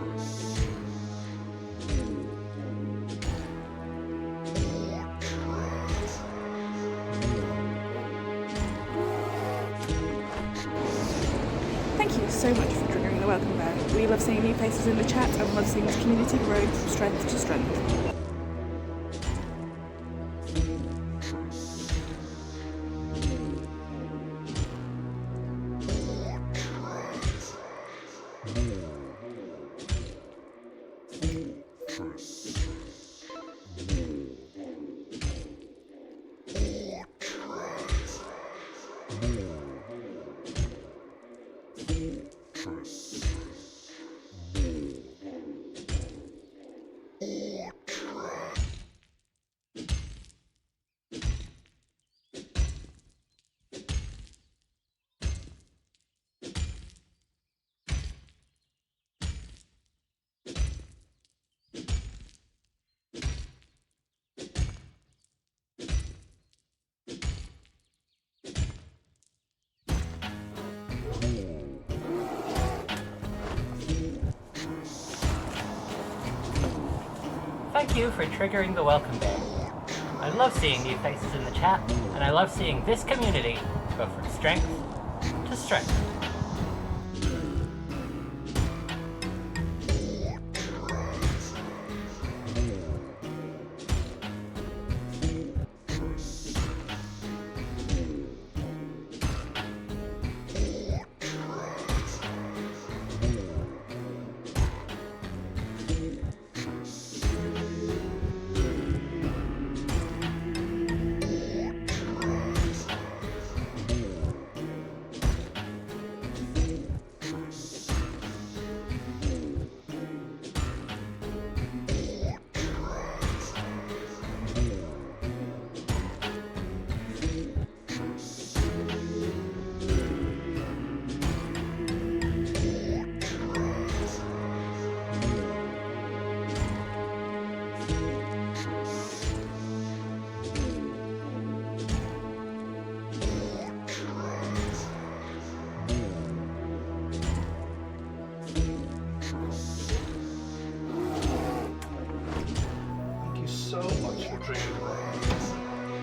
Thank you so much for triggering the welcome bear. We love seeing new faces in the chat and love seeing this community grow from strength to strength. Thank you for triggering the welcome bear. I love seeing new faces in the chat, and I love seeing this community go from strength to strength.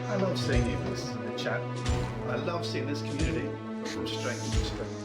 I love seeing new faces in the chat. I love seeing this community go from strength to strength.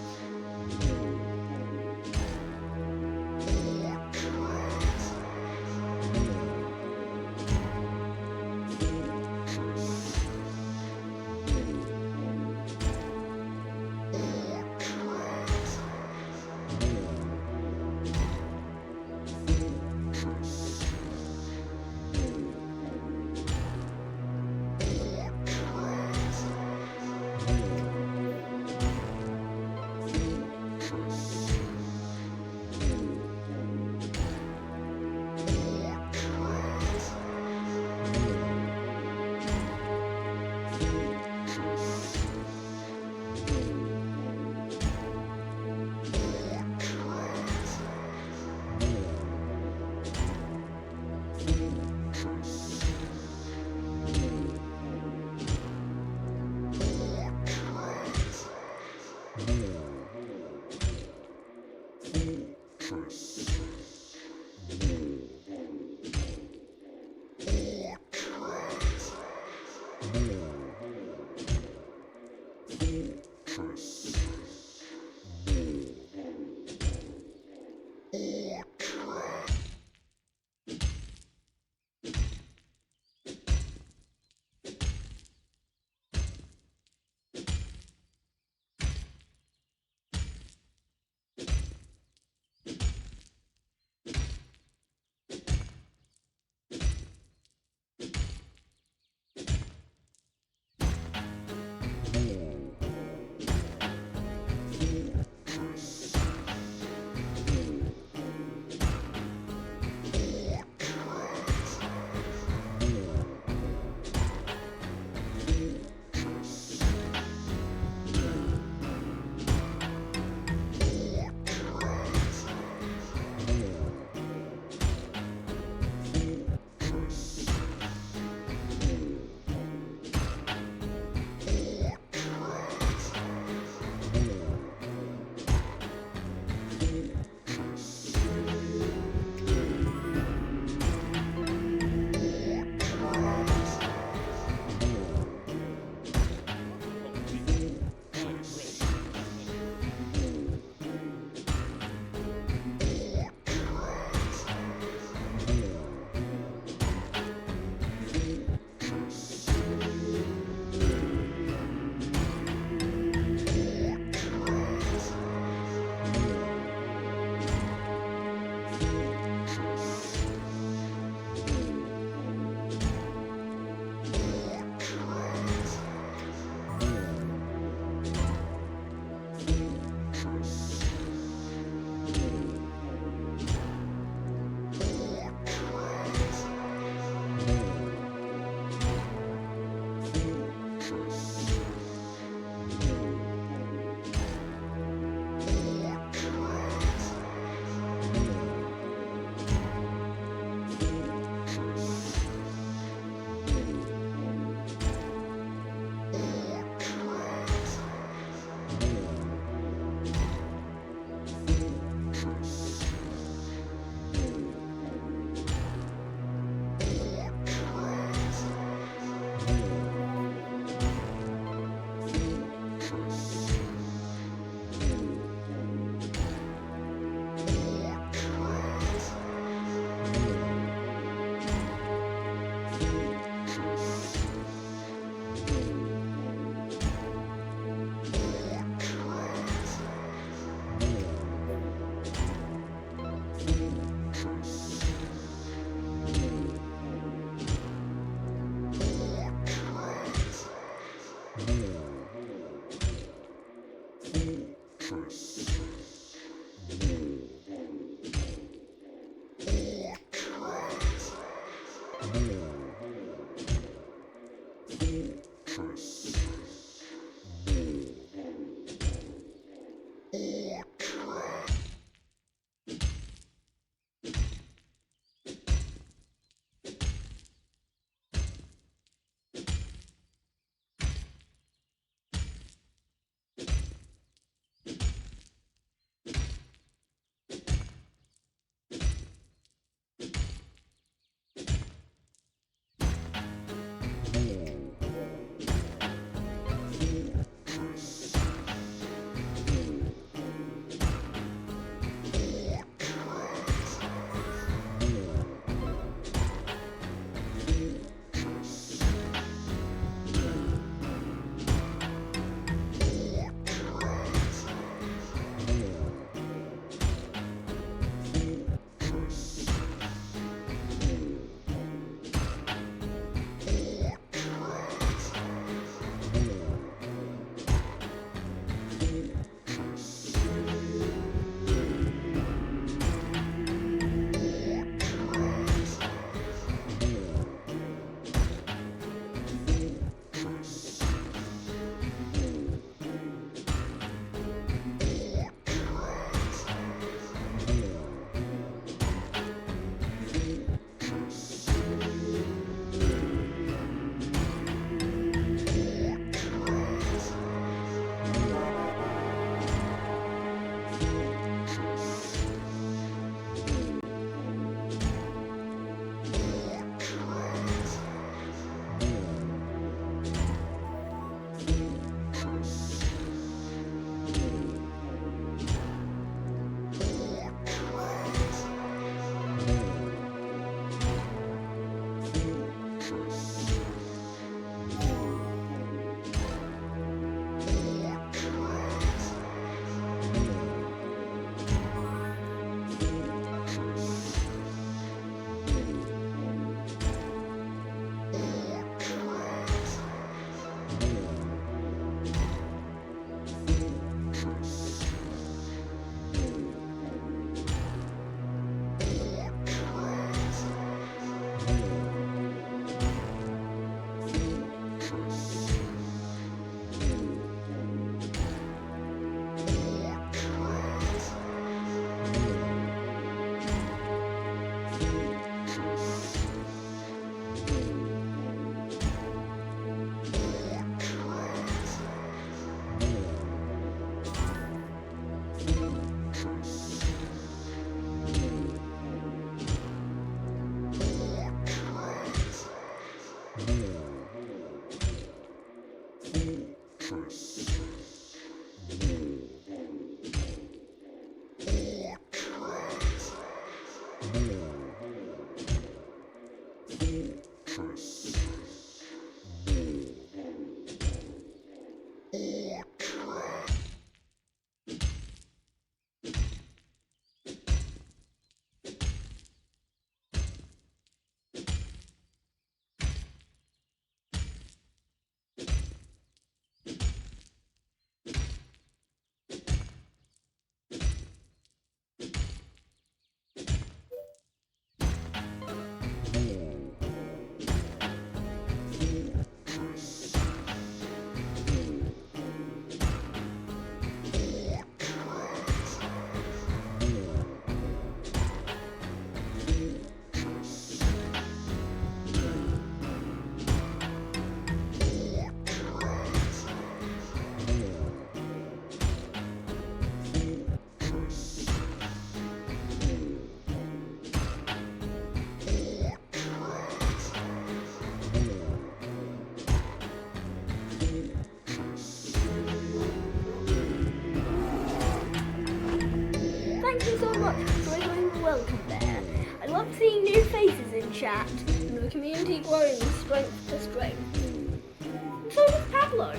love seeing new faces in chat and the community growing strength to strength. And so does Pablo.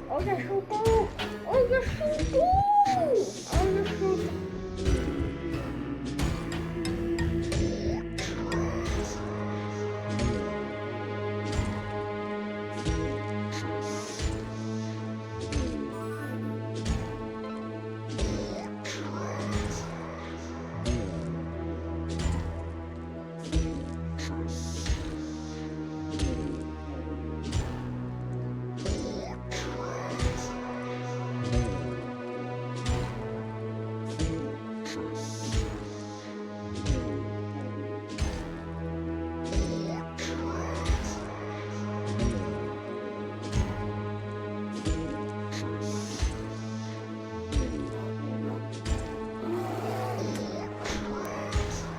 Oh, yes, you do. Oh, yes, you do. Oh, yes, you do.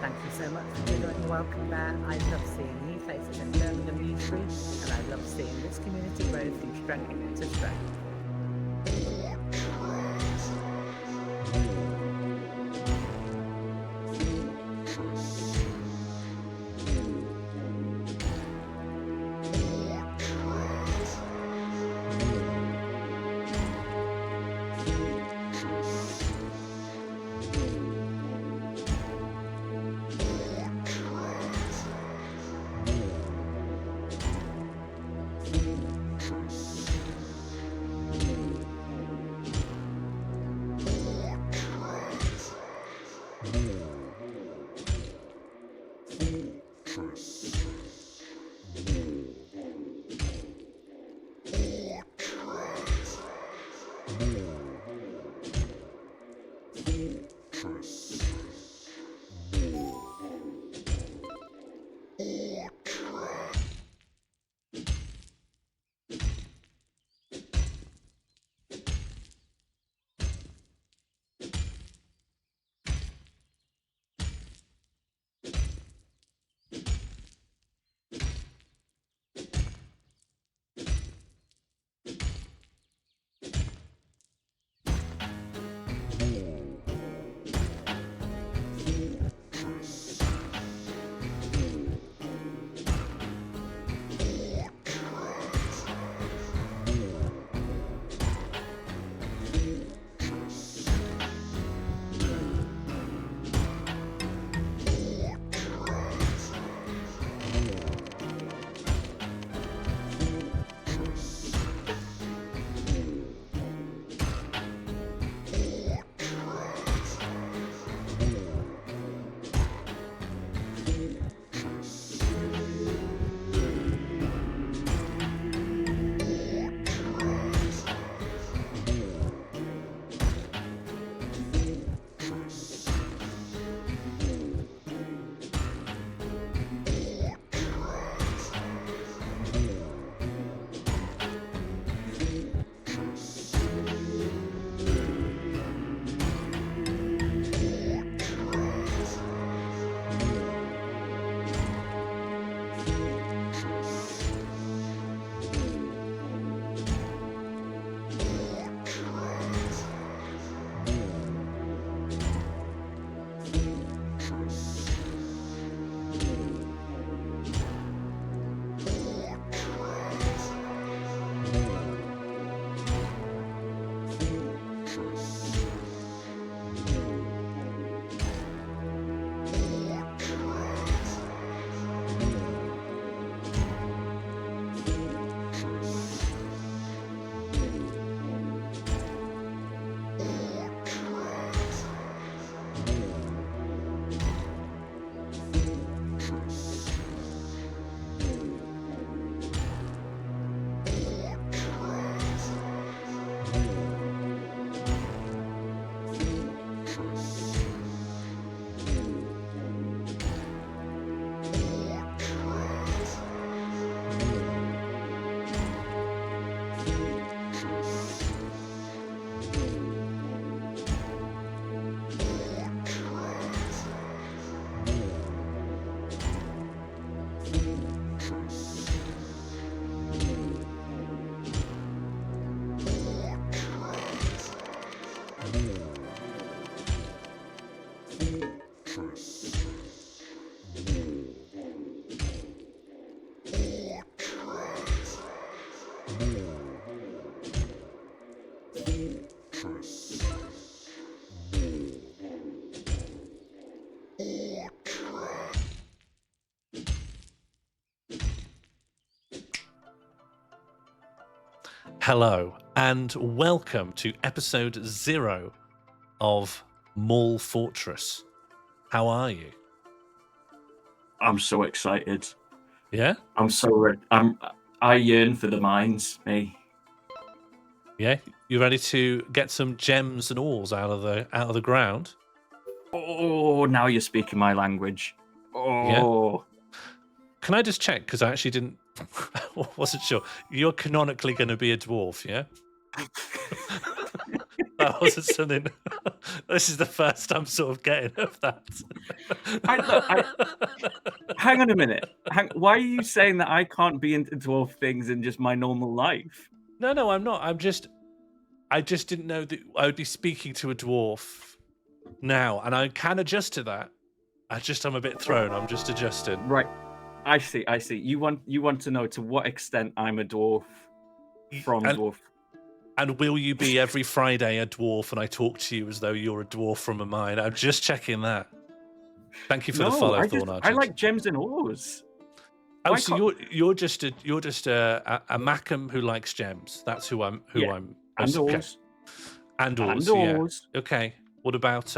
Thank you so much for doing the welcome there. I love seeing new faces in Birmingham Newsroom, and I love seeing this community grow from strength to strength. Hello, and welcome to episode 0 of Mall Fortress. How are you? I'm so excited. Yeah? I'm so ready. I yearn for the mines, me. Yeah? You ready to get some gems and ores out of the ground? Oh, now you're speaking my language. Yeah. Oh, Can I just check? Because I actually wasn't sure. You're canonically going to be a dwarf, yeah? That wasn't something. This is the first I'm sort of getting of that. hang on a minute. Why are you saying that I can't be into dwarf things in just my normal life? No, I'm not. I just didn't know that I would be speaking to a dwarf now, and I can adjust to that. I'm a bit thrown. I'm just adjusting. Right. I see. You want to know to what extent I'm a dwarf from dwarf. And will you be every Friday a dwarf and I talk to you as though you're a dwarf from a mine? I'm just checking that. Thank you for the follow, Thorn Argent. I like gems and ores. Oh, so you're just a Macam who likes gems. That's who I'm. And ores. And ores. And yeah. ores. Okay. What about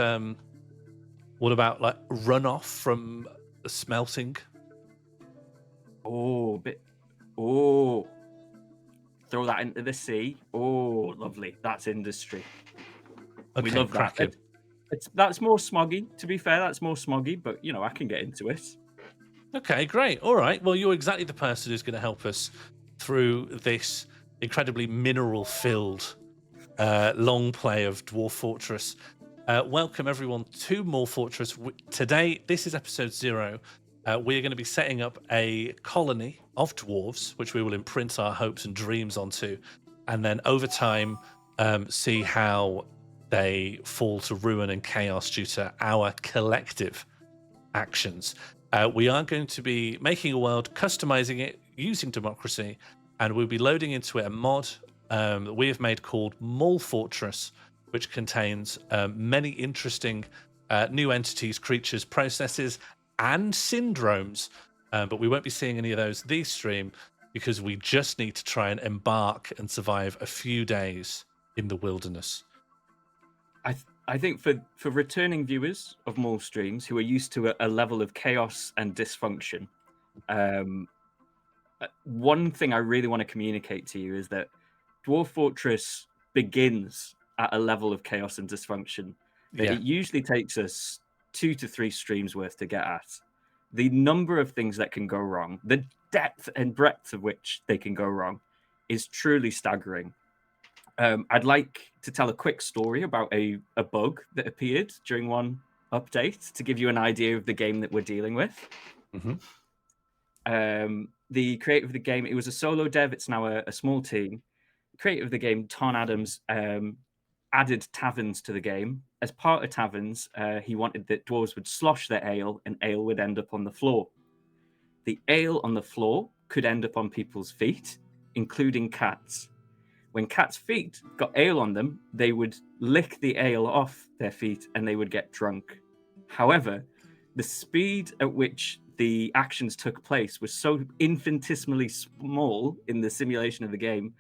like runoff from smelting? Oh. Throw that into the sea. Oh, lovely. That's industry. Okay, we love that. That's more smoggy, to be fair. That's more smoggy, but, I can get into it. Okay, great. All right. Well, you're exactly the person who's going to help us through this incredibly mineral-filled long play of Dwarf Fortress. Welcome, everyone, to Mall Fortress. Today, this is episode 0. We're going to be setting up a colony of dwarves, which we will imprint our hopes and dreams onto, and then over time see how they fall to ruin and chaos due to our collective actions. We are going to be making a world, customizing it, using democracy, and we'll be loading into it a mod that we have made called Mall Fortress, which contains many interesting new entities, creatures, processes, and syndromes, but we won't be seeing any of those this stream because we just need to try and embark and survive a few days in the wilderness. I think for returning viewers of Mall streams who are used to a level of chaos and dysfunction, one thing I really want to communicate to you is that Dwarf Fortress begins at a level of chaos and dysfunction that it usually takes us 2 to 3 streams worth to get at. The number of things that can go wrong, the depth and breadth of which they can go wrong, is truly staggering. I'd like to tell a quick story about a bug that appeared during one update to give you an idea of the game that we're dealing with. Mm-hmm. The creator of the game, it was a solo dev, it's now a small team. The creator of the game, Ton Adams, added taverns to the game. As part of taverns, he wanted that dwarves would slosh their ale and ale would end up on the floor. The ale on the floor could end up on people's feet, including cats. When cats' feet got ale on them, they would lick the ale off their feet and they would get drunk. However, the speed at which the actions took place was so infinitesimally small in the simulation of the game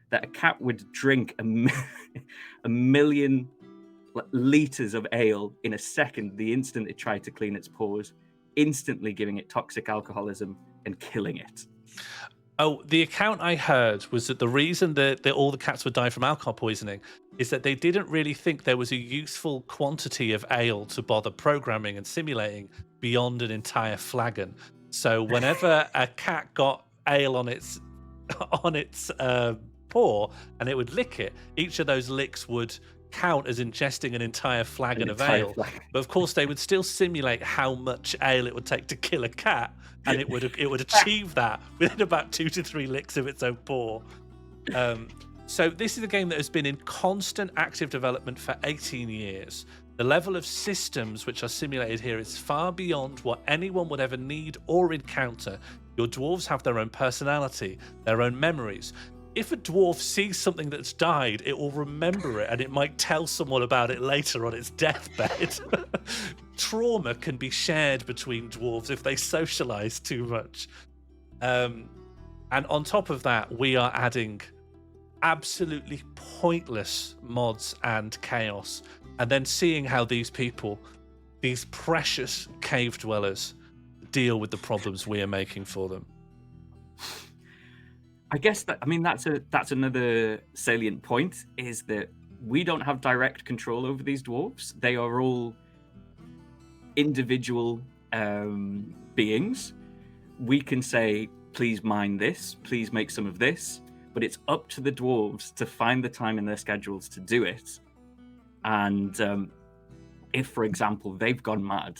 that a cat would drink a million liters of ale in a second the instant it tried to clean its paws, instantly giving it toxic alcoholism and killing it. Oh, the account I heard was that the reason that all the cats would die from alcohol poisoning is that they didn't really think there was a useful quantity of ale to bother programming and simulating beyond an entire flagon. So whenever a cat got ale on its paw and it would lick it, each of those licks would count as ingesting an entire flagon of ale. But of course, they would still simulate how much ale it would take to kill a cat, and it would achieve that within about 2 to 3 licks of its own paw. So this is a game that has been in constant active development for 18 years. The level of systems which are simulated here is far beyond what anyone would ever need or encounter. Your dwarves have their own personality, their own memories. If a dwarf sees something that's died, it will remember it and it might tell someone about it later on its deathbed. Trauma can be shared between dwarves if they socialize too much. And on top of that, we are adding absolutely pointless mods and chaos, and then seeing how these people, these precious cave dwellers, deal with the problems we are making for them. I guess that's another salient point, is that we don't have direct control over these dwarves. They are all individual beings. We can say, please mine this, please make some of this, but it's up to the dwarves to find the time in their schedules to do it. And if, for example, they've gone mad,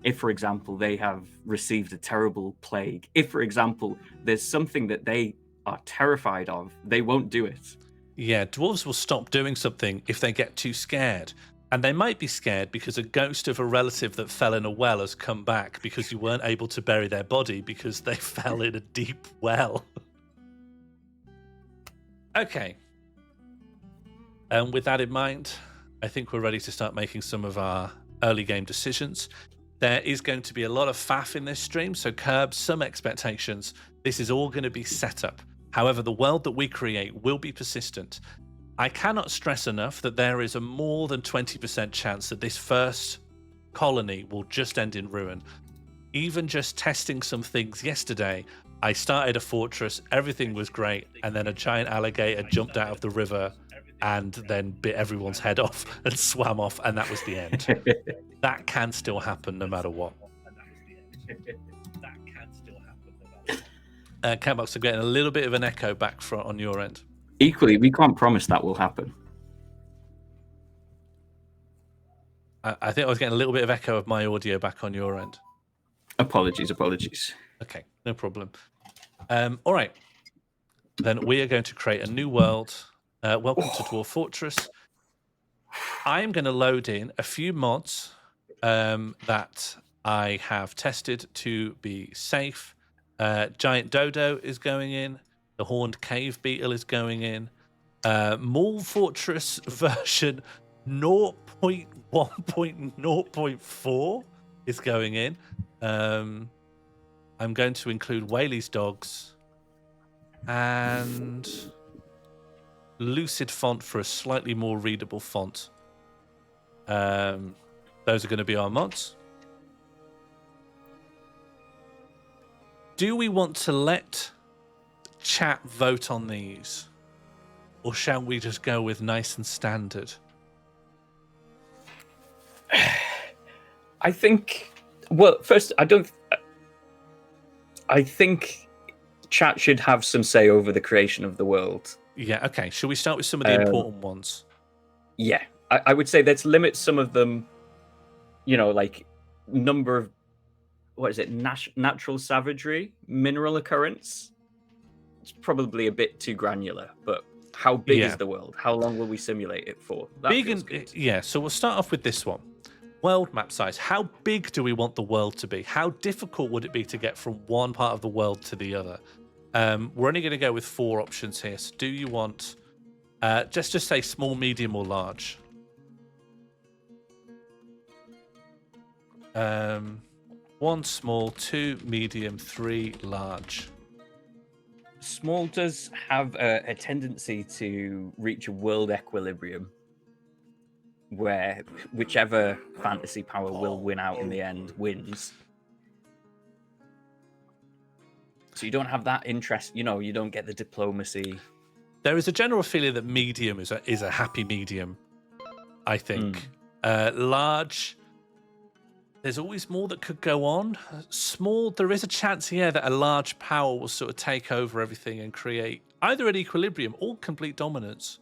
if, for example, they have received a terrible plague, if, for example, there's something that they are terrified of, they won't do it. Yeah, dwarves will stop doing something if they get too scared. And they might be scared because a ghost of a relative that fell in a well has come back because you weren't able to bury their body because they fell in a deep well. Okay. And with that in mind, I think we're ready to start making some of our early game decisions. There is going to be a lot of faff in this stream, so curb some expectations. This is all going to be set up. However, the world that we create will be persistent. I cannot stress enough that there is a more than 20% chance that this first colony will just end in ruin. Even just testing some things yesterday, I started a fortress, everything was great, and then a giant alligator jumped out of the river and then bit everyone's head off and swam off, and that was the end. That can still happen no matter what. Catbox are getting a little bit of an echo back on your end. Equally, we can't promise that will happen. I think I was getting a little bit of echo of my audio back on your end. Apologies. Okay, no problem. All right. Then we are going to create a new world. Welcome to Dwarf Fortress. I am going to load in a few mods that I have tested to be safe. Giant Dodo is going in. The Horned Cave Beetle is going in. Mall Fortress version 0.1.0.4 is going in. I'm going to include Whaley's dogs and Lucid font for a slightly more readable font. Those are going to be our mods. Do we want to let chat vote on these, or shall we just go with nice and standard? I think, well, first, I think chat should have some say over the creation of the world. Yeah, okay. Shall we start with some of the important ones? Yeah, I would say let's limit some of them, like number of, what is it, natural savagery, mineral occurrence. It's probably a bit too granular, but how big is the world? How long will we simulate it for? Yeah, so we'll start off with this one. World map size. How big do we want the world to be? How difficult would it be to get from one part of the world to the other? We're only going to go with 4 options here. So do you want, just say small, medium, or large? 1 small, 2 medium, 3 large. Small does have a tendency to reach a world equilibrium where whichever fantasy power will win out in the end wins. So you don't have that interest, you don't get the diplomacy. There is a general feeling that medium is a happy medium, I think. Large, there's always more that could go on. Small, there is a chance here that a large power will sort of take over everything and create either an equilibrium or complete dominance.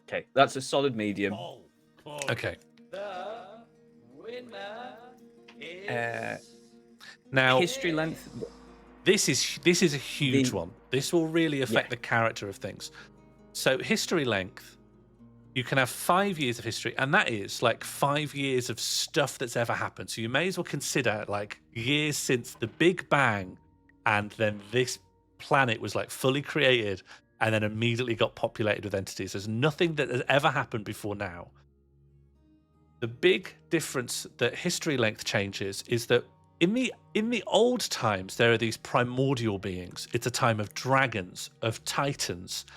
Okay, that's a solid medium. Okay. The winner Now, history length. This is a huge one. This will really affect the character of things. So history length, you can have 5 years of history, and that is like 5 years of stuff that's ever happened. So you may as well consider like years since the Big Bang, and then this planet was like fully created and then immediately got populated with entities. There's nothing that has ever happened before now. The big difference that history length changes is that In the old times, there are these primordial beings. It's a time of dragons, of titans,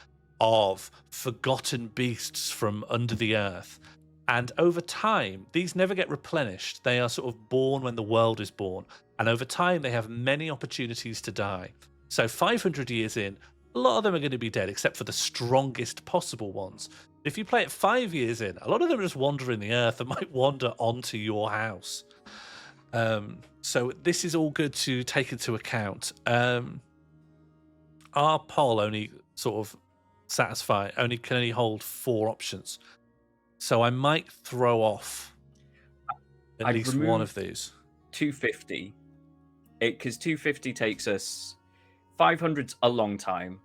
of forgotten beasts from under the earth. And over time, these never get replenished. They are sort of born when the world is born. And over time, they have many opportunities to die. So 500 years in, a lot of them are going to be dead, except for the strongest possible ones. If you play it 5 years in, a lot of them are just wandering the earth and might wander onto your house. So this is all good to take into account. Our poll only sort of can only hold 4 options. So I might throw off at I'd least one of these. 250. Because 250 takes us 500's a long time.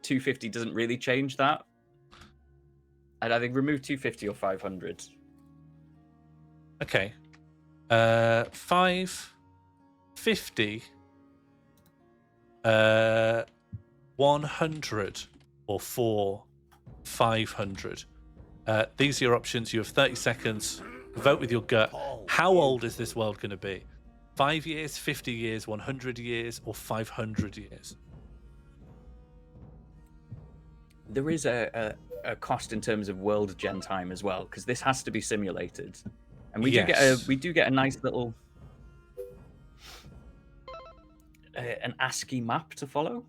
250 doesn't really change that. And I think remove 250 or 500. Okay. 550, 100, or 500. These are your options. You have 30 seconds. Vote with your gut. How old is this world going to be? 5 years, 50 years, 100 years, or 500 years? There is a cost in terms of world gen time as well, because this has to be simulated. And we do get a nice little an ASCII map to follow.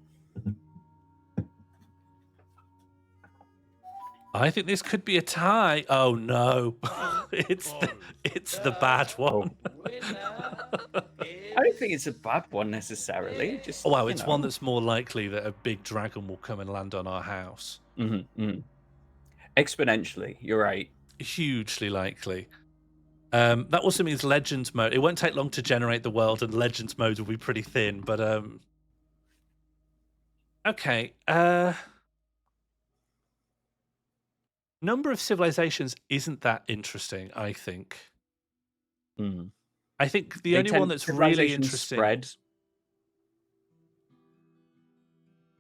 I think this could be a tie. Oh no, it's the bad one. I don't think it's a bad one necessarily. Just Wow, it's one that's more likely that a big dragon will come and land on our house. Exponentially, you're right. Hugely likely. That also means Legends mode. It won't take long to generate the world, and Legends mode will be pretty thin. But okay. Number of civilizations isn't that interesting, I think. I think the only one that's really interesting. Spread.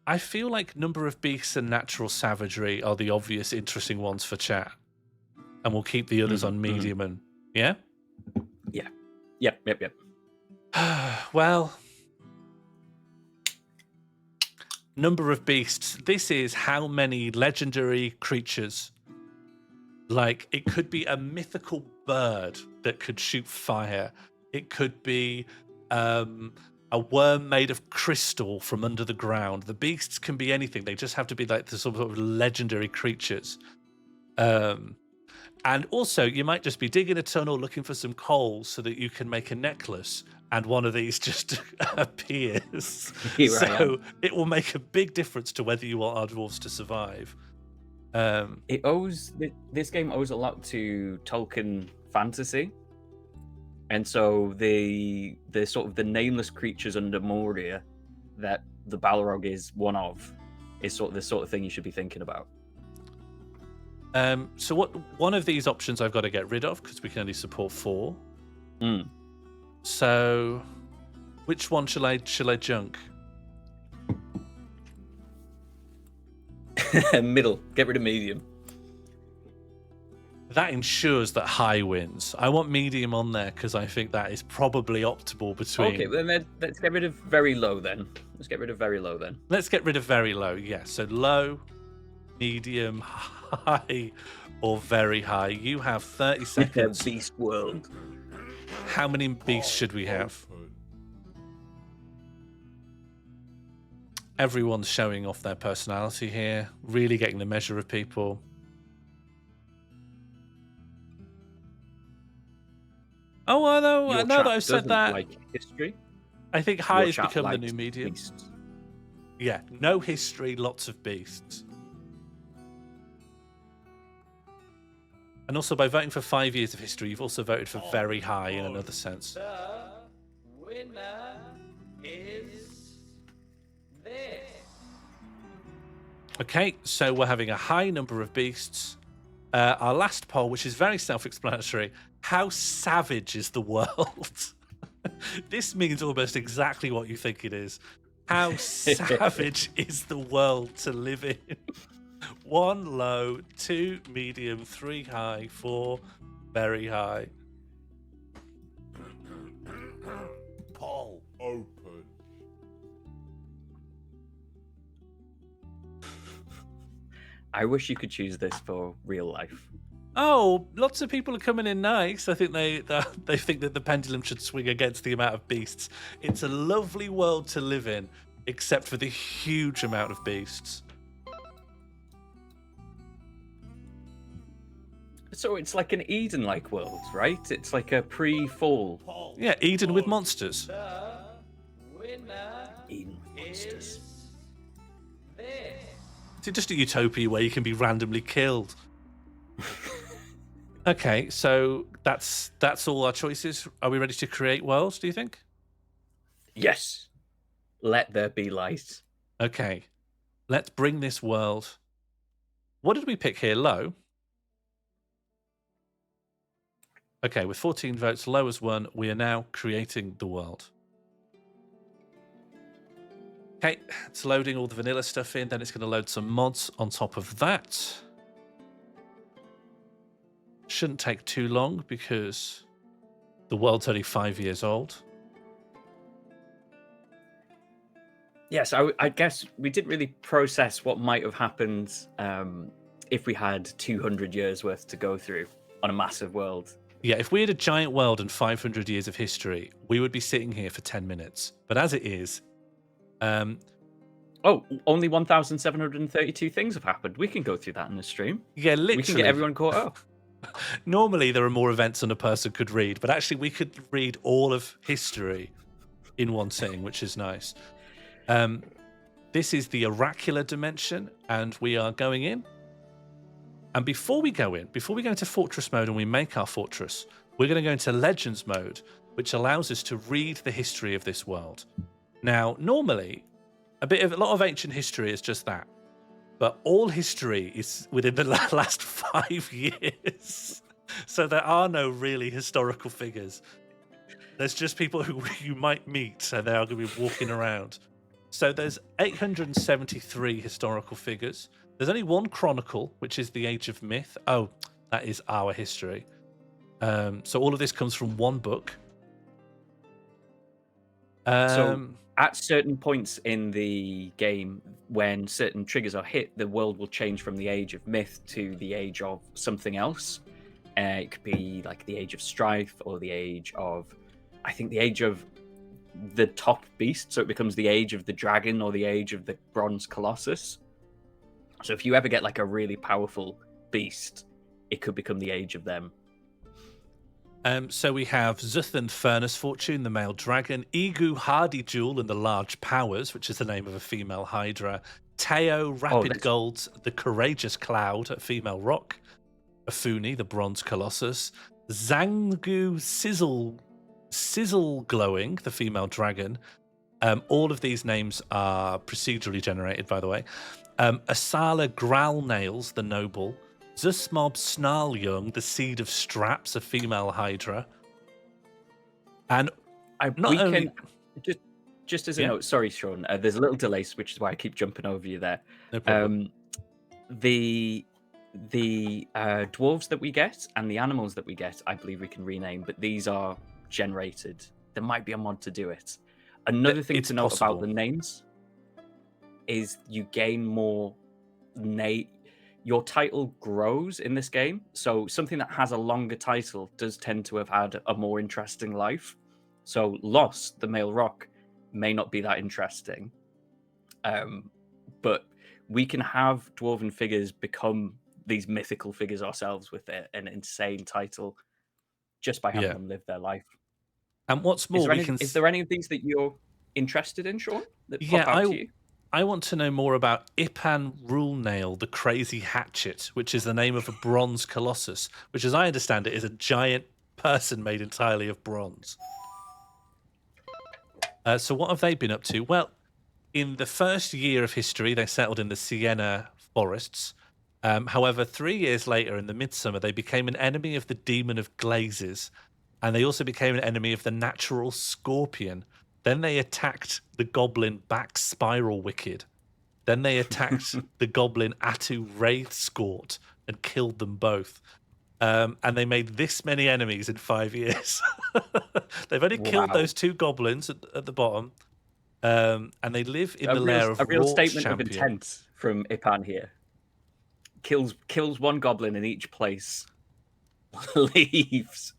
I feel like number of beasts and natural savagery are the obvious interesting ones for chat, and we'll keep the others on medium and yeah. Yep. Well, number of beasts. This is how many legendary creatures. Like, it could be a mythical bird that could shoot fire. It could be a worm made of crystal from under the ground. The beasts can be anything. They just have to be like the sort of legendary creatures. And also, you might just be digging a tunnel looking for some coal so that you can make a necklace, and one of these just appears. So it will make a big difference to whether you want our dwarves to survive. This game owes a lot to Tolkien fantasy, and so the sort of the nameless creatures under Moria that the Balrog is one of is sort of the sort of thing you should be thinking about. So one of these options I've got to get rid of because we can only support 4. So which one shall I junk? Middle. Get rid of medium. That ensures that high wins. I want medium on there because I think that is probably optimal between. Okay, then let's get rid of very low then. Let's get rid of very low. Yeah, so low, medium, high, or very high. You have 30 seconds. Beast world. How many beasts should we have? Everyone's showing off their personality here, really getting the measure of people. Oh, I know. Now that I've said that, like history. I think high has become the new medium. Beasts. Yeah, no history, lots of beasts. And also, by voting for 5 years of history, you've also voted for very high in another sense. The winner is this. Okay, so we're having a high number of beasts. Our last poll, which is very self-explanatory, how savage is the world? This means almost exactly what you think it is. How savage is the world to live in? 1 low, 2 medium, 3 high, 4 very high. I wish you could choose this for real life. Oh, lots of people are coming in nice. I think they think that the pendulum should swing against the amount of beasts. It's a lovely world to live in, except for the huge amount of beasts. So it's like an Eden-like world, right? It's like a pre-fall. Yeah, Eden with monsters. Eden with monsters. It's just a utopia where you can be randomly killed. Okay, so that's all our choices. Are we ready to create worlds, do you think? Yes. Let there be light. Okay, let's bring this world. What did we pick here? Low? Okay, with 14 votes, low as 1, we are now creating the world. Okay, it's loading all the vanilla stuff in, then it's going to load some mods on top of that. Shouldn't take too long because the world's only 5 years old. Yes, I guess we didn't really process what might have happened if we had 200 years worth to go through on a massive world. Yeah, if we had a giant world and 500 years of history, we would be sitting here for 10 minutes. But as it is... Oh, only 1,732 things have happened. We can go through that in the stream. Yeah, literally. We can get everyone caught up. Normally, there are more events than a person could read, but actually we could read all of history in one sitting, which is nice. This is the oracular dimension, and we are going in. And before we go into fortress mode and we make our fortress, we're going to go into legends mode, which allows us to read the history of this world. Now, normally, a lot of ancient history is just that. But all history is within the last 5 years. So there are no really historical figures. There's just people who you might meet, and they are going to be walking around. So there's 873 historical figures. There's only one chronicle, which is the Age of Myth. Oh, that is our history. So all of this comes from one book. So at certain points in the game, when certain triggers are hit, the world will change from the Age of Myth to the Age of something else. It could be like the Age of Strife or the Age of, I think the Age of the top beast. So it becomes the Age of the Dragon or the Age of the Bronze Colossus. So if you ever get like a really powerful beast, it could become the Age of them. So we have 𝙼𝚘 Furnace Fortune, the male dragon, 𝙼𝚘 Hardy Jewel and the Large Powers, which is the name of a female Hydra, 𝚼𝚘 Rapid Golds, the Courageous Cloud, a female rock, 𝚑funi, the Bronze Colossus, 𝚑𝚘𝚛𝚕 Sizzle Glowing, the female dragon. All of these names are procedurally generated, by the way. 𝚑sala Growlnails, the noble, 𝚑smob Snarlyoung, the Seed of Straps, a female Hydra. And just as a note, sorry, Sean, there's a little delay, which is why I keep jumping over you there. No problem. The dwarves that we get and the animals that we get, I believe we can rename, but these are generated. There might be a mod to do it. Another thing to note about the names is you gain more your title grows in this game. So something that has a longer title does tend to have had a more interesting life. So Lost, the male rock, may not be that interesting. But we can have dwarven figures become these mythical figures ourselves with an insane title just by having them live their life. And what's more, is there any of these that you're interested in, Sean? That pop out to you? I want to know more about 𝚼𝚘 Rulenail, the Crazy Hatchet, which is the name of a bronze colossus, which, as I understand it, is a giant person made entirely of bronze. So what have they been up to? Well, in the first year of history, they settled in the Sienna forests. However, 3 years later, in the Midsummer, they became an enemy of the Demon of Glazes, and they also became an enemy of the Natural Scorpion. Then they attacked the goblin Back Spiral Wicked. Then they attacked the goblin Atu Wraithscort and killed them both. And they made this many enemies in 5 years. They've only killed those two goblins at the bottom. And they live in the lair of a real Rorke's statement champion. of intent from 𝚼𝚘 here. kills one goblin in each place, leaves.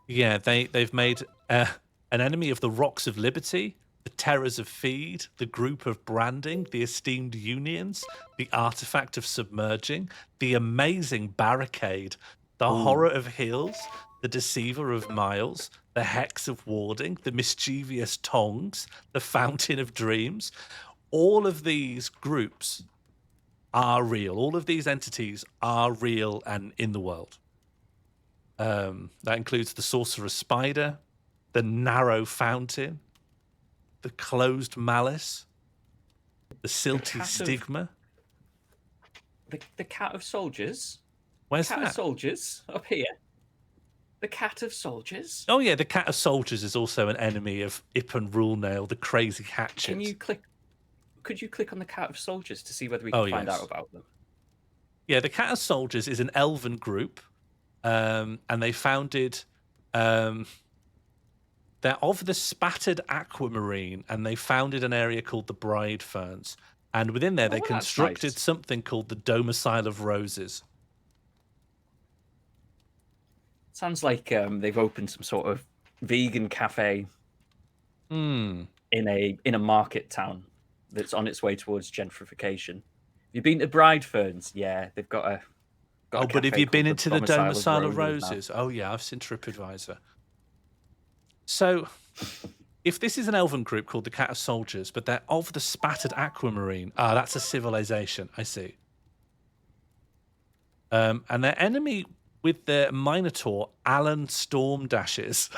Yeah, they've made an enemy of the Rocks of Liberty, the Terrors of Feed, the Group of Branding, the Esteemed Unions, the Artifact of Submerging, the Amazing Barricade, the Horror of Hills, the Deceiver of Miles, the Hex of Warding, the Mischievous Tongs, the Fountain of Dreams. All of these groups are real. All of these entities are real and in the world. That includes the Sorcerer's Spider, the Narrow Fountain, the Closed Malice, the Silty Stigma. The Cat of Soldiers. Where's Cat that? of Soldiers up here. The Cat of Soldiers. Oh yeah, the Cat of Soldiers is also an enemy of Ip and Rulenail, the Crazy Hatchet. Could you click on the Cat of Soldiers to see whether we can find out about them? Yeah, the Cat of Soldiers is an elven group, and they founded. They're of the Spattered Aquamarine, and they founded an area called the Bride Ferns. And within there, they constructed something called the Domicile of Roses. Sounds like they've opened some sort of vegan cafe in a market town that's on its way towards gentrification. You've been to Bride Ferns? Yeah, they've got a. But have you been into the Domicile of Roses? Oh yeah, I've seen TripAdvisor. So, if this is an elven group called the Cat of Soldiers, but they're of the Spattered Aquamarine, that's a civilization. I see. And their enemy with their Minotaur, Alan Stormdashes.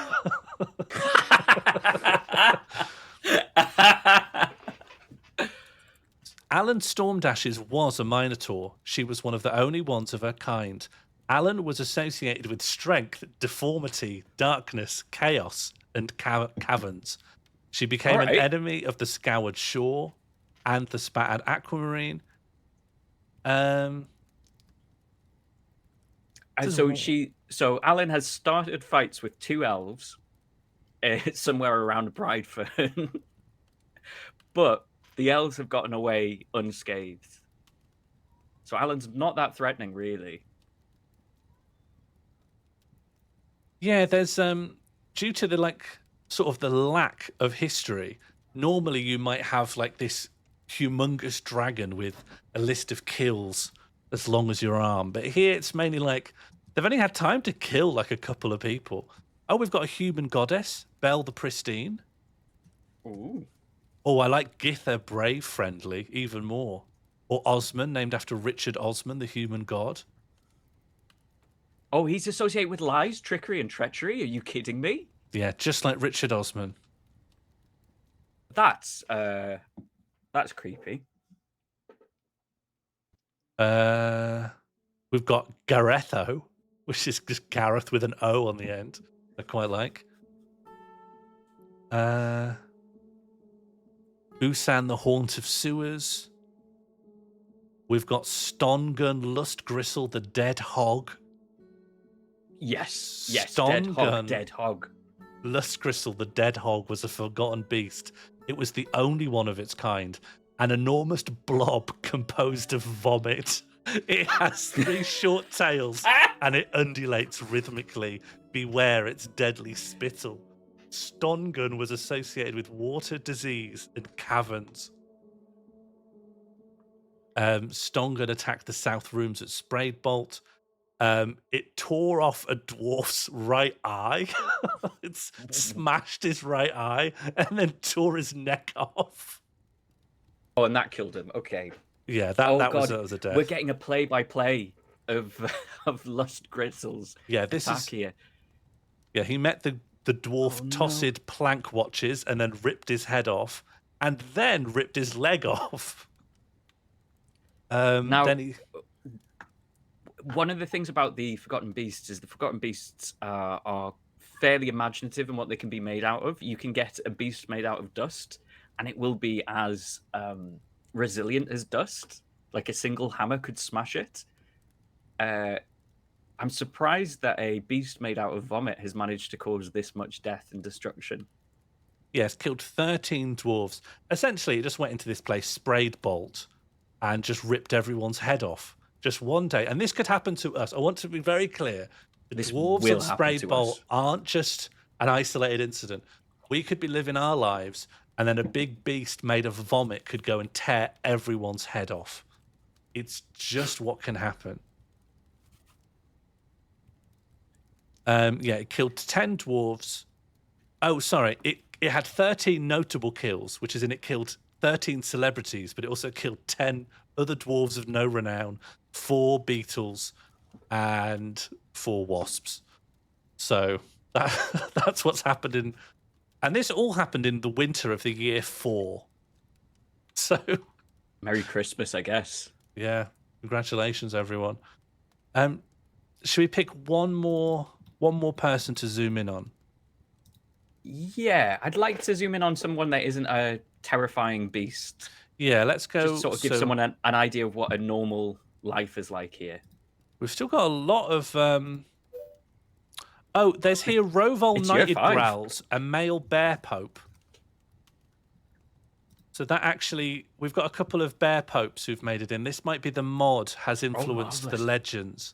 Alan Stormdashes was a Minotaur. She was one of the only ones of her kind. Alan was associated with strength, deformity, darkness, chaos, and caverns. She became an enemy of the Scoured Shore and the Spattered Aquamarine. And so Alan has started fights with two elves somewhere around Bridefern, but the elves have gotten away unscathed. So Alan's not that threatening, really. Yeah, there's due to the sort of the lack of history. Normally, you might have this humongous dragon with a list of kills as long as your arm, but here it's mainly they've only had time to kill a couple of people. Oh, we've got a human goddess, Belle the Pristine. Ooh. Oh, I like Githa Brave Friendly even more. Or Osman, named after Richard Osman, the human god. Oh, he's associated with lies, trickery, and treachery? Are you kidding me? Yeah, just like Richard Osman. That's creepy. We've got Garetho, which is just Gareth with an O on the end. I quite like. Busan, the Haunt of Sewers. We've got Stongun Lustgristle, the Dead Hog. Yes, Stongun Dead Hog. Lustgristle, the Dead Hog, was a forgotten beast. It was the only one of its kind. An enormous blob composed of vomit. It has 3 short tails and it undulates rhythmically. Beware its deadly spittle. Stongun was associated with water disease and caverns. Stongun attacked the south rooms at Spraidbolt. It tore off a dwarf's right eye. It smashed his right eye and then tore his neck off. Oh, and that killed him. Okay. Yeah, that was a death. We're getting a play-by-play of Lustgristle's attack here. Yeah, he met the dwarf Tossid Plank Watches and then ripped his head off and then ripped his leg off. One of the things about the Forgotten Beasts is the Forgotten Beasts are fairly imaginative in what they can be made out of. You can get a beast made out of dust, and it will be as resilient as dust. Like a single hammer could smash it. I'm surprised that a beast made out of vomit has managed to cause this much death and destruction. Yes, killed 13 dwarves. Essentially, it just went into this place, sprayed bolt, and just ripped everyone's head off. just one day, and this could happen to us. I want to be very clear. The This dwarves will of happen Spray to Bowl us. aren't just an isolated incident. We could be living our lives, and then a big beast made of vomit could go and tear everyone's head off. It's just what can happen. Yeah, it killed 10 dwarves. Oh, sorry. It had 13 notable kills, which is in it killed 13 celebrities, but it also killed 10 other dwarves of no renown, 4 beetles, and 4 wasps. So that's what's happened in... And this all happened in the winter of the year 4. So... Merry Christmas, I guess. Yeah, congratulations, everyone. Should we pick one more person to zoom in on? Yeah, I'd like to zoom in on someone that isn't a terrifying beast. Yeah, let's go. Just sort of give someone an idea of what a normal life is like here. We've still got a lot of... Oh, there's here Rovol It's year Knighted 5. Growls, a male bear pope. So that actually... We've got a couple of bear popes who've made it in. This might be the mod has influenced the marvellous. legends.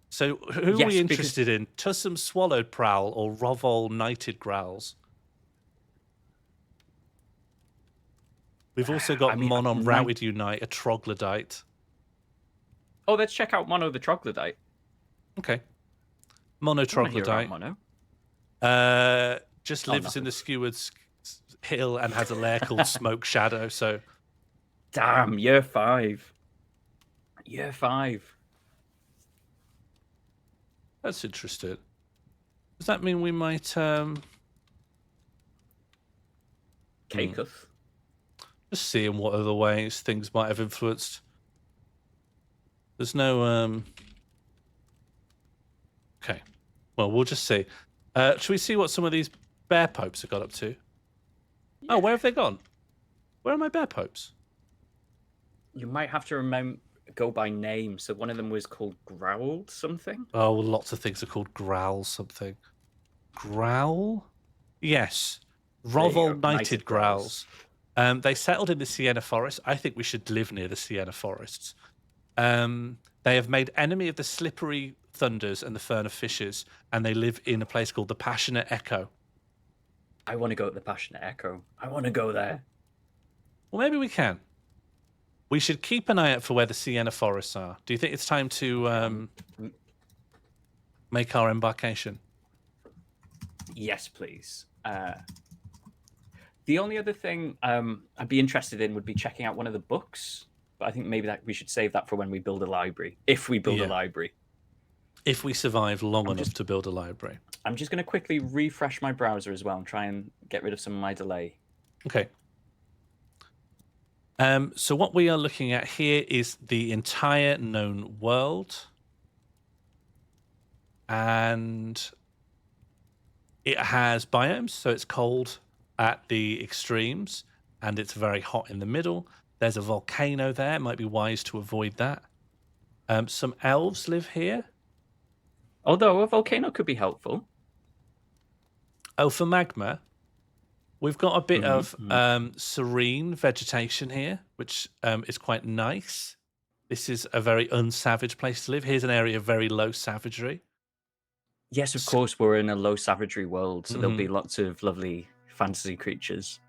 So who are Yes, we because- interested in? Tusum Swallowed Prowl or Rovol Knighted Growls? We've also got I mean, Monon right- Routed Unite, a troglodyte. Oh, let's check out Mono the Troglodyte. Okay. Mono I wanna hear about troglodyte. Mono. Just Oh, lives in nothing. the Steward's Hill and has a lair called Smoke Shadow. So Damn, year 5. Year 5. that's interesting. Does that mean we might Caicus. just see in what other ways things might have influenced? There's no Okay. Well, we'll just see. Should we see what some of these bear popes have got up to? Oh, where have they gone? Where are my bear popes? You might have to go by name. So one of them was called Growled something. Oh, lots of things are called growl something. Growl? Yes. There you Rovol go, Knighted Knighted Growls. They settled in the Sienna Forest. I think we should live near the Sienna Forests. They have made enemy of the slippery thunders and the fern of fishes, and they live in a place called the Passionate Echo. I want to go to the Passionate Echo. I want to go there. Well, maybe we can. We should keep an eye out for where the Sienna Forests are. Do you think it's time to make our embarkation? Yes, please. The only other thing I'd be interested in would be checking out one of the books. But I think maybe that we should save that for when we build a library. If we build a library. If we survive long enough to build a library. I'm just going to quickly refresh my browser as well and try and get rid of some of my delay. Okay. So what we are looking at here is the entire known world. And it has biomes, so it's cold at the extremes and it's very hot in the middle. There's a volcano there. It might be wise to avoid that. Some elves live here. Although a volcano could be helpful. Oh, for magma, we've got a bit of serene vegetation here, which is quite nice. This is a very unsavage place to live. Here's an area of very low savagery. Yes, of course, we're in a low savagery world, so there'll be lots of lovely fantasy creatures.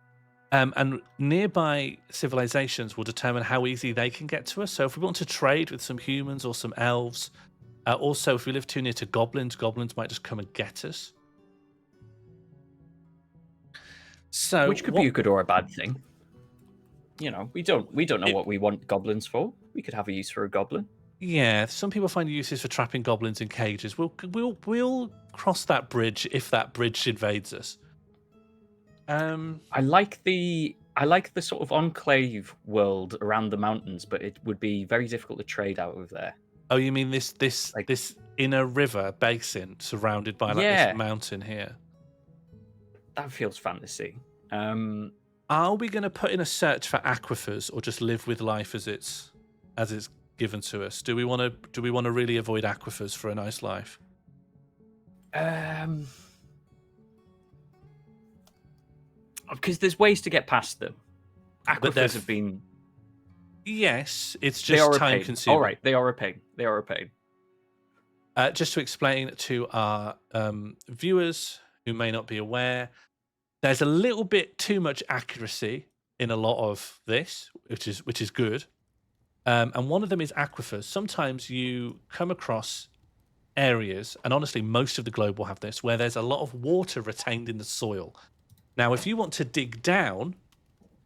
And nearby civilizations will determine how easy they can get to us. So if we want to trade with some humans or some elves, also if we live too near to goblins, goblins might just come and get us. So Which could be a good or a bad thing. You know, we don't know what we want goblins for. We could have a use for a goblin. Yeah, some people find uses for trapping goblins in cages. We'll cross that bridge if that bridge invades us. I like the sort of enclave world around the mountains, but it would be very difficult to trade out of there. Oh, you mean this inner river basin surrounded by this mountain here? That feels fantasy. Are we going to put in a search for aquifers or just live with life as it's given to us? Do we want to really avoid aquifers for a nice life? Because there's ways to get past them. Aquifers have been Yes, it's They just are a time pain. consuming. All right, they are a pain. They are a pain. Just to explain to our viewers who may not be aware, there's a little bit too much accuracy in a lot of this, which is good. And one of them is aquifers. Sometimes you come across areas, and honestly, most of the globe will have this, where there's a lot of water retained in the soil. Now, if you want to dig down,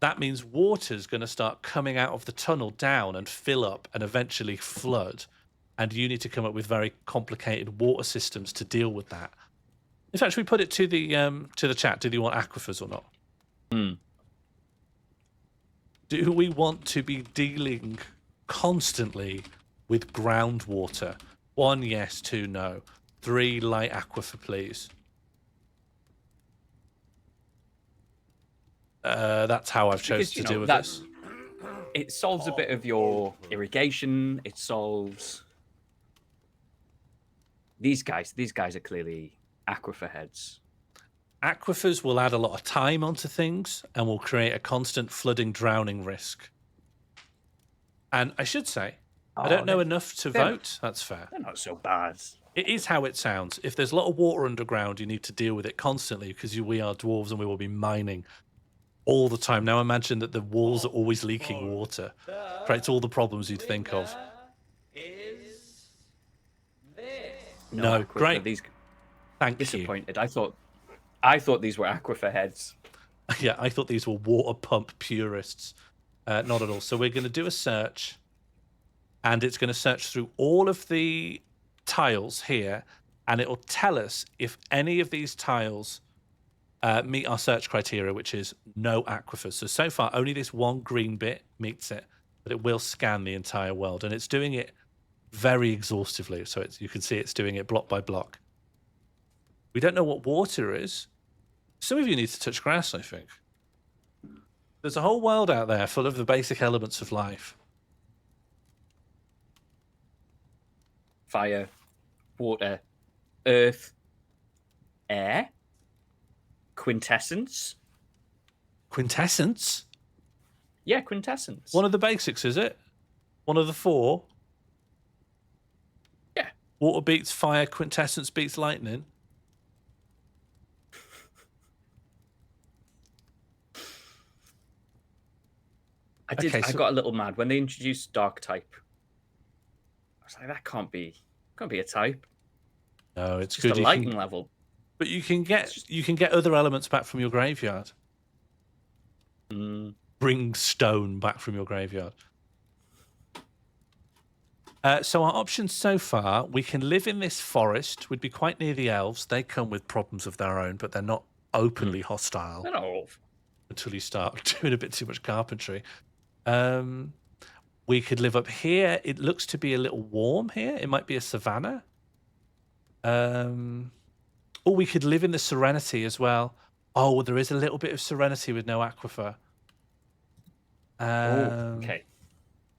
that means water's going to start coming out of the tunnel down and fill up and eventually flood. And you need to come up with very complicated water systems to deal with that. In fact, should we put it to the chat? Do you want aquifers or not? Do we want to be dealing constantly with groundwater? 1, yes, 2, no. 3, light aquifer, please. That's how I've chosen to deal with this. It solves a bit of your irrigation. It solves these guys. These guys are clearly aquifer heads. Aquifers will add a lot of time onto things and will create a constant flooding, drowning risk. And I should say, I don't know enough to vote. That's fair. They're not so bad. It is how it sounds. If there's a lot of water underground, you need to deal with it constantly because we are dwarves and we will be mining all the time. Now imagine that the walls are always leaking water. Creates all the problems you'd think of. No, great. Thank you. Disappointed. I thought these were aquifer heads. Yeah, I thought these were water pump purists. Not at all. So we're going to do a search, and it's going to search through all of the tiles here, and it will tell us if any of these tiles meet our search criteria, which is no aquifers. So far, only this one green bit meets it, but it will scan the entire world, and it's doing it very exhaustively. So you can see it's doing it block by block. We don't know what water is. Some of you need to touch grass, I think. There's a whole world out there full of the basic elements of life. Fire, water, earth, air, quintessence. Quintessence? Yeah, quintessence. One of the basics, is it? One of the 4? Yeah. Water beats fire, quintessence beats lightning. I got a little mad when they introduced dark type. I was like, that can't be a type. No, it's Just good. a lighting level. But you can get other elements back from your graveyard. Bring stone back from your graveyard. So our options so far, we can live in this forest. We'd be quite near the elves. They come with problems of their own, but they're not openly hostile. They're not awful. Until you start doing a bit too much carpentry. We could live up here. It looks to be a little warm here. It might be a savanna. Or we could live in the Serenity as well. Oh, there is a little bit of Serenity with no aquifer. Okay.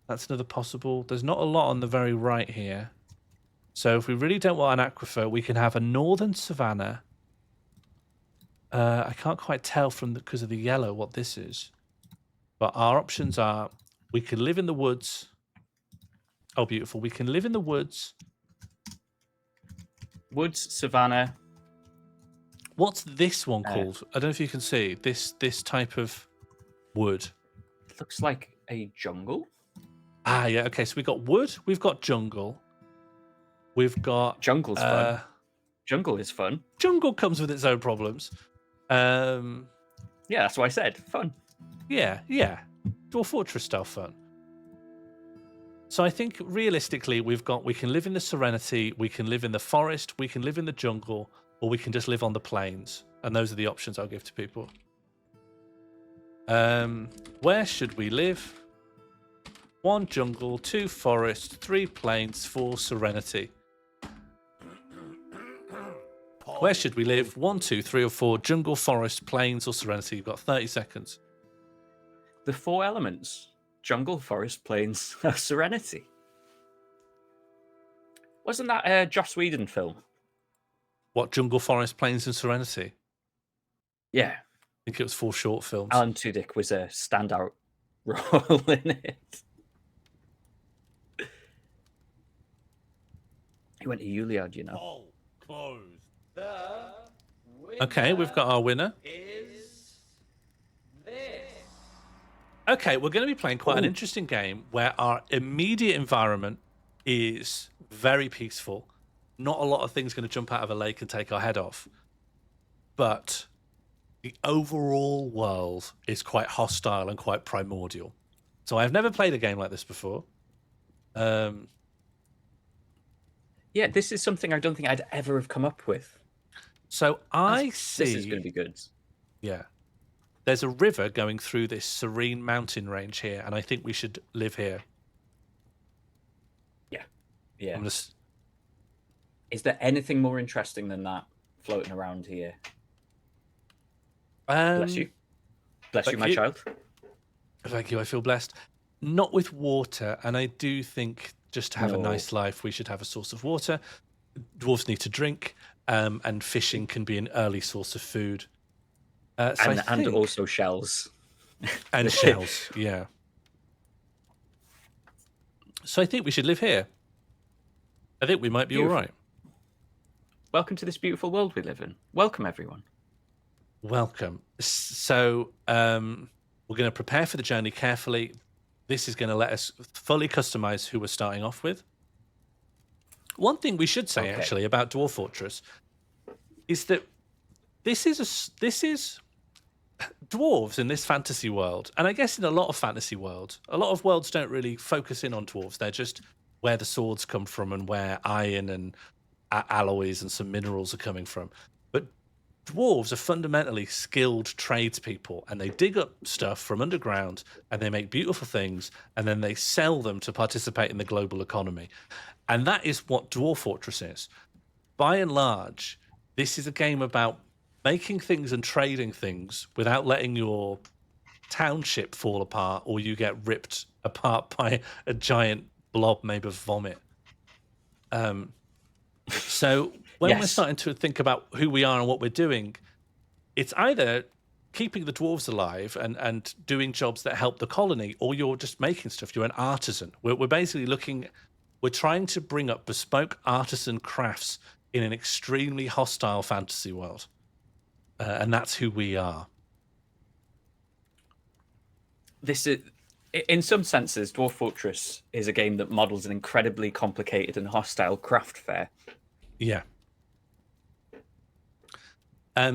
That's another possible. There's not a lot on the very right here. So if we really don't want an aquifer, we can have a northern savanna. I can't quite tell because of the yellow what this is. But our options are, we can live in the woods. Oh, beautiful. We can live in the woods. Woods, savanna. What's this one called? I don't know if you can see. This type of wood. Looks like a jungle. Ah, yeah. Okay, so we've got wood. We've got jungle. We've got... Jungle's fun. Jungle is fun. Jungle comes with its own problems. Yeah, that's what I said. Fun. Yeah. Dwarf Fortress style fun. So I think realistically we can live in the Serenity, we can live in the forest, we can live in the jungle, or we can just live on the plains. And those are the options I'll give to people. Where should we live? 1 jungle, 2 forest, 3 plains, 4 Serenity. Where should we live? 1, 2, 3, or 4 jungle, forest, plains, or Serenity. You've got 30 seconds. The 4 elements: jungle, forest, plains, Serenity. Wasn't that a Joss Whedon film? What, jungle, forest, plains, and Serenity? Yeah. I think it was 4 short films. Alan Tudyk was a standout role in it. He went to Juilliard, you know. Poll closed. Okay, we've got our winner. Okay, we're going to be playing quite an interesting game where our immediate environment is very peaceful. Not a lot of things going to jump out of a lake and take our head off. But the overall world is quite hostile and quite primordial. So I've never played a game like this before. Yeah, this is something I don't think I'd ever have come up with. So I see... This is going to be good. Yeah. There's a river going through this serene mountain range here, and I think we should live here. Yeah. I'm just... Is there anything more interesting than that floating around here? Bless you. Bless you, my child. Thank you, I feel blessed. Not with water, and I do think just to have a nice life, we should have a source of water. Dwarves need to drink, and fishing can be an early source of food. And also shells. And shells, yeah. So I think we should live here. I think we might be all right. Welcome to this beautiful world we live in. Welcome, everyone. Welcome. So we're going to prepare for the journey carefully. This is going to let us fully customize who we're starting off with. One thing we should say, actually, about Dwarf Fortress is that this is dwarves in this fantasy world, and I guess in a lot of fantasy worlds, a lot of worlds don't really focus in on dwarves. They're just where the swords come from and where iron and alloys and some minerals are coming from. But dwarves are fundamentally skilled tradespeople, and they dig up stuff from underground and they make beautiful things, and then they sell them to participate in the global economy. And that is what Dwarf Fortress is. By and large, this is a game about making things and trading things without letting your township fall apart or you get ripped apart by a giant blob made of vomit. So when we're starting to think about who we are and what we're doing, it's either keeping the dwarves alive and doing jobs that help the colony, or you're just making stuff. You're an artisan. We're basically we're trying to bring up bespoke artisan crafts in an extremely hostile fantasy world. And that's who we are. This is, in some senses, Dwarf Fortress is a game that models an incredibly complicated and hostile craft fair. Yeah.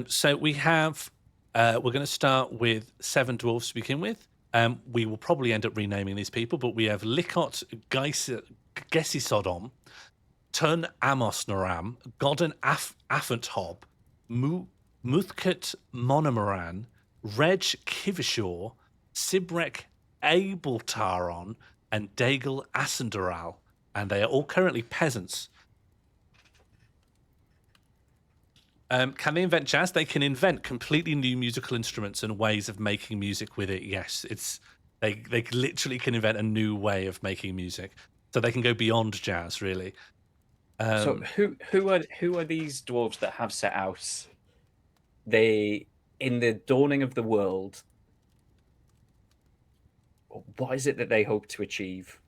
So we have, we're going to start with 7 dwarves to begin with. We will probably end up renaming these people, but we have 𝙼𝚘𝚛𝚛𝚜𝚜, Tun Amos Naram, Godden Affant Hob, Muthkut Monomoran, Reg Kivishaw, Sibrek Abeltaron, and Daigle Asendaral, and they are all currently peasants. Can they invent jazz? They can invent completely new musical instruments and ways of making music with it. Yes, they literally can invent a new way of making music, so they can go beyond jazz, really. So who are these dwarves that have set out? They, in the dawning of the world, what is it that they hope to achieve?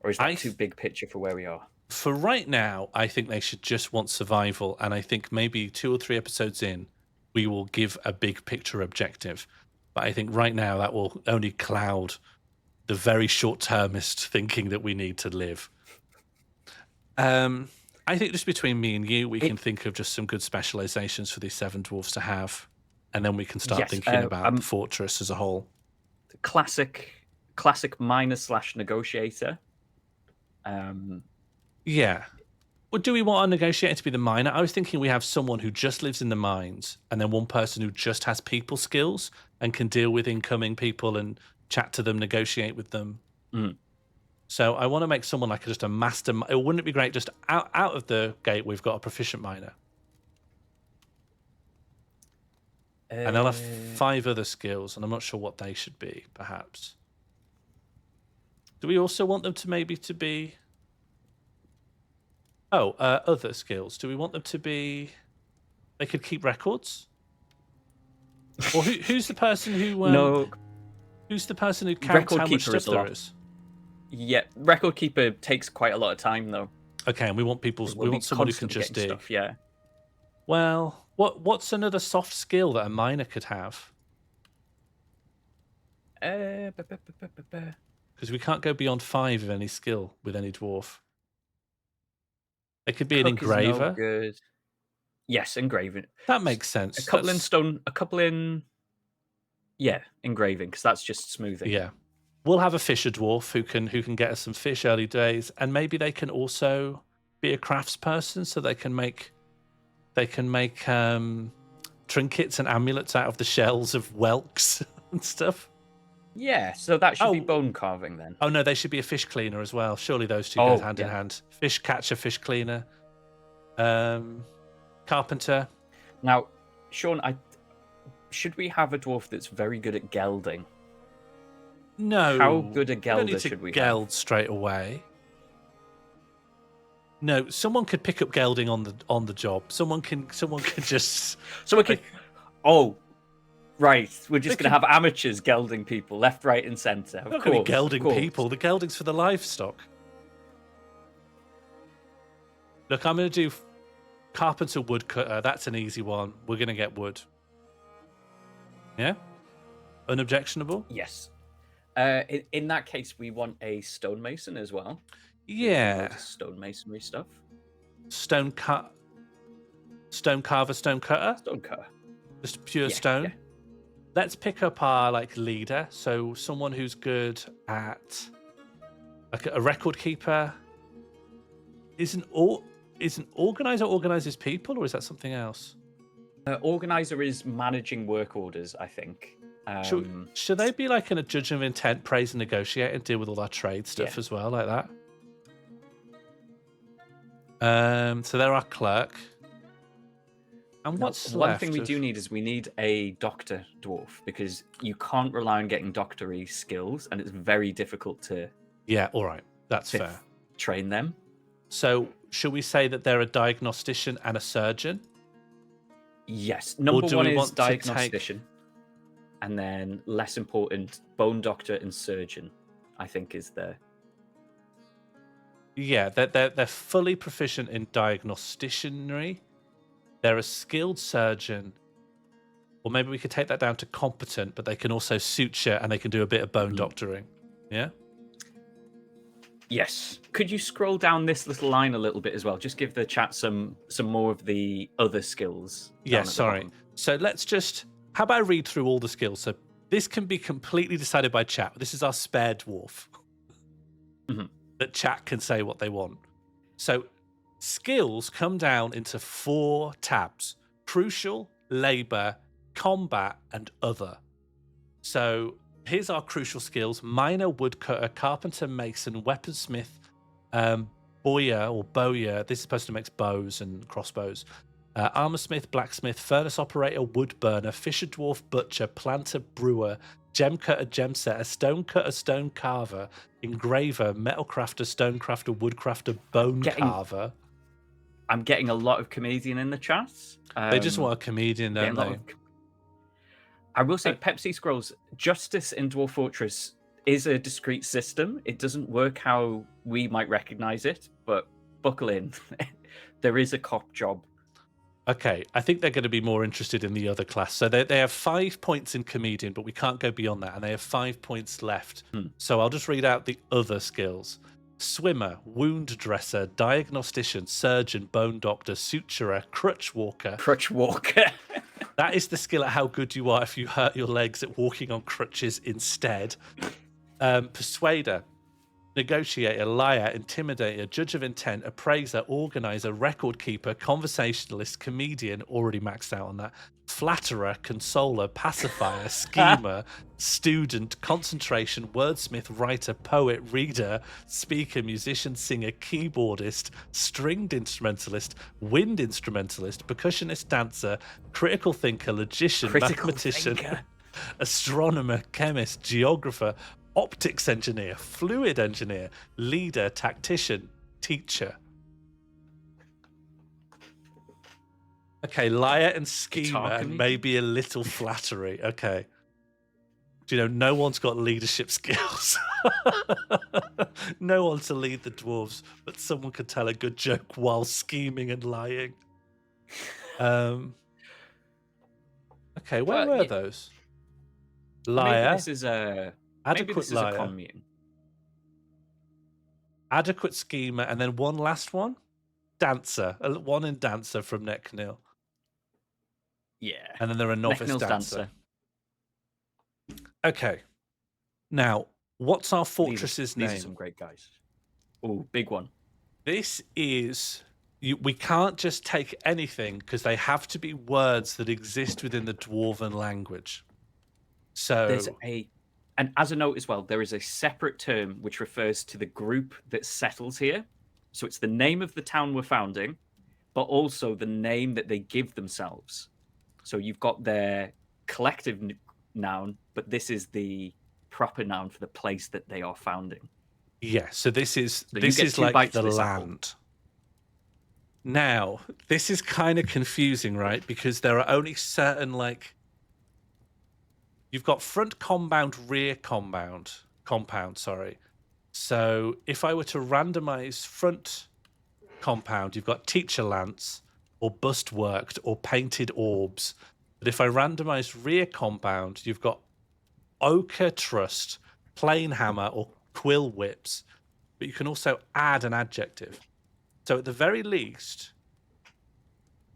Or is that too big picture for where we are? For right now, I think they should just want survival, and I think maybe 2 or 3 episodes in, we will give a big picture objective. But I think right now that will only cloud the very short-termist thinking that we need to live. I think just between me and you, we can think of just some good specializations for these 7 dwarves to have, and then we can start thinking about the fortress as a whole. Classic miner/negotiator. Yeah. Well, do we want our negotiator to be the miner? I was thinking we have someone who just lives in the mines, and then one person who just has people skills and can deal with incoming people and chat to them, negotiate with them. So I want to make someone like just a master. Wouldn't it be great just out of the gate, we've got a proficient miner. And they'll have 5 other skills, and I'm not sure what they should be, perhaps. Do we also want them to maybe to be... other skills. Do we want them to be... They could keep records? Or who's the person who... No. Who's the person who counts how much stuff there is? Yeah, record keeper takes quite a lot of time, though. Okay, and we want people. We'll We be want someone who can constantly just getting dig. stuff, yeah. Well, what's another soft skill that a miner could have? Because we can't go beyond 5 of any skill with any dwarf. It could be an Cook is no engraver. good. Yes, engraving. That makes sense. A couple in That's- stone, a couple in. Yeah, engraving, because that's just smoothing. Yeah, we'll have a fisher dwarf who can get us some fish early days, and maybe they can also be a craftsperson, so they can make trinkets and amulets out of the shells of whelks and stuff. Yeah, so that should be Oh. bone carving then. Oh no, they should be a fish cleaner as well. Surely those two go hand in yeah. hand. Fish catcher, fish cleaner, carpenter. Now, Sean, should we have a dwarf that's very good at gelding? No. How good a we don't need gelder to should we have? geld straight away? No, someone could pick up gelding on the job. Someone can just. So we can. Oh, right. We're just They going to have amateurs gelding people left, right, and centre. Of Not course. going to be gelding of course. people. The gelding's for the livestock. Look, I'm going to do carpenter woodcutter. That's an easy one. We're going to get wood. Yeah? Unobjectionable? Yes. In that case, we want a stonemason as well. Yeah. Stonemasonry stuff. Stone carver, stone cutter. Stone cutter. Just pure Yeah, stone. yeah. Let's pick up our leader. So someone who's good at a record keeper. Is an organizer organizes people, or is that something else? Organizer is managing work orders, I think. Should they be like a judge of intent, praise and negotiate, and deal with all our trade stuff Yeah. as well, like that? So they're our clerk. And Now, what's one left thing we of- do need is we need a doctor dwarf, because you can't rely on getting doctory skills, and it's very difficult to Yeah, all right, that's Fifth. fair. train them. So should we say that they're a diagnostician and a surgeon? Yes, number do one we is want to take- diagnostician, and then less important, bone doctor and surgeon. I think is the Yeah, they're fully proficient in diagnosticianry. They're a skilled surgeon, or maybe we could take that down to competent, but they can also suture and they can do a bit of bone doctoring. Yeah. yes. Could you scroll down this little line a little bit as well? Just give the chat some more of the other skills. down Yeah, at the sorry. bottom. So let's just. How about I read through all the skills? So this can be completely decided by chat. This is our spare dwarf. Mhm. That chat can say what they want. So skills come down into 4 tabs: crucial, labor, combat, and other. So here's our crucial skills: miner, woodcutter, carpenter, mason, weaponsmith, bowyer. This is supposed to make bows and crossbows. Armorsmith, blacksmith, furnace operator, wood burner, fisher dwarf, butcher, planter, brewer, gem cutter, gem setter, stone cutter, stone carver, engraver, metal crafter, stone crafter, wood crafter, bone carver. I'm getting a lot of comedian in the chat. They just want a comedian, don't getting a lot they? of- I will say, Pepsi Scrolls, justice in Dwarf Fortress is a discrete system. It doesn't work how we might recognize it, but buckle in. There is a cop job. Okay, I think they're going to be more interested in the other class. So they have 5 points in comedian, but we can't go beyond that, and they have 5 points left. So I'll just read out the other skills: swimmer, wound dresser, diagnostician, surgeon, bone doctor, suturer, crutch walker. Crutch walker. That is the skill at how good you are if you hurt your legs at walking on crutches instead. Persuader, negotiator, liar, intimidator, judge of intent, appraiser, organizer, record keeper, conversationalist, comedian, already maxed out on that, flatterer, consoler, pacifier, schemer, student, concentration, wordsmith, writer, poet, reader, speaker, musician, singer, keyboardist, stringed instrumentalist, wind instrumentalist, percussionist, dancer, critical thinker, logician, Critical mathematician, thinker. astronomer, chemist, geographer, optics engineer, fluid engineer, leader, tactician, teacher. Okay, liar and schemer, Guitar and comedian. maybe a little flattery. Okay. Do you know, no one's got leadership skills. No one to lead the dwarves, but someone could tell a good joke while scheming and lying. Okay, where were those? Liar. Maybe this is a Adequate a liar. commune. Adequate schemer, and then one last one. Dancer. One in dancer from Necknil. Yeah. And then there are novice Necknil's dancer. Okay. Now, what's our fortress's These name? are some great guys. Oh, big one. This is... we can't just take anything because they have to be words that exist within the Dwarven language. So... There's and as a note as well, there is a separate term which refers to the group that settles here. So it's the name of the town we're founding, but also the name that they give themselves. So you've got their collective noun, but this is the proper noun for the place that they are founding. Yeah, so this is two like bites the of this apple. land. Now, this is kind of confusing, right? Because there are only certain, like... You've got front compound, rear compound, sorry. So if I were to randomize front compound, you've got teacher lance, or bust worked, or painted orbs. But if I randomize rear compound, you've got ochre trust, plain hammer, or quill whips. But you can also add an adjective. So at the very least,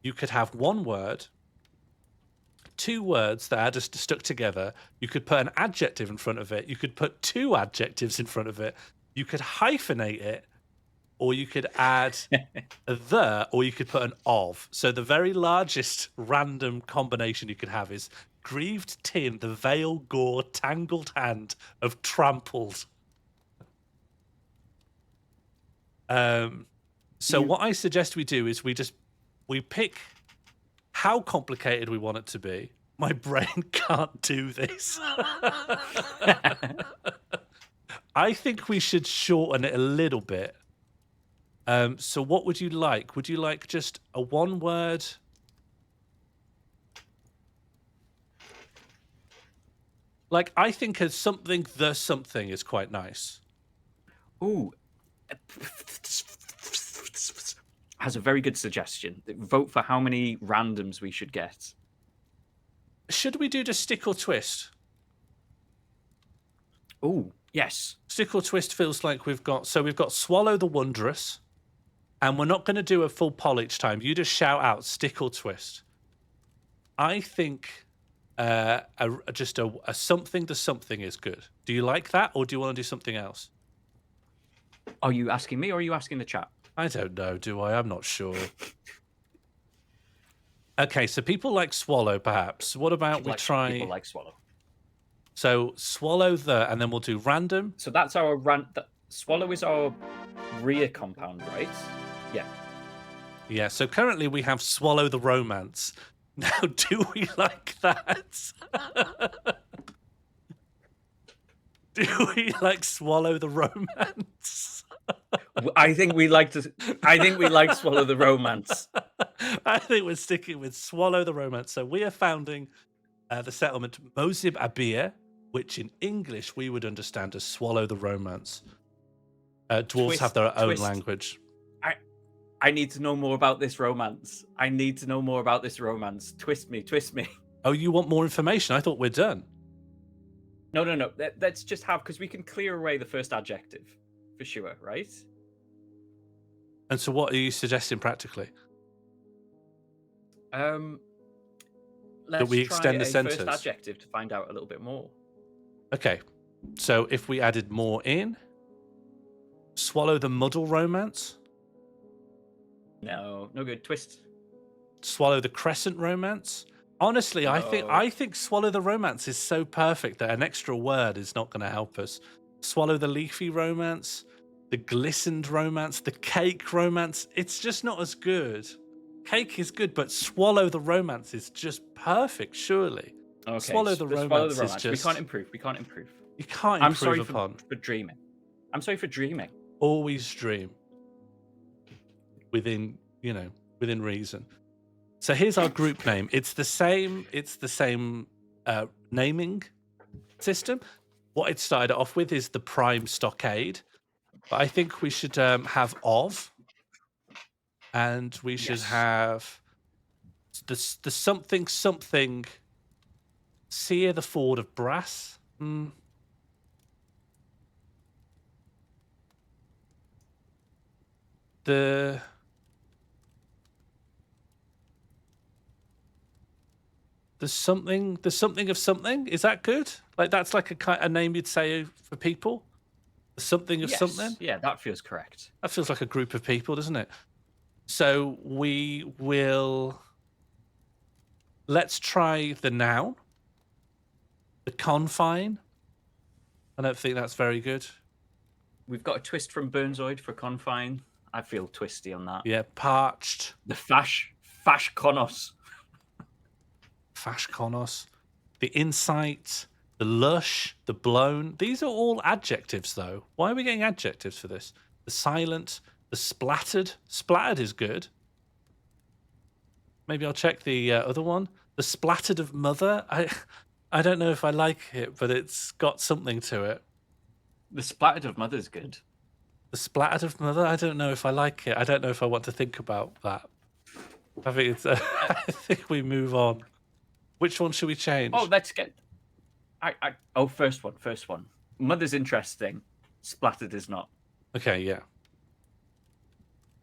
you could have one word, two words that are just stuck together. You could put an adjective in front of it. You could put two adjectives in front of it. You could hyphenate it, or you could add a the, or you could put an of. So the very largest random combination you could have is grieved tin, the veil gore, tangled hand of trampled. So what I suggest we do is we pick how complicated we want it to be. My brain can't do this. I think we should shorten it a little bit. So what would you like? Would you like just a one word? Like, I think as something, the something is quite nice. Ooh. Has a very good suggestion. Vote for how many randoms we should get. Should we do just stick or twist? Ooh, yes. Stick or twist feels like we've got Swallow the Wondrous, and we're not going to do a full poll each time. You just shout out stick or twist. I think just a something to something is good. Do you like that, or do you want to do something else? Are you asking me, or are you asking the chat? I don't know, do I? I'm not sure. Okay, so people like swallow, perhaps. What about we try... People like swallow. So swallow the, and then we'll do random. So that's our swallow is our rear compound, right? Yeah. Yeah, so currently we have swallow the romance. Now, do we like that? Do we like swallow the romance? I think we like swallow the romance. I think we're sticking with swallow the romance. So we are founding the settlement 𝙼𝚘𝚛𝚕, which in English we would understand as swallow the romance. Dwarves have their own language. I need to know more about this romance. Twist me. Oh, you want more information? I thought we're done. No. Let's just have, because we can clear away the first adjective for sure, right? And so what are you suggesting practically? Let's we extend try the a sentence? first adjective to find out a little bit more. Okay, so if we added more in, swallow the muddle romance, No good. Twist. swallow the crescent romance. Honestly, No. I think swallow the romance is so perfect that an extra word is not going to help us. Swallow the leafy romance, the glistened romance, the cake romance. It's just not as good. Cake is good, but swallow the romance is just perfect, surely. Okay. Swallow the romance is just... We can't improve. You can't improve I'm sorry upon. for dreaming. I'm sorry for dreaming. Always dream. Within reason. So here's our group name. It's the same naming system. what it started off with is the prime stockade. But I think we should have of, and we should Yes. have the something sear the ford of brass. The something of something. Is that good? Like that's like a name you'd say for people. The something of Yes. something. Yeah, that feels correct. That feels like a group of people, doesn't it? So we will. Let's try the noun. The confine. I don't think that's very good. We've got a twist from Burnzoid for confine. I feel twisty on that. Yeah, parched. The fash konos. Fashkonos. The insight. The lush. The blown. These are all adjectives, though. Why are we getting adjectives for this? The silent. The splattered. Splattered is good. Maybe I'll check the other one. The splattered of mother. I don't know if I like it, but it's got something to it. The splattered of mother's good. The splattered of mother. I don't know if I like it. I don't know if I want to think about that. I think it's. I think we move on. Which one should we change? Oh, let's get. First one. Mother's interesting. Splattered is not. Okay, yeah.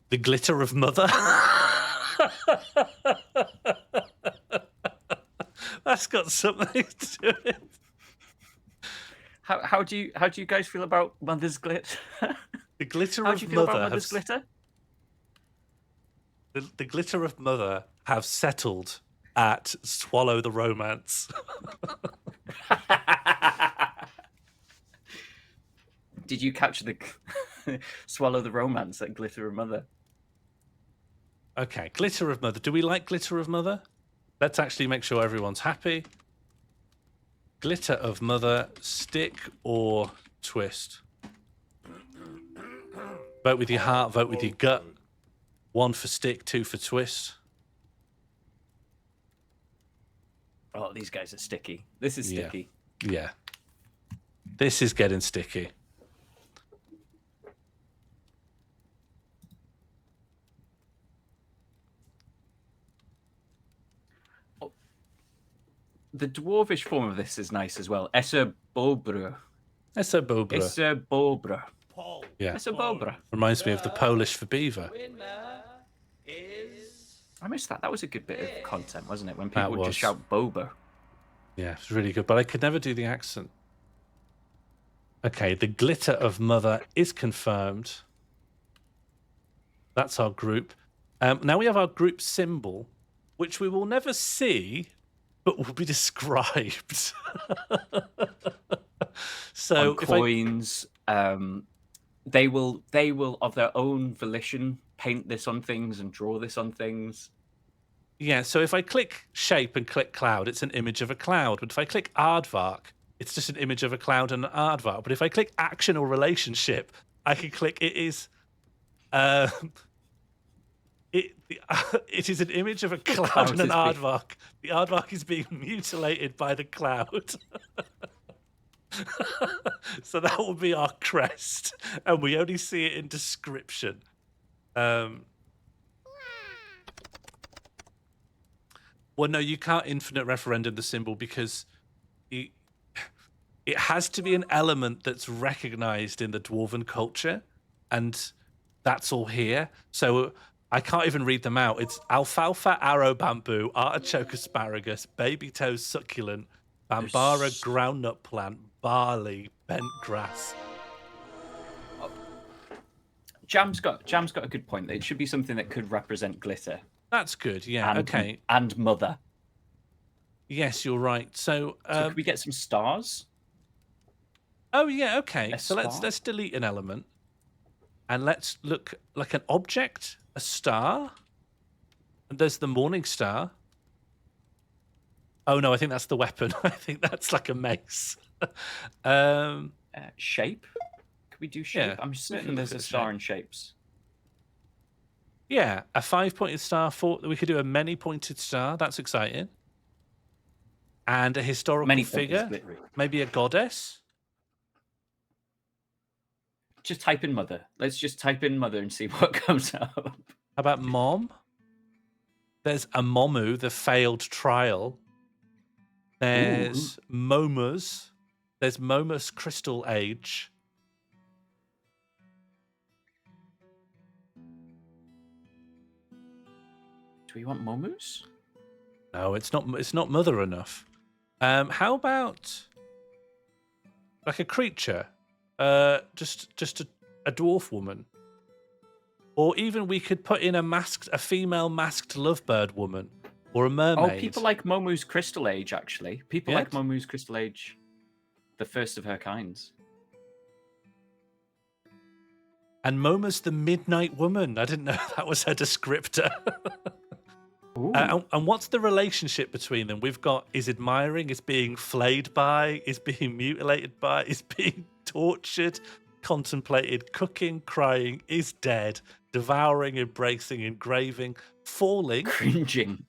The glitter of mother. That's got something to it. How do you guys feel about mother's glitter? The glitter How of do you feel mother. about mother's glitter? The glitter of mother have settled at swallow the romance. Did you catch the swallow the romance at glitter of mother? Okay, glitter of mother. Do we like glitter of mother? Let's actually make sure everyone's happy. Glitter of mother, stick or twist? Vote with your heart, vote with your gut. 1 for stick, 2 for twist. Oh, these guys are sticky. This is sticky. Yeah. This is getting sticky. The dwarvish form of this is nice as well. Esa bobra. Esa bobra. Esa bobra. Yeah. Esa bobra. Reminds me of the Polish for beaver. I missed that. That was a good bit of content, wasn't it? When people would was. just shout boba. Yeah, it's really good, but I could never do the accent. Okay, the glitter of mother is confirmed. That's our group. Now we have our group symbol, which we will never see, but will be described. So On coins, they will of their own volition paint this on things and draw this on things. Yeah, so if I click shape and click cloud, it's an image of a cloud. But if I click aardvark, it's just an image of a cloud and an aardvark. But if I click action or relationship, I can click it is it is an image of a cloud and an aardvark. The aardvark is being mutilated by the cloud. So that will be our crest, and we only see it in description. Well, no, you can't infinite referendum the symbol because it has to be an element that's recognized in the dwarven culture, and that's all here. So I can't even read them out. It's alfalfa, arrow bamboo, artichoke asparagus, baby toes succulent, bambara groundnut plant, barley, bent grass. Jam's got a good point. It should be something that could represent glitter. That's good. Yeah. Okay. And mother. Yes, you're right. So could we get some stars? Oh yeah. Okay. A So let's star? delete an element, and let's look like an object, a star. And there's the morning star. Oh no, I think that's the weapon. I think that's like a mace. Shape? Could we do shape? Yeah, I'm we certain can there's look a at star shape. in shapes. Yeah, a 5-pointed star. We could do a many-pointed star. That's exciting. And a historical Many-pointed is figure, glittery. maybe a goddess. just type in mother. Let's just type in mother and see what comes up. How about mom? There's Amomu, the failed trial. There's Momus. There's Momus Crystal Age. Do we want Momus? No, it's not. It's not mother enough. How about like a creature? Just a dwarf woman, or even we could put in a female masked lovebird woman, or a mermaid. Oh, people like Momu's Crystal Age. Actually, people like Momu's Crystal Age, the first of her kinds. And Moma's the Midnight Woman. I didn't know that was her descriptor. And what's the relationship between them? We've got is admiring, is being flayed by, is being mutilated by, is being tortured, contemplated, cooking, crying, is dead, devouring, embracing, engraving, falling. Cringing.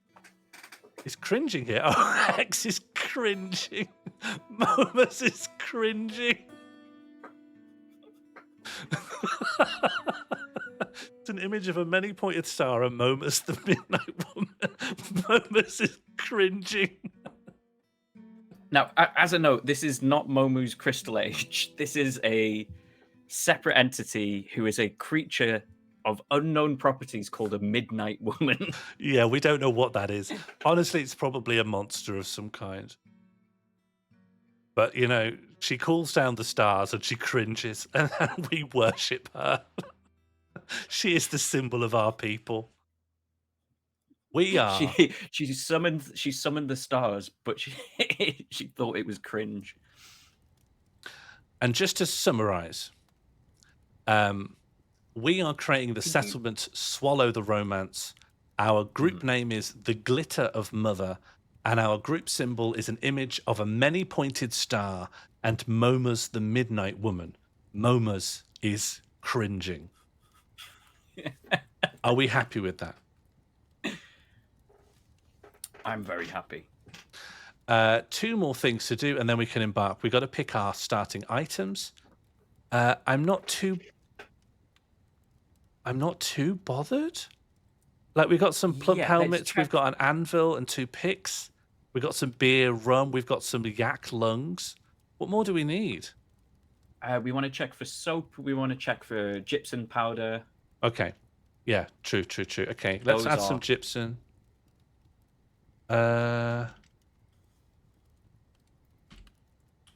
Is cringing here. Oh, X is cringing. Momus is cringing. It's an image of a many-pointed star and Momus, the Midnight Woman. Momus is cringing. Now, as a note, this is not Momu's Crystal Age. This is a separate entity who is a creature of unknown properties called a Midnight Woman. Yeah, we don't know what that is. Honestly, it's probably a monster of some kind. But, you know, she calls down the stars and she cringes, and we worship her. She is the symbol of our people. We are. She summoned the stars, but she she thought it was cringe. And just to summarize, we are creating the settlement Swallow the Romance. Our group name is The Glitter of Mother, and our group symbol is an image of a many-pointed star and Moma's the Midnight Woman. Moma's is cringing. Are we happy with that? I'm very happy. 2 more things to do, and then we can embark. We've got to pick our starting items. I'm not too bothered. Like, we've got some plump helmets, we've got an anvil and 2 picks. We've got some beer, rum, we've got some yak lungs. What more do we need? We want to check for soap. We want to check for gypsum powder. Okay. Yeah, true. Okay, let's add some gypsum.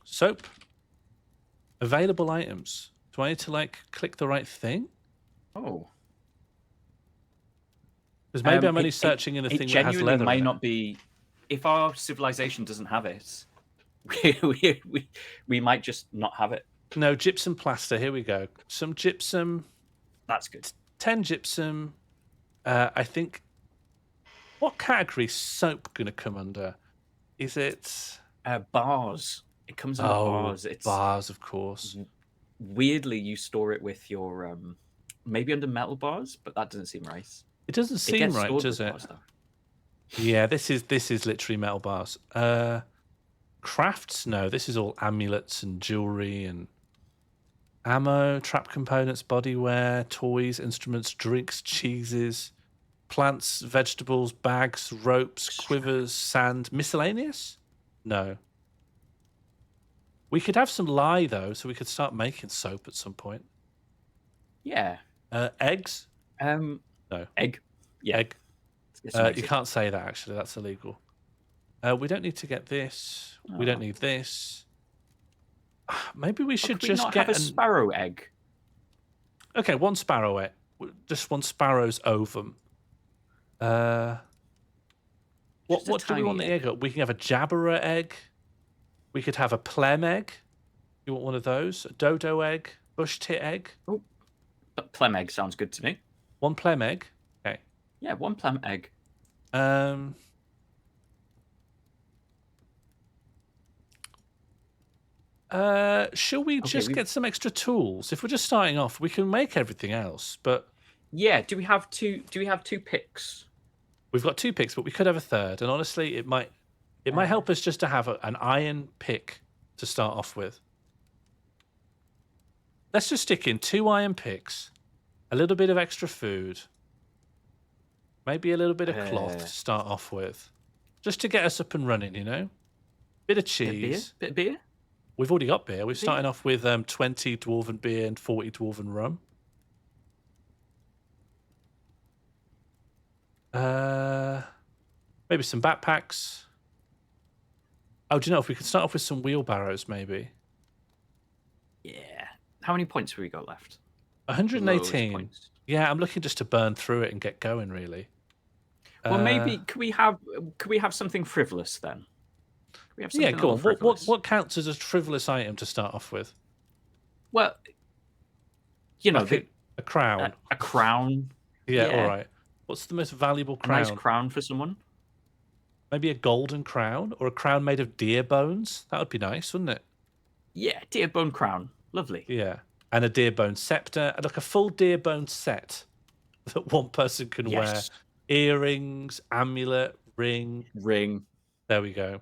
Soap. Available items. Do I need to, like, click the right thing? Oh. Because maybe I'm only searching in the thing that has leather. It genuinely might in it. not be. If our civilization doesn't have it, we might just not have it. No, gypsum plaster. Here we go. Some gypsum. That's good. 10 gypsum. I think. What category is soap going to come under? Is it Bars? It comes under bars. It's bars, of course. Weirdly, you store it with your maybe under metal bars, but that doesn't seem right. It doesn't seem right, does it? Yeah, this is literally metal bars. Crafts? No, this is all amulets and jewelry and ammo, trap components, bodywear, toys, instruments, drinks, cheeses, plants, vegetables, bags, ropes, quivers, sand, miscellaneous? No. We could have some lye, though, so we could start making soap at some point. Yeah. Eggs? No. Egg. Yeah. Egg. You can't say that, actually. That's illegal. We don't need to get this. We don't need this. Maybe we should just get a sparrow egg. Okay, 1 sparrow egg. Just 1 sparrow's ovum. What do we want the egg of? We can have a jabberer egg. We could have a plem egg. You want one of those? A dodo egg? Bush tit egg? Oh, plem egg sounds good to me. 1 plem egg. Okay. Yeah, 1 plem egg. Shall we just get some extra tools? If we're just starting off, we can make everything else. But yeah, do we have 2 picks? We've got 2 picks, but we could have a third. And honestly, it might help us just to have an iron pick to start off with. Let's just stick in 2 iron picks, a little bit of extra food, maybe a little bit of cloth to start off with, just to get us up and running, you know? Bit of cheese. Bit of beer? We've already got beer. We're starting off with 20 dwarven beer and 40 dwarven rum. Maybe some backpacks. Oh, do you know, if we could start off with some wheelbarrows, maybe. Yeah. How many points have we got left? 118. Points. Yeah, I'm looking just to burn through it and get going, really. Well, maybe could we have something frivolous then? Could we have something go on. frivolous? What counts as a frivolous item to start off with? Well, you know, Like a crown. A crown. Yeah, yeah. all right. What's the most valuable A crown? nice crown for someone. Maybe a golden crown or a crown made of deer bones. That would be nice, wouldn't it? Yeah, deer bone crown. Lovely. Yeah. And a deer bone scepter, like a full deer bone set that one person can wear. Earrings, amulet, ring. There we go.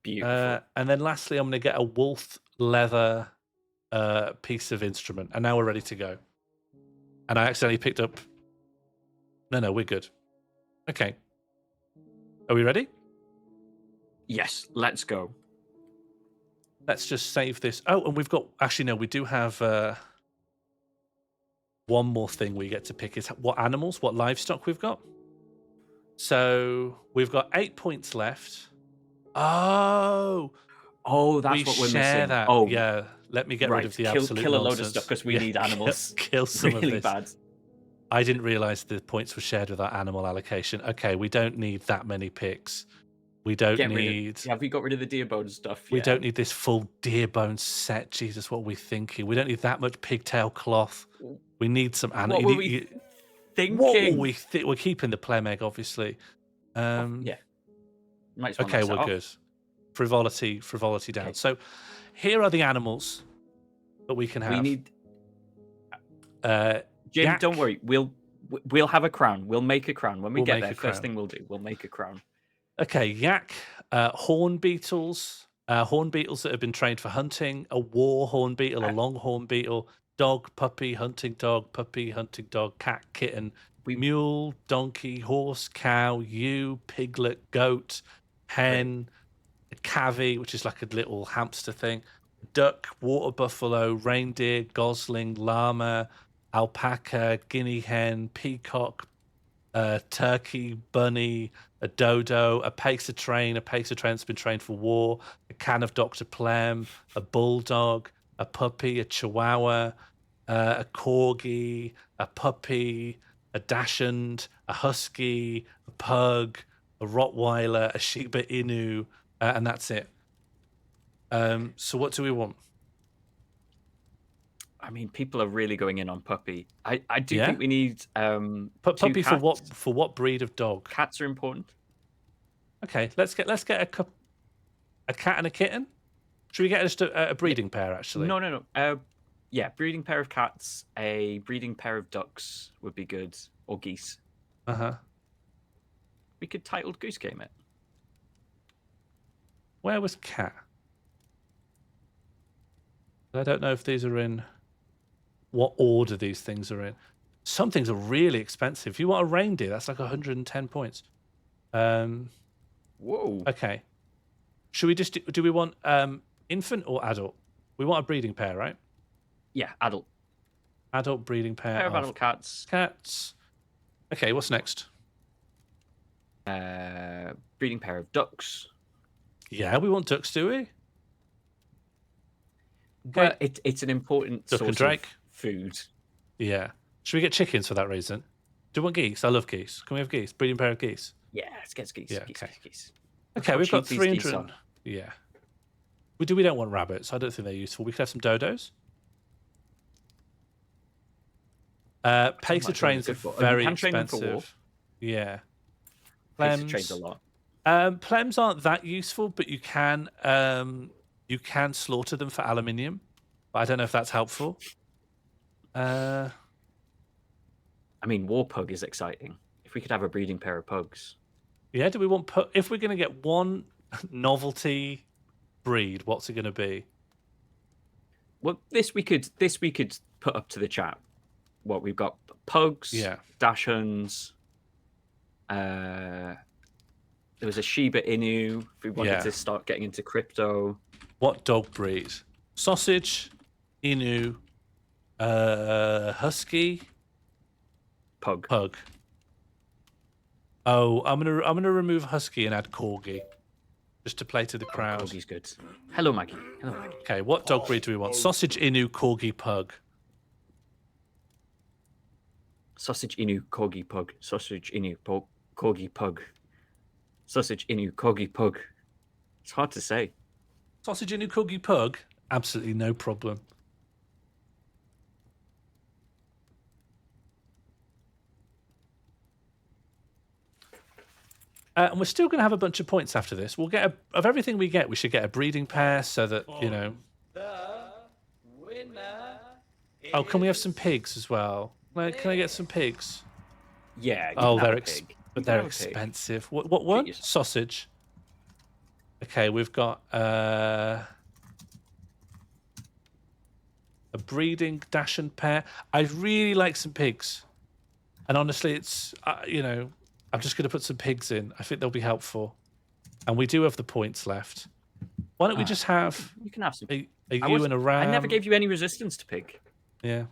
Beautiful. And then lastly, I'm going to get a wolf leather piece of instrument. And now we're ready to go. And I accidentally picked up... No, we're good. Okay. Are we ready? Yes, let's go. Let's just save this. Oh, and we've got... Actually, no, we do have... One more thing we get to pick is what animals, what livestock we've got. So we've got 8 points left. Oh, that's what we're share missing. That. Oh, yeah. Let me get rid of the absolute kill a nonsense. load of stuff because we need animals. Kill some really of this. bad. I didn't realize the points were shared with our animal allocation. Okay, we don't need that many picks. We don't need... Have we got rid of the deer bone stuff? We don't need this full deer bone set. Jesus, what are we thinking? We don't need that much pigtail cloth. We need some animals. What were we thinking? What were we we're keeping the plem egg, obviously. Yeah. Might as well okay, mix it we're up. good. Frivolity down. Okay. So here are the animals that we can have. We need... Jim, Jim, don't worry. We'll have a crown. We'll make a crown. When we get there, first crown. thing we'll do, we'll make a crown. Okay, yak, horn beetles that have been trained for hunting, a war horn beetle, a longhorn beetle, dog, puppy, hunting dog, cat, kitten, mule, donkey, horse, cow, ewe, piglet, goat, hen, a cavy, which is like a little hamster thing, duck, water buffalo, reindeer, gosling, llama, alpaca, guinea hen, peacock, turkey, bunny, a dodo, a pacer train that's been trained for war, a can of Dr. Plem, a bulldog, a puppy, a chihuahua, a corgi, a puppy, a dachshund, a husky, a pug, a Rottweiler, a Shiba Inu, and that's it. So what do we want? I mean, people are really going in on puppy. I do think we need puppy cats. for what breed of dog? Cats are important. Okay, let's get a cat and a kitten. Should we get just a breeding pair actually? No. Yeah, breeding pair of cats, a breeding pair of ducks would be good, or geese. We could titled Goose Game it. Where was cat? I don't know if these are in what order these things are in. Some things are really expensive. If you want a reindeer, that's like 110 points. Whoa. Okay. Should we just do we want infant or adult? We want a breeding pair, right? Yeah, adult. Adult breeding pair of adult cats. Cats. Okay, what's next? Breeding pair of ducks. Yeah, we want ducks, do we? Well, it's an important Duck and source drake. of food. Yeah. Should we get chickens for that reason? Do you want geese? I love geese. Can we have geese? Breeding pair of geese. Yeah, let's get geese. Yeah, Geese. Okay, How we've got cheap these geese 300. Yeah. We don't want rabbits. I don't think they're useful. We could have some dodos. Pacer trains are very expensive. Yeah. Pacer trains a lot. Plems aren't that useful, but you can slaughter them for aluminium. But I don't know if that's helpful. I mean, war pug is exciting. If we could have a breeding pair of pugs. Yeah, do we want if we're going to get one novelty breed, what's it going to be? Well, this we could put up to the chat. What we've got: pugs, Yeah. dachshunds. There was a Shiba Inu. If we wanted Yeah. to start getting into crypto, What dog breed? Sausage, Inu, Husky, pug. Pug. Oh, I'm gonna remove Husky and add Corgi, just to play to the crowd. Corgi's good. Hello, Maggie. Hello, Maggie. Okay, what dog breed do we want? Sausage, Inu, Corgi, Pug. Sausage Inu, Corgi, pug. Sausage Inu, Corgi, pug. Sausage Inu, Corgi, pug. It's hard to say. Sausage, Inu, Corgi, Pug. Absolutely no problem. And we're still going to have a bunch of points after this. We'll get of everything we get. We should get a breeding pair so that you know. Oh, can we have some pigs as well? Like, can I get some pigs? Yeah. Oh, they're pig. but they're expensive. What one? Jeez. Sausage. Okay, we've got a breeding Dachshund pair. I really like some pigs, and honestly, it's you know, I'm just going to put some pigs in. I think they'll be helpful, and we do have the points left. Why don't we just have You can have some. a ewe and a ram? I never gave you any resistance to pig. Yeah.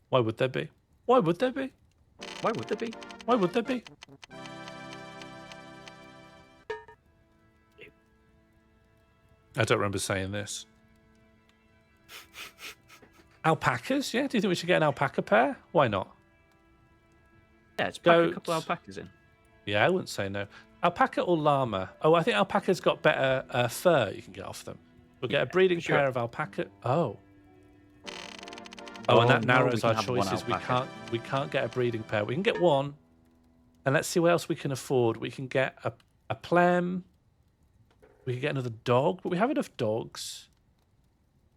Why would there be? Why would there be? Why would there be? Why would there be? I don't remember saying this. Alpacas? Yeah, do you think we should get an alpaca pair? Why not? Yeah, let's pack a Goats. couple alpacas in. Yeah, I wouldn't say no. Alpaca or llama? Oh, I think alpaca's got better fur you can get off them. We'll get a breeding sure. pair of alpaca. Oh. Oh, and that no, narrows we can our have one choices. alpaca. We can't get a breeding pair. We can get one. And let's see what else we can afford. We can get a plem. We can get another dog, but we have enough dogs.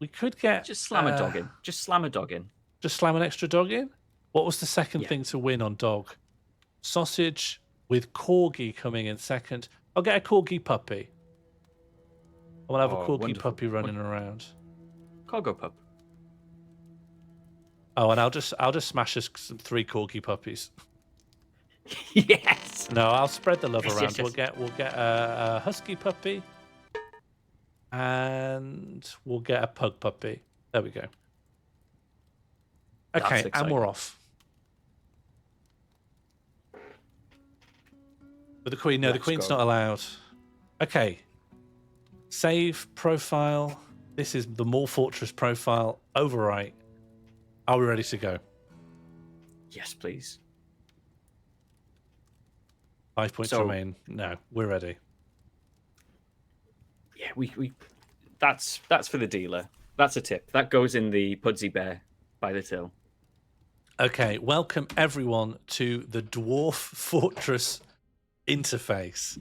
We could get Just slam a dog in. Just slam a dog in. Just slam an extra dog in? What was the second Yeah. thing to win on dog? Sausage with corgi coming in second. I'll get a corgi puppy. I want to have a Oh, corgi wonderful. puppy running around. Cargo pup. Oh, and I'll just smash us some 3 corgi puppies. Yes. No, I'll spread the love Yes, around. yes, We'll get a husky puppy, and we'll get a pug puppy. There we go. That's Okay, and exciting. we're off. But the queen, no, the Let's queen's go. not allowed. Okay. Save profile. This is the Mall Fortress profile. Overwrite. Are we ready to go? Yes, please. 5 points So- remain. No, we're ready. Yeah, we. That's for the dealer. That's a tip. That goes in the Pudsey Bear by the till. Okay, welcome everyone to the Dwarf Fortress interface.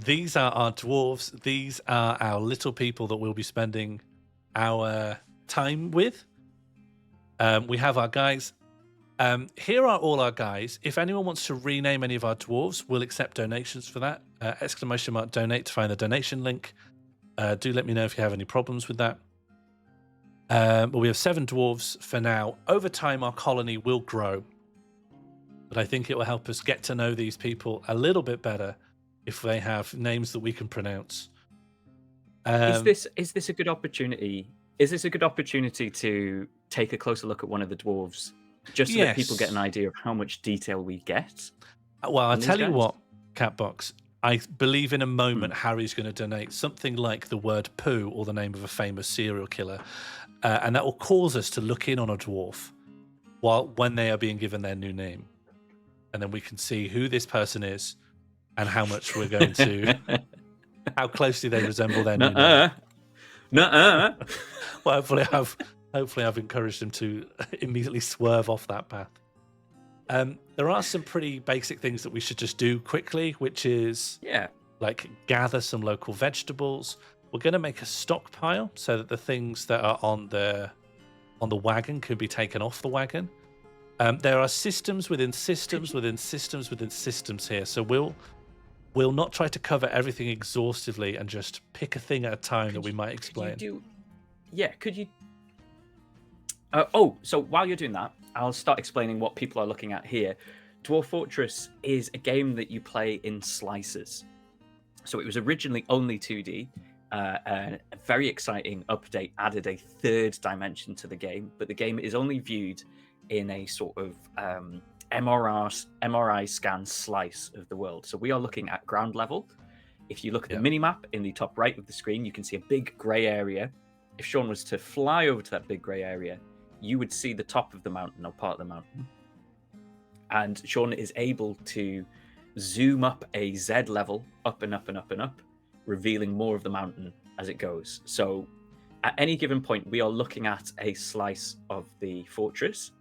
These are our dwarves. These are our little people that we'll be spending our time with. We have our guys. Here are all our guys. If anyone wants to rename any of our dwarves, we'll accept donations for that. !donate to find the donation link. Do let me know if you have any problems with that. But we have 7 dwarves for now. Over time, our colony will grow. But I think it will help us get to know these people a little bit better if they have names that we can pronounce. Is this a good opportunity? Is this a good opportunity to take a closer look at one of the dwarves, just so that people get an idea of how much detail we get? Well, I'll on these tell you guys? what, Catbox. I believe in a moment Harry's going to donate something like the word poo or the name of a famous serial killer. And that will cause us to look in on a dwarf when they are being given their new name. And then we can see who this person is and how much we're going to, how closely they resemble their new name. Nuh-uh. Nuh-uh. Well, hopefully I've encouraged him to immediately swerve off that path. There are some pretty basic things that we should just do quickly, which is Yeah. like gather some local vegetables. We're going to make a stockpile so that the things that are on the wagon can be taken off the wagon. There are systems within systems within systems within systems here, so we'll not try to cover everything exhaustively and just pick a thing at a time that we might explain. Could So while you're doing that, I'll start explaining what people are looking at here. Dwarf Fortress is a game that you play in slices. So it was originally only 2D. A very exciting update added a third dimension to the game, but the game is only viewed in a sort of MRI scan slice of the world. So we are looking at ground level. If you look at the mini-map in the top right of the screen, you can see a big grey area. If Sean was to fly over to that big grey area, you would see the top of the mountain or part of the mountain. And Sean is able to zoom up a Z level, up and up and up and up, revealing more of the mountain as it goes. So at any given point, we are looking at a slice of the fortress.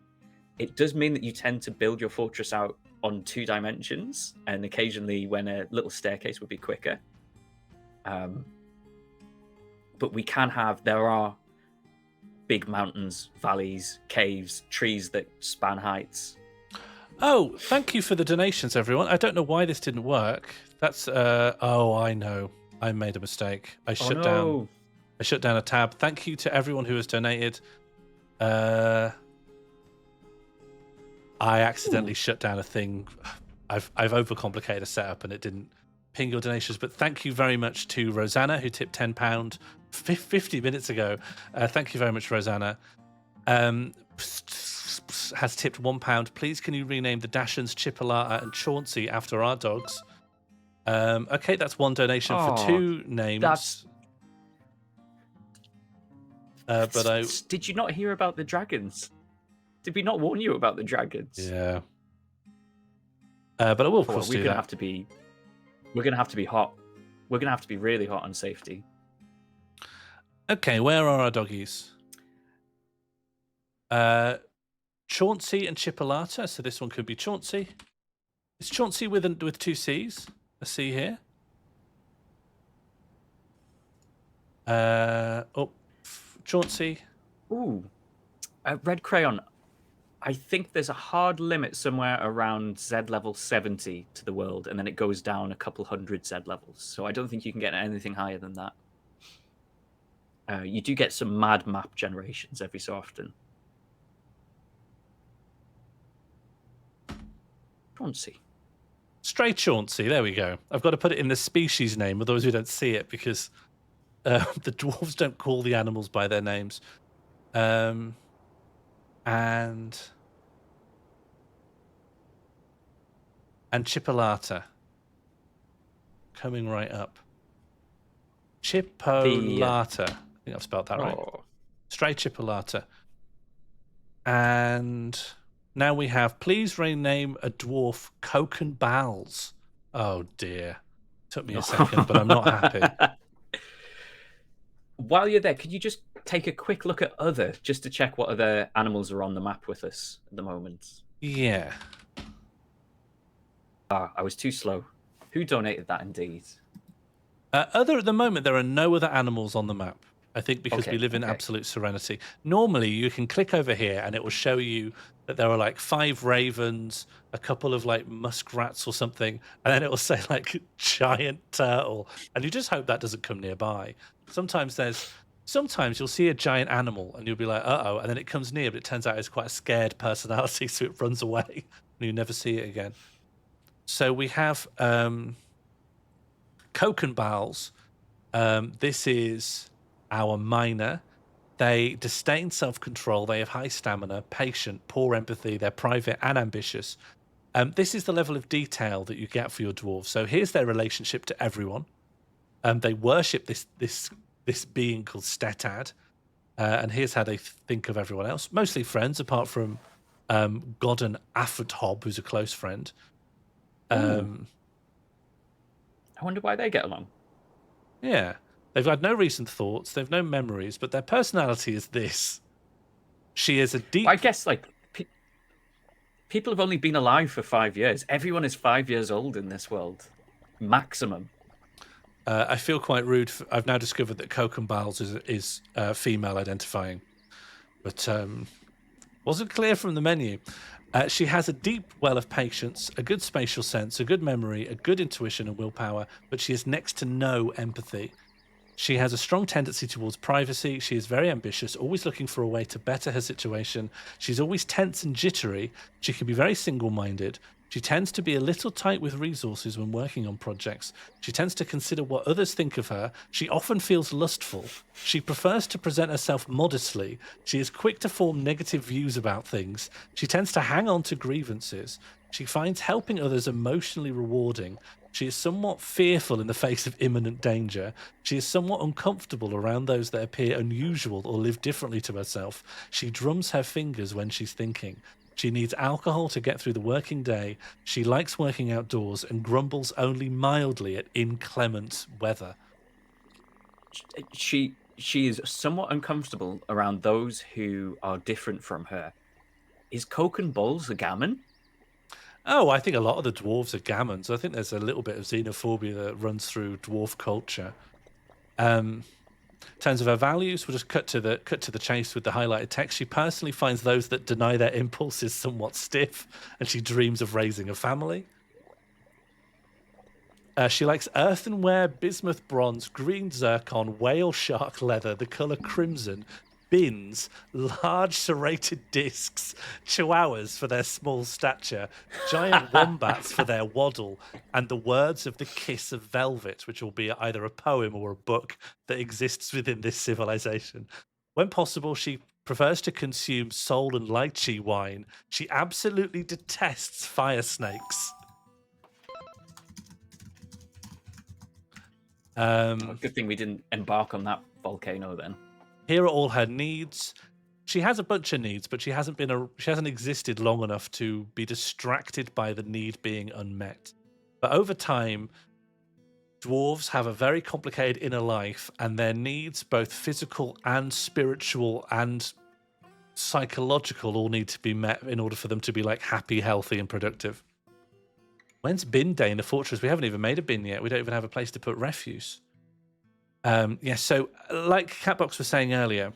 It does mean that you tend to build your fortress out on 2 dimensions, and occasionally when a little staircase would be quicker. But we can have, there are big mountains, valleys, caves, trees that span heights. Oh, thank you for the donations, everyone. I don't know why this didn't work. That's I know. I made a mistake. I shut down a tab. Thank you to everyone who has donated. I accidentally shut down a thing. I've overcomplicated a setup and it didn't ping your donations. But thank you very much to Rosanna, who tipped £10 50 minutes ago. Thank you very much, Rosanna. Has tipped £1. Please, can you rename the 𝙵𝚘𝚛𝚛𝚜𝚜 and 𝙵𝚘𝚛𝚜 after our dogs? Okay, that's 1 donation for 2 names. Did you not hear about the dragons? Did we not warn you about the dragons? Yeah. But I will do that. We're gonna have to be hot. We're gonna have to be really hot on safety. Okay, where are our doggies? 𝙵𝚘𝚛𝚛𝚜 and 𝚘𝚜𝚜. So this one could be 𝚘𝚘𝚛𝚜. It's 𝚘𝚘𝚜 with 2 C's. A C here. 𝚘𝚘𝚛𝚜. Ooh, Red Crayon. I think there's a hard limit somewhere around Z level 70 to the world, and then it goes down a couple hundred Z levels. So I don't think you can get anything higher than that. You do get some mad map generations every so often. 𝚘𝚘𝚛𝚜. Stray 𝚘𝚘𝚛𝚜. There we go. I've got to put it in the species name, otherwise we don't see it, because the dwarves don't call the animals by their names. And 𝚘𝚜𝚜𝚜 coming right up. 𝚘𝚜𝚜𝚜. I think I've spelled that right. Stray 𝚘𝚜𝚜𝚜. And now we have, please rename a dwarf 𝚘𝚘𝚛𝚕. Oh dear. Took me a second, but I'm not happy. While you're there, could you just take a quick look at other, just to check what other animals are on the map with us at the moment? Yeah. I was too slow. Who donated that indeed? At the moment, there are no other animals on the map. I think because we live in absolute serenity. Normally, you can click over here and it will show you that there are like 5 ravens, a couple of like muskrats or something, and then it will say like giant turtle. And you just hope that doesn't come nearby. Sometimes you'll see a giant animal and you'll be like, uh-oh, and then it comes near, but it turns out it's quite a scared personality, so it runs away and you never see it again. So we have 𝚘𝚘𝚛𝚜𝚜. This is our miner. They disdain self-control. They have high stamina, patient, poor empathy. They're private and ambitious. This is the level of detail that you get for your dwarves. So here's their relationship to everyone. They worship this being called Stetad. And here's how they think of everyone else. Mostly friends, apart from Godden Affordhob, who's a close friend. I wonder why they get along. Yeah. They've had no recent thoughts. They've no memories, but their personality is this. She is a deep... I guess, like, people have only been alive for 5 years. Everyone is 5 years old in this world. Maximum. I feel quite rude. I've now discovered that 𝚘𝚘𝚛𝚜𝚜 is female identifying, but wasn't clear from the menu. She has a deep well of patience, a good spatial sense, a good memory, a good intuition and willpower, but she has next to no empathy. She has a strong tendency towards privacy. She is very ambitious, always looking for a way to better her situation. She's always tense and jittery. She can be very single-minded. She tends to be a little tight with resources when working on projects. She tends to consider what others think of her. She often feels lustful. She prefers to present herself modestly. She is quick to form negative views about things. She tends to hang on to grievances. She finds helping others emotionally rewarding. She is somewhat fearful in the face of imminent danger. She is somewhat uncomfortable around those that appear unusual or live differently to herself. She drums her fingers when she's thinking. She needs alcohol to get through the working day. She likes working outdoors and grumbles only mildly at inclement weather. She is somewhat uncomfortable around those who are different from her. Is Coke and Bowls a gammon? Oh, I think a lot of the dwarves are gammons. I think there's a little bit of xenophobia that runs through dwarf culture. In terms of her values, we'll just cut to the chase with the highlighted text. She personally finds those that deny their impulses somewhat stiff, and she dreams of raising a family. She likes earthenware, bismuth bronze, green zircon, whale shark leather, the colour crimson, bins, large serrated discs, chihuahuas for their small stature, giant wombats for their waddle, and the words of the kiss of velvet, which will be either a poem or a book that exists within this civilization. When possible, she prefers to consume soul and lychee wine. She absolutely detests fire snakes. Good thing we didn't embark on that volcano then. Here are all her needs. She has a bunch of needs, but she hasn't existed long enough to be distracted by the need being unmet. But over time, dwarves have a very complicated inner life, and their needs, both physical and spiritual and psychological, all need to be met in order for them to be like happy, healthy, and productive. When's bin day in the fortress? We haven't even made a bin yet. We don't even have a place to put refuse. So like Catbox was saying earlier,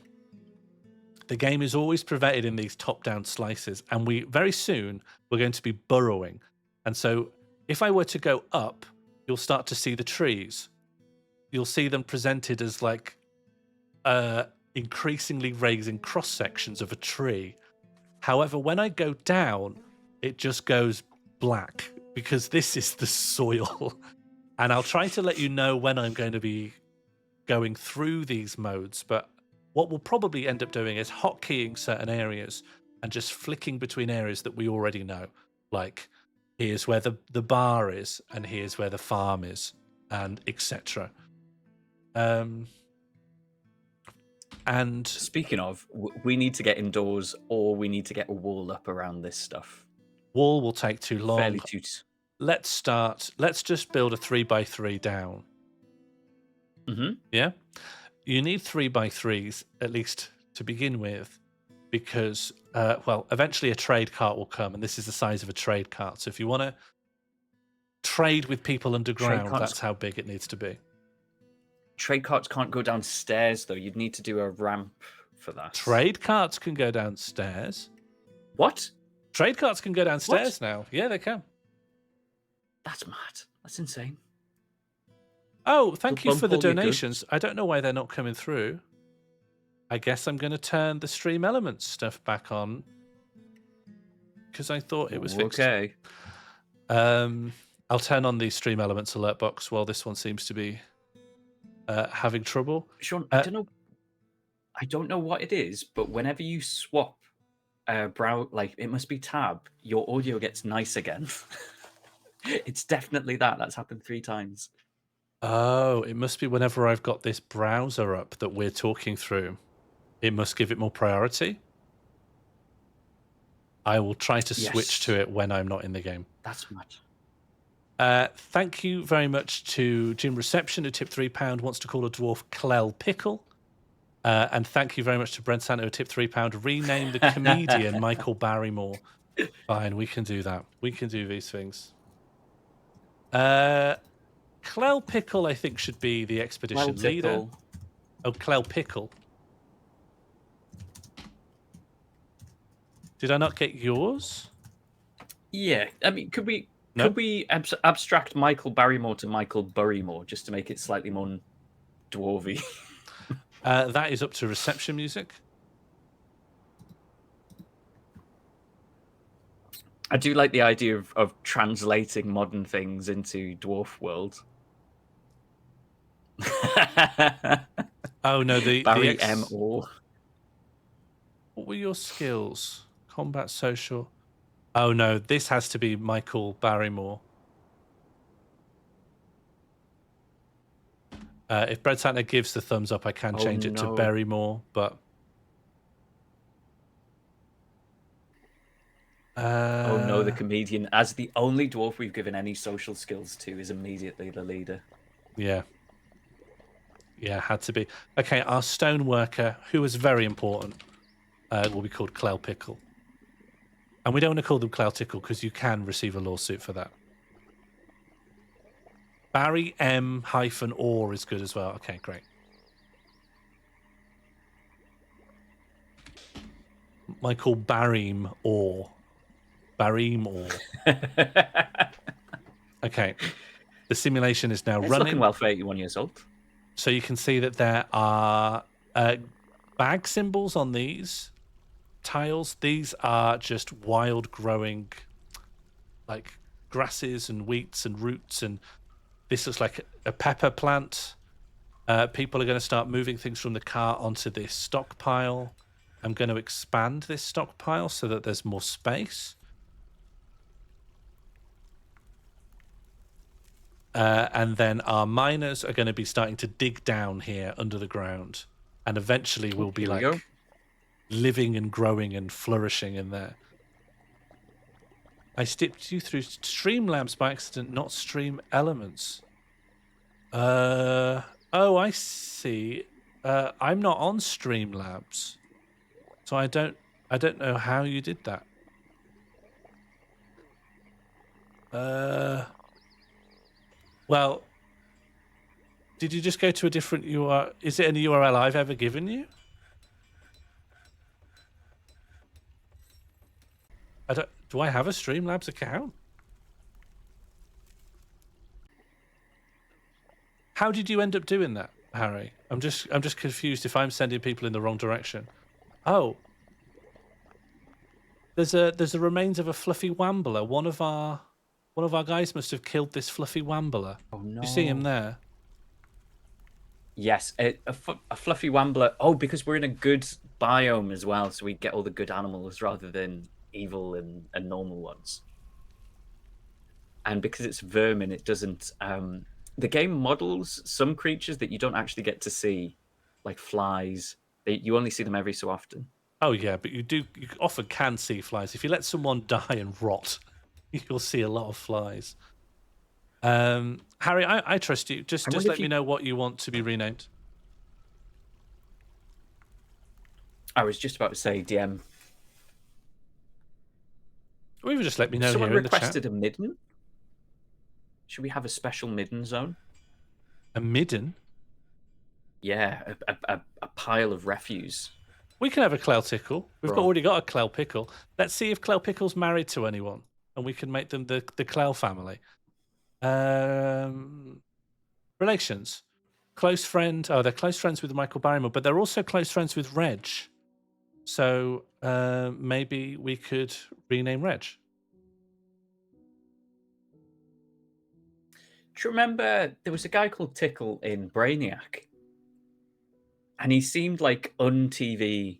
the game is always presented in these top-down slices, and very soon we're going to be burrowing. And so if I were to go up, you'll start to see the trees. You'll see them presented as like increasingly raising cross-sections of a tree. However, when I go down, it just goes black because this is the soil. And I'll try to let you know when I'm going to be going through these modes, but what we'll probably end up doing is hotkeying certain areas and just flicking between areas that we already know. Like, here's where the bar is, and here's where the farm is, and etc. And speaking of, we need to get indoors, or we need to get a wall up around this stuff. Wall will take too long. Fairly Let's just build a 3x3 down. Mm-hmm. Yeah, you need 3x3s at least to begin with, because eventually a trade cart will come, and this is the size of a trade cart. So if you want to trade with people underground, that's how big it needs to be. Trade carts can't go downstairs though. You'd need to do a ramp for that. Trade carts can go downstairs. What? Trade carts can go downstairs now. Yeah, they can. That's mad. That's insane. Oh, thank you for the donations. I don't know why they're not coming through. I guess I'm going to turn the Stream Elements stuff back on because I thought it was fixed. Okay. I'll turn on the Stream Elements alert box while this one seems to be having trouble. Sean, I don't know what it is, but whenever you swap it must be tab, your audio gets nice again. It's definitely that. That's happened 3 times. Oh, it must be whenever I've got this browser up that we're talking through. It must give it more priority. I will try to switch to it when I'm not in the game. That's mad. Thank you very much to Jim Reception, who tipped £3, wants to call a dwarf Clell Pickle. And thank you very much to Brent Santa, who tipped £3. Rename the comedian Michael Barrymore. Fine, we can do that. We can do these things. Clell Pickle, I think, should be the expedition leader. Oh, Clell Pickle. Did I not get yours? Yeah, I mean, could we abstract Michael Barrymore to Michael Burrymore just to make it slightly more dwarvy. That is up to reception music. I do like the idea of translating modern things into dwarf world. Oh no, Barry M. Orr. What were your skills? Combat, social. Oh no, this has to be Michael Barrymore. If 𝙵𝚘𝚛𝚛𝚜𝚜 gives the thumbs up, I can change it to Barrymore, but. Oh no, the comedian, as the only dwarf we've given any social skills to, is immediately the leader. Yeah. Yeah, had to be. Okay, our stone worker, who is very important, will be called Clell Pickle. And we don't want to call them Clell Tickle because you can receive a lawsuit for that. Barry M. -Orr is good as well. Okay, great. Michael Barrym Orr. Barrym Orr. Okay. The simulation is now It's running. looking well for 81 years old. So you can see that there are bag symbols on these tiles. These are just wild growing, like grasses and wheats and roots, and this looks like a pepper plant. People are going to start moving things from the cart onto this stockpile. I'm going to expand this stockpile so that there's more space. And then our miners are going to be starting to dig down here under the ground. And eventually we'll be like living and growing and flourishing in there. I stepped you through Streamlabs by accident, not Stream Elements. Oh, I see. I'm not on Streamlabs. So I don't know how you did that. Well, did you just go to a different URL? Is it any URL I've ever given you? Do I have a Streamlabs account? How did you end up doing that, Harry? I'm just confused if I'm sending people in the wrong direction. Oh. There's the remains of a fluffy wambler. One of our guys must have killed this fluffy wambler. Oh no. You see him there? Yes, a fluffy wambler. Oh, because we're in a good biome as well, so we get all the good animals rather than evil and normal ones. And because it's vermin, it doesn't. The game models some creatures that you don't actually get to see, like flies. You only see them every so often. Oh yeah, but you often can see flies. If you let someone die and rot, you'll see a lot of flies. Harry, I trust you. Just let me know what you want to be renamed. I was just about to say DM. Or even just let me know Someone here in the chat. requested a midden. Should we have a special midden zone? A midden? Yeah, a pile of refuse. We can have a Clell Tickle. We've already got a Clell Pickle. Let's see if Clell Pickle's married to anyone, and we can make them the Clell family. Relations. Close friend. Oh, they're close friends with Michael Barrymore, but they're also close friends with Reg. So maybe we could rename Reg. Do you remember there was a guy called Tickle in Brainiac? And he seemed like un-TV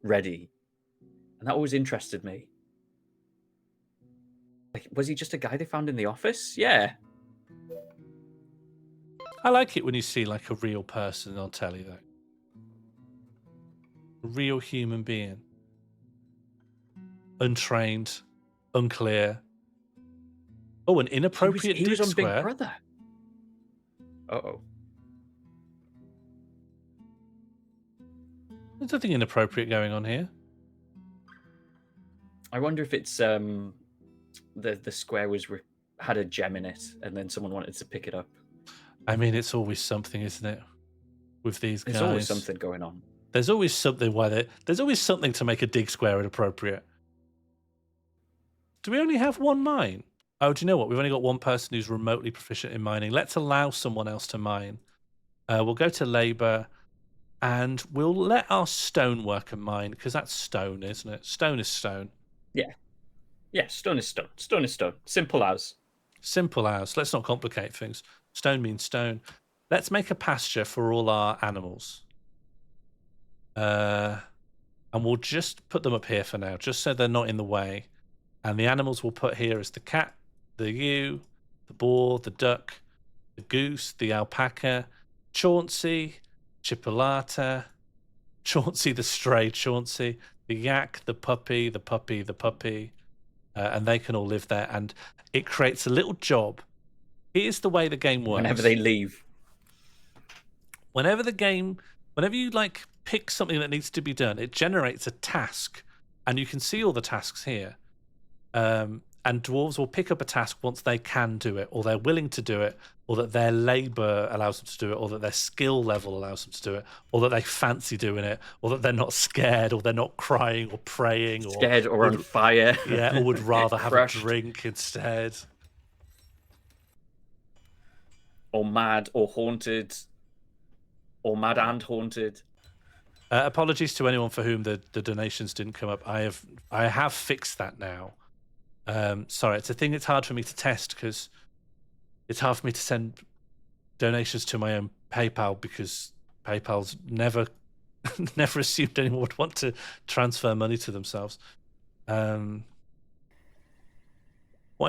ready. And that always interested me. Like, was he just a guy they found in the office? Yeah. I like it when you see like a real person on telly, though. A real human being. Untrained, unclear. Oh, an inappropriate he was on square. Big Brother. Uh-oh. There's nothing inappropriate going on here. I wonder if it's the square had a gem in it, and then someone wanted to pick it up. I mean, it's always something, isn't it? With these guys, there's always something going on. There's always something. There's always something to make a dig square inappropriate. Do we only have one mine? Oh, do you know what? We've only got one person who's remotely proficient in mining. Let's allow someone else to mine. We'll go to labour, and we'll let our stoneworker mine, because that's stone, isn't it? Stone is stone. Yeah, stone is stone. Stone is stone. Simple as. Simple as. Let's not complicate things. Stone means stone. Let's make a pasture for all our animals. And we'll just put them up here for now, just so they're not in the way. And the animals we'll put here as the cat, the ewe, the boar, the duck, the goose, the alpaca, Chauncey, Chipolata, Chauncey the stray Chauncey, the yak, the puppy, the puppy, the puppy. And they can all live there, and it creates a little job. Here's the way the game works. Whenever they leave. Whenever you like pick something that needs to be done, it generates a task, and you can see all the tasks here. And dwarves will pick up a task once they can do it, or they're willing to do it, or that their labour allows them to do it, or that their skill level allows them to do it, or that they fancy doing it, or that they're not scared, or they're not crying or praying, Scared or on fire. Yeah, or would rather have a Crushed. drink instead. Or mad or haunted. Or mad and haunted. Apologies to anyone for whom the donations didn't come up. I have fixed that now. Sorry, it's a thing that's hard for me to test, because it's hard for me to send donations to my own PayPal, because PayPal's never assumed anyone would want to transfer money to themselves. What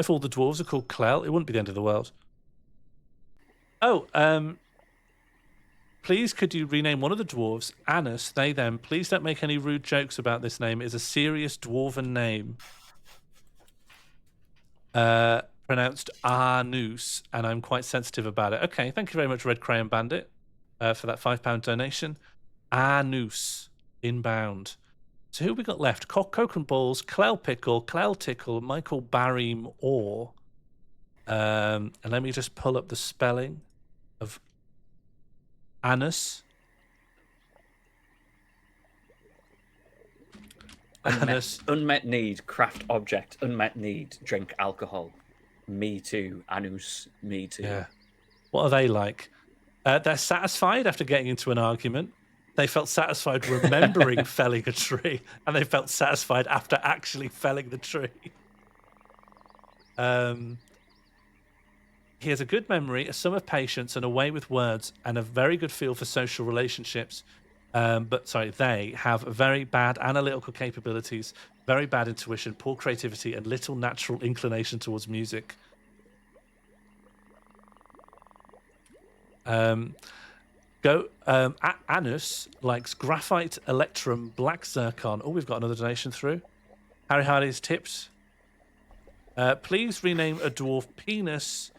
if all the dwarves are called Clell? It wouldn't be the end of the world. Oh, please could you rename one of the dwarves Anus, they, them. Please don't make any rude jokes about this name. It is a serious dwarven name. Pronounced Arnus, and I'm quite sensitive about it. Okay, thank you very much, Red Crayon Bandit, for that £5 donation. Arnus, inbound. So who have we got left? Cock and Balls, Clell Pickle, Clell Tickle, Michael Barrym Orr. And let me just pull up the spelling of Anus. Unmet need, craft object. Unmet need, drink alcohol. Me too, Anus, me too. Yeah. What are they like? They're satisfied after getting into an argument. They felt satisfied remembering felling a tree, and they felt satisfied after actually felling the tree. He has a good memory, a sum of patience, and a way with words, and a very good feel for social relationships. They have very bad analytical capabilities, very bad intuition, poor creativity, and little natural inclination towards music. Anus likes graphite, electrum, black zircon. Oh, we've got another donation through. Harry Hardy's tips. Please rename a dwarf Penis.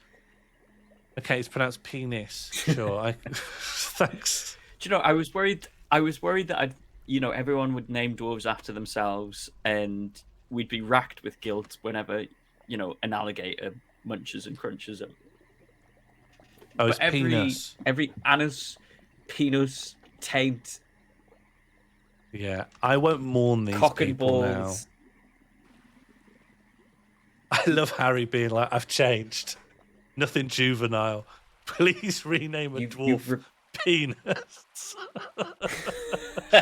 Okay, it's pronounced penis. Sure. Thanks. Do you know, I was worried that everyone would name dwarves after themselves, and we'd be racked with guilt whenever, an alligator munches and crunches them. Oh, it's penis. Every Anus, Penis, Taint. Yeah, I won't mourn these Cock and people now. balls. I love Harry being like, I've changed. Nothing juvenile. Please rename a dwarf Penis.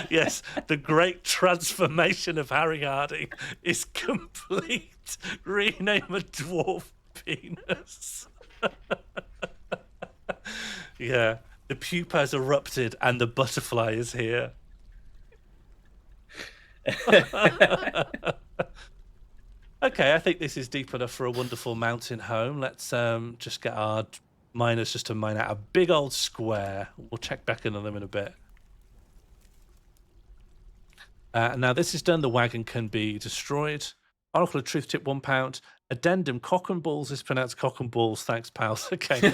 Yes, the great transformation of Harry Hardy is complete. Rename a dwarf Penis. Yeah, the pupa has erupted and the butterfly is here. Okay, I think this is deep enough for a wonderful mountain home. Let's just get our miners just to mine out a big old square. We'll check back in on them in a bit. Now this is done. The wagon can be destroyed. Oracle of Truth tip £1. Addendum, cock and balls is pronounced cock and balls. Thanks, pals. Okay.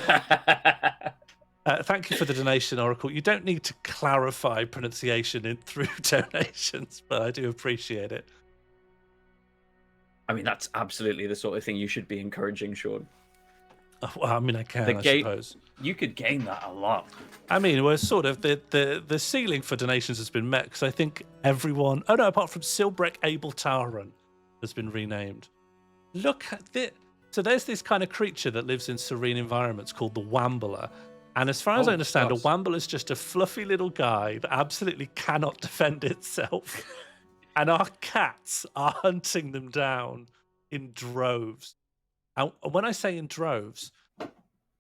Thank you for the donation, Oracle. You don't need to clarify pronunciation through donations, but I do appreciate it. I mean, that's absolutely the sort of thing you should be encouraging, Sean. Well, I mean, I suppose. You could gain that a lot. I mean, we're sort of the ceiling for donations has been met, because I think everyone, apart from Silbrek Abel Taran, has been renamed. Look at this. So there's this kind of creature that lives in serene environments called the Wambler, And as far as I Oh, understand, a gosh. Wamble is just a fluffy little guy that absolutely cannot defend itself. And our cats are hunting them down in droves. And when I say in droves,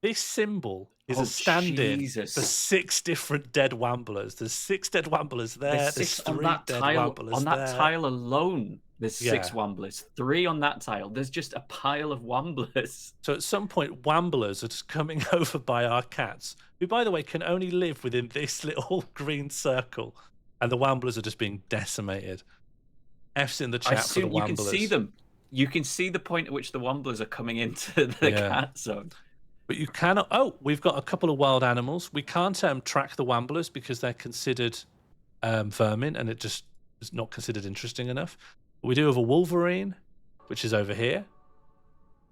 this symbol is Oh, a stand-in Jesus. for 6 different dead Wamblers. There's 6 dead Wamblers there. There's There's 6 on 3 that dead tile. Wamblers On that there. tile alone, there's 6 Yeah. Wamblers. 3 on that tile. There's just a pile of Wamblers. So at some point, Wamblers are just coming over by our cats, who, by the way, can only live within this little green circle. And the Wamblers are just being decimated. F's in the I chat for the assume you Wamblers. can see them. You can see the point at which the Wamblers are coming into the Yeah. cat zone. But you cannot. Oh, we've got a couple of wild animals. We can't track the Wamblers because they're considered vermin, and it just is not considered interesting enough. But we do have a wolverine, which is over here,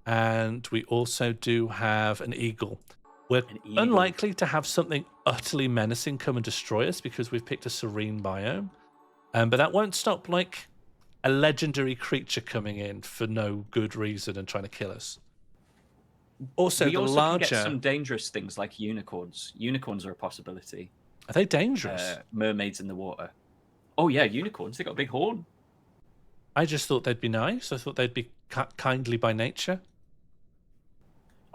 and we also do have an eagle. We're eagle. unlikely to have something utterly menacing come and destroy us because we've picked a serene biome, but that won't stop like a legendary creature coming in for no good reason and trying to kill us. Also, we the also larger... can get some dangerous things like unicorns. Unicorns are a possibility. Are they dangerous? Mermaids in the water. Oh yeah, unicorns. They got a big horn. I just thought they'd be nice. I thought they'd be kindly by nature.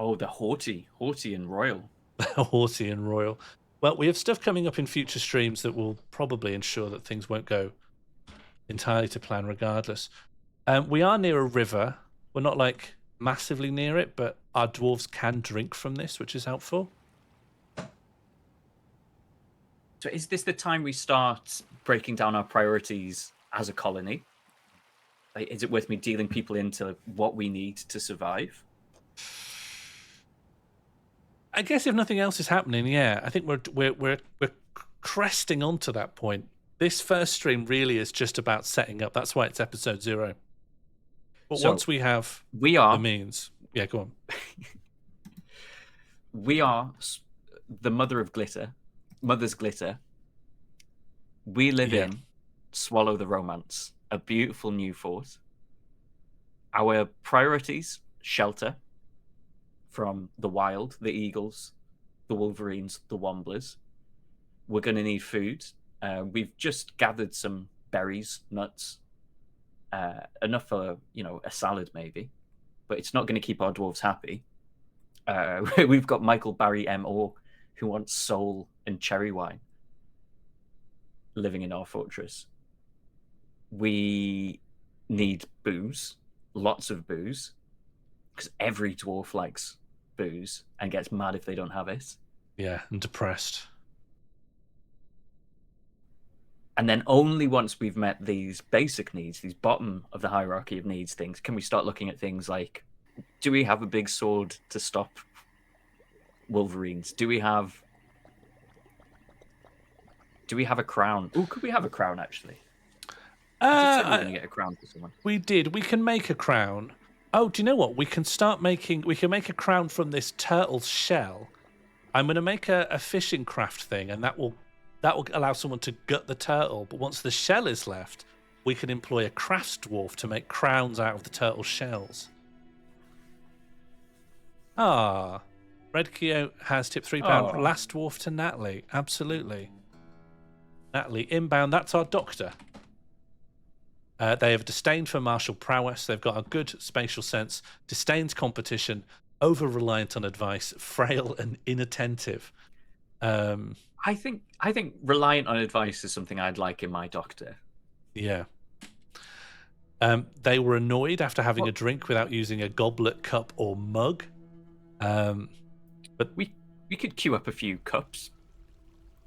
Oh, they're haughty and royal. Haughty and royal. Well, we have stuff coming up in future streams that will probably ensure that things won't go entirely to plan regardless. We are near a river. We're not like massively near it, but our dwarves can drink from this, which is helpful. So is this the time we start breaking down our priorities as a colony? Like, is it worth me dealing people into what we need to survive? I guess if nothing else is happening, yeah, I think we're cresting onto that point. This first stream really is just about setting up. That's why it's episode 0. But So, once we have we are the means, yeah, go on. we are the mother's glitter. We live Yeah. in Swallow the Romance, a beautiful new fort. Our priorities: shelter from the wild, the eagles, the wolverines, the womblers. We're going to need food. We've just gathered some berries, nuts, enough for a salad maybe, but it's not going to keep our dwarves happy. We've got Michael Barry M.O. who wants soul and cherry wine living in our fortress. We need booze, lots of booze, because every dwarf likes booze and gets mad if they don't have it. Yeah, and depressed. And then only once we've met these basic needs, these bottom of the hierarchy of needs things, can we start looking at things like, do we have a big sword to stop wolverines? Do we have a crown? Oh, could we have a crown actually? I did say we were going to get a crown for someone. We did. We can make a crown. Oh, do you know what? We can make a crown from this turtle's shell. I'm going to make a fishing craft thing, and that will allow someone to gut the turtle. But once the shell is left, we can employ a crafts dwarf to make crowns out of the turtle's shells. Red Keo has tipped £3. Aw. Last dwarf to Natalie. Absolutely. Natalie, inbound. That's our doctor. They have a disdain for martial prowess. They've got a good spatial sense, disdains competition, over-reliant on advice, frail and inattentive. I think reliant on advice is something I'd like in my doctor. Yeah. They were annoyed after having a drink without using a goblet, cup, or mug. But We could queue up a few cups.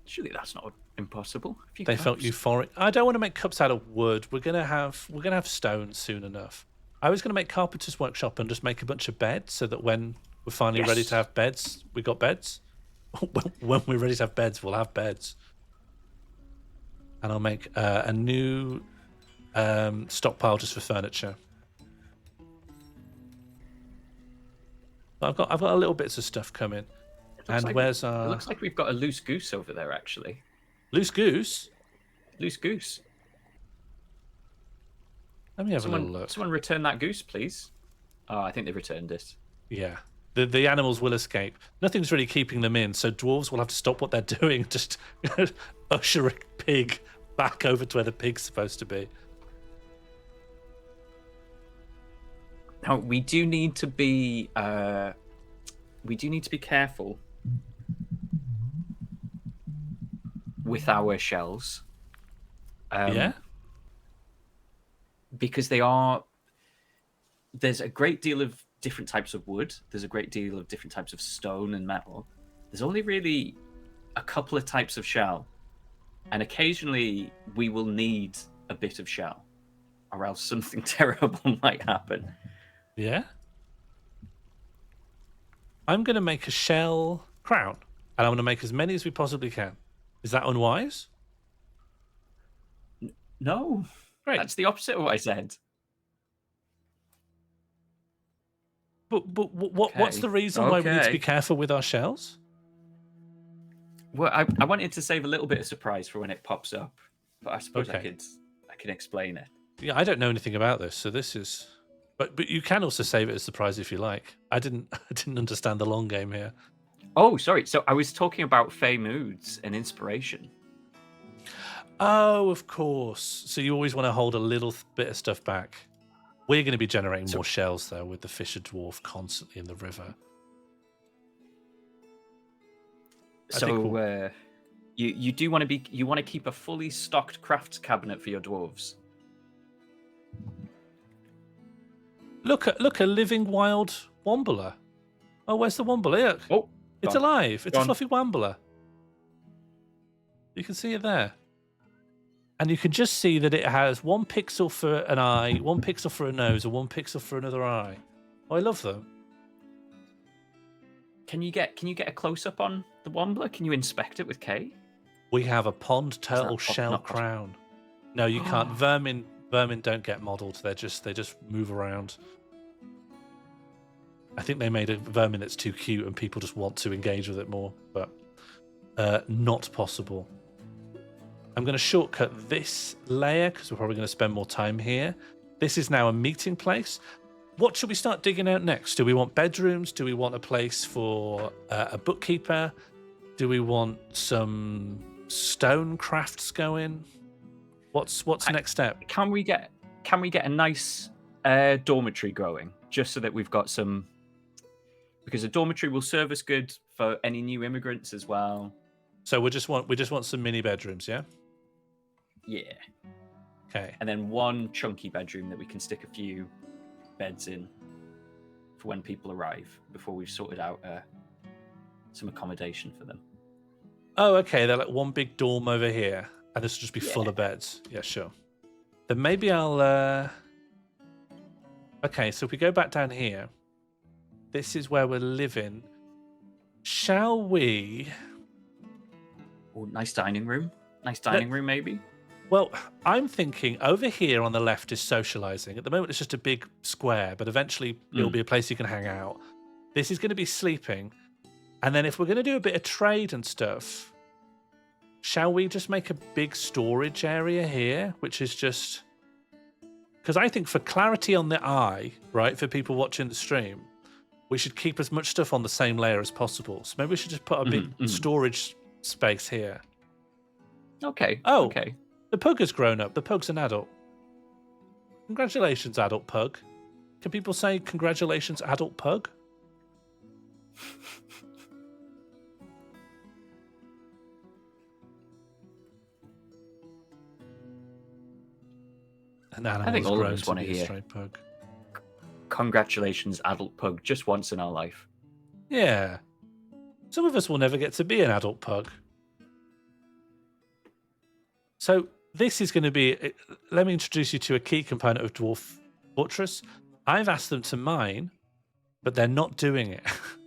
Surely that's not impossible. A few they cups. felt euphoric. I don't want to make cups out of wood. We're gonna have stones soon enough. I was gonna make carpenter's workshop and just make a bunch of beds so that when we're finally ready to have beds, we got beds. When we're ready to have beds, we'll have beds. And I'll make a new stockpile just for furniture. I've got a little bits of stuff coming. And where's our... It looks like we've got a loose goose over there, actually. Loose goose? Loose goose. Let me have a little look. Someone return that goose, please. Oh, I think they've returned it. Yeah. The animals will escape. Nothing's really keeping them in, so dwarves will have to stop what they're doing and just usher a pig back over to where the pig's supposed to be. Now we do need to be careful with our shells. Yeah? Because there's a great deal of different types of wood. There's a great deal of different types of stone and metal. There's only really a couple of types of shell. And occasionally we will need a bit of shell, or else something terrible might happen. Yeah? I'm going to make a shell crown, and I'm going to make as many as we possibly can. Is that unwise? No. Great. That's the opposite of what I said. But what's the reason why we need to be careful with our shells? Well, I wanted to save a little bit of surprise for when it pops up, but I suppose I can explain it. Yeah, I don't know anything about this, so this is. But you can also save it as surprise if you like. I didn't understand the long game here. Oh, sorry. So I was talking about Fey moods and inspiration. Oh, of course. So you always want to hold a little bit of stuff back. We're going to be generating more shells though, with the fisher dwarf constantly in the river. So you do want to keep a fully stocked crafts cabinet for your dwarves. Look, a living wild wambler. Oh, where's the wambler? Look. Oh, it's alive. It's a fluffy wambler. You can see it there. And you can just see that it has 1 pixel for an eye, 1 pixel for a nose, and 1 pixel for another eye. Oh, I love them. Can you get a close up on the wambler? Can you inspect it with K? We have a pond turtle shell crown. No, you can't. Vermin don't get modelled. They just move around. I think they made a vermin that's too cute and people just want to engage with it more, but not possible. I'm going to shortcut this layer because we're probably going to spend more time here. This is now a meeting place. What should we start digging out next? Do we want bedrooms? Do we want a place for a bookkeeper? Do we want some stone crafts going? What's next step? Can we get a nice dormitory going, just so that we've got some? Because a dormitory will serve us good for any new immigrants as well. So we just want some mini bedrooms, yeah? Yeah. Okay. And then 1 chunky bedroom that we can stick a few beds in for when people arrive, before we've sorted out some accommodation for them. Oh, okay. They're like 1 big dorm over here, and this will just be full of beds. Yeah, sure. Then maybe I'll. Okay, so if we go back down here, this is where we're living. Shall we? Oh, nice dining room. Nice dining room, maybe. Well, I'm thinking over here on the left is socializing. At the moment, it's just a big square, but eventually it'll be a place you can hang out. This is going to be sleeping. And then if we're going to do a bit of trade and stuff, shall we just make a big storage area here, which is just... Because I think for clarity on the eye, right, for people watching the stream, we should keep as much stuff on the same layer as possible. So maybe we should just put a big storage space here. Okay. Oh, okay. The pug has grown up. The pug's an adult. Congratulations, adult pug. Can people say congratulations, adult pug? I think all of us want to hear pug. Congratulations, adult pug, just once in our life. Yeah. Some of us will never get to be an adult pug. So this is going to be... Let me introduce you to a key component of Dwarf Fortress. I've asked them to mine, but they're not doing it.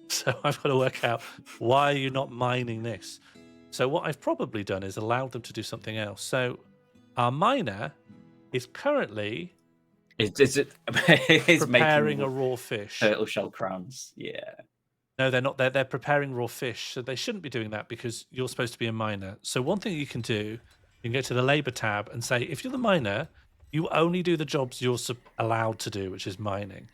So I've got to work out, why are you not mining this? So what I've probably done is allowed them to do something else. So our miner is currently... Is preparing a raw fish. Turtle shell crowns, yeah. No, they're not. They're preparing raw fish, so they shouldn't be doing that because you're supposed to be a miner. So one thing you can do, you can go to the labor tab and say, if you're the miner, you only do the jobs you're allowed to do, which is mining.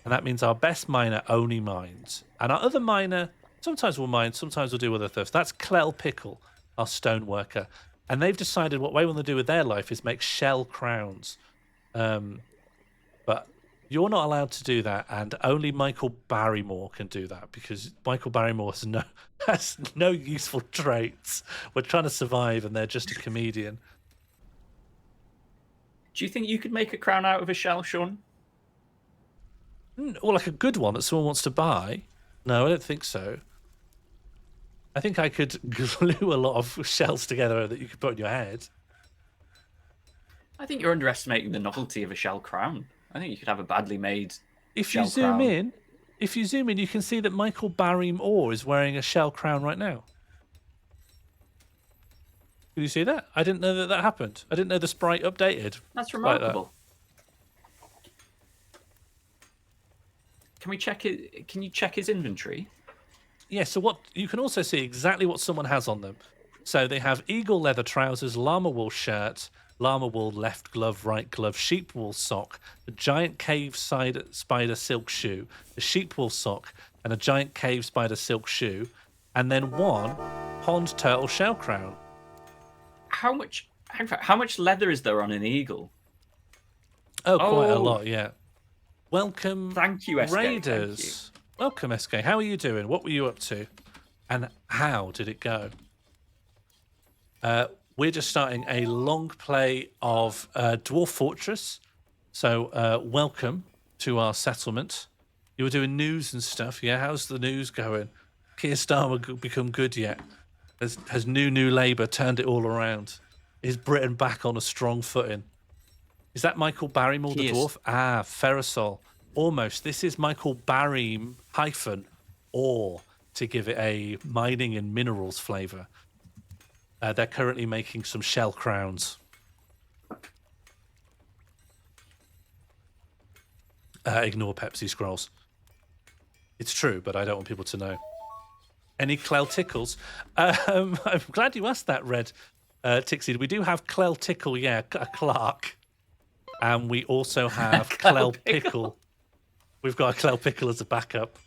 And that means our best miner only mines. And our other miner sometimes will mine, sometimes will do other stuff. That's 𝙼𝚘𝚛𝚛𝚜𝚜, our stone worker. And they've decided what they want to do with their life is make shell crowns. But you're not allowed to do that, and only Michael Barrymore can do that, because Michael Barrymore has no useful traits. We're trying to survive, and they're just a comedian. Do you think you could make a crown out of a shell, Sean? Or like a good one that someone wants to buy? No, I don't think so. I think I could glue a lot of shells together that you could put on your head. I think you're underestimating the novelty of a shell crown. I think you could have a badly made If shell you zoom crown. in, you can see that Michael Barrymore is wearing a shell crown right now. Did you see that? I didn't know that happened. I didn't know the sprite updated. That's like that. remarkable. Can we check it? Can you check his inventory? Yeah, so what you can also see exactly what someone has on them. So they have eagle leather trousers, llama wool shirt, llama wool left glove, right glove, sheep wool sock, a giant cave spider silk shoe, a sheep wool sock, and a giant cave spider silk shoe, and then one pond turtle shell crown. How much leather is there on an eagle? Oh, quite a Oh. lot, yeah. Welcome, Thank you, SK. Raiders. Welcome, SK. How are you doing? What were you up to? And how did it go? We're just starting a long play of Dwarf Fortress. So welcome to our settlement. You were doing news and stuff, yeah? How's the news going? Keir Starmer become good yet? Has new Labour turned it all around? Is Britain back on a strong footing? Is that Michael Barrymore, the dwarf? Ah, Ferrosol. Almost. This is Michael Barrym -or to give it a mining and minerals flavour. They're currently making some shell crowns. Ignore Pepsi scrolls. It's true, but I don't want people to know. Any 𝙼𝚘𝚛𝚛𝚜𝚜? I'm glad you asked that, Red Tixie. We do have 𝙼𝚘𝚛𝚜𝚜, yeah, a Clark. And we also have 𝙼𝚘𝚘𝚜𝚜. We've got a 𝙼𝚘𝚘𝚜 as a backup.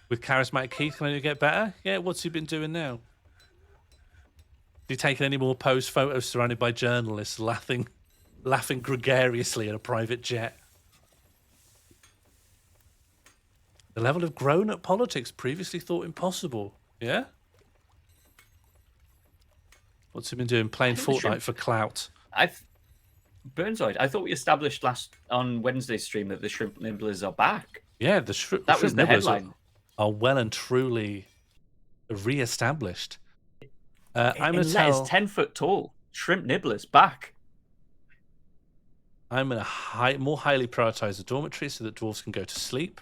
With Charismatic Keith, can I get better? Yeah, what's he been doing now? Has he taken any more pose photos surrounded by journalists laughing gregariously in a private jet? The level of grown-up politics previously thought impossible. Yeah? What's he been doing? Playing Fortnite for clout. Burnside, I thought we established on Wednesday's stream that the shrimp nibblers are back. Yeah, That shrimp was the nibblers headline. are well and truly re-established. I'm In going to tell... letters 10 foot tall. Shrimp nibblers back. I'm going to more highly prioritize the dormitory so that dwarves can go to sleep.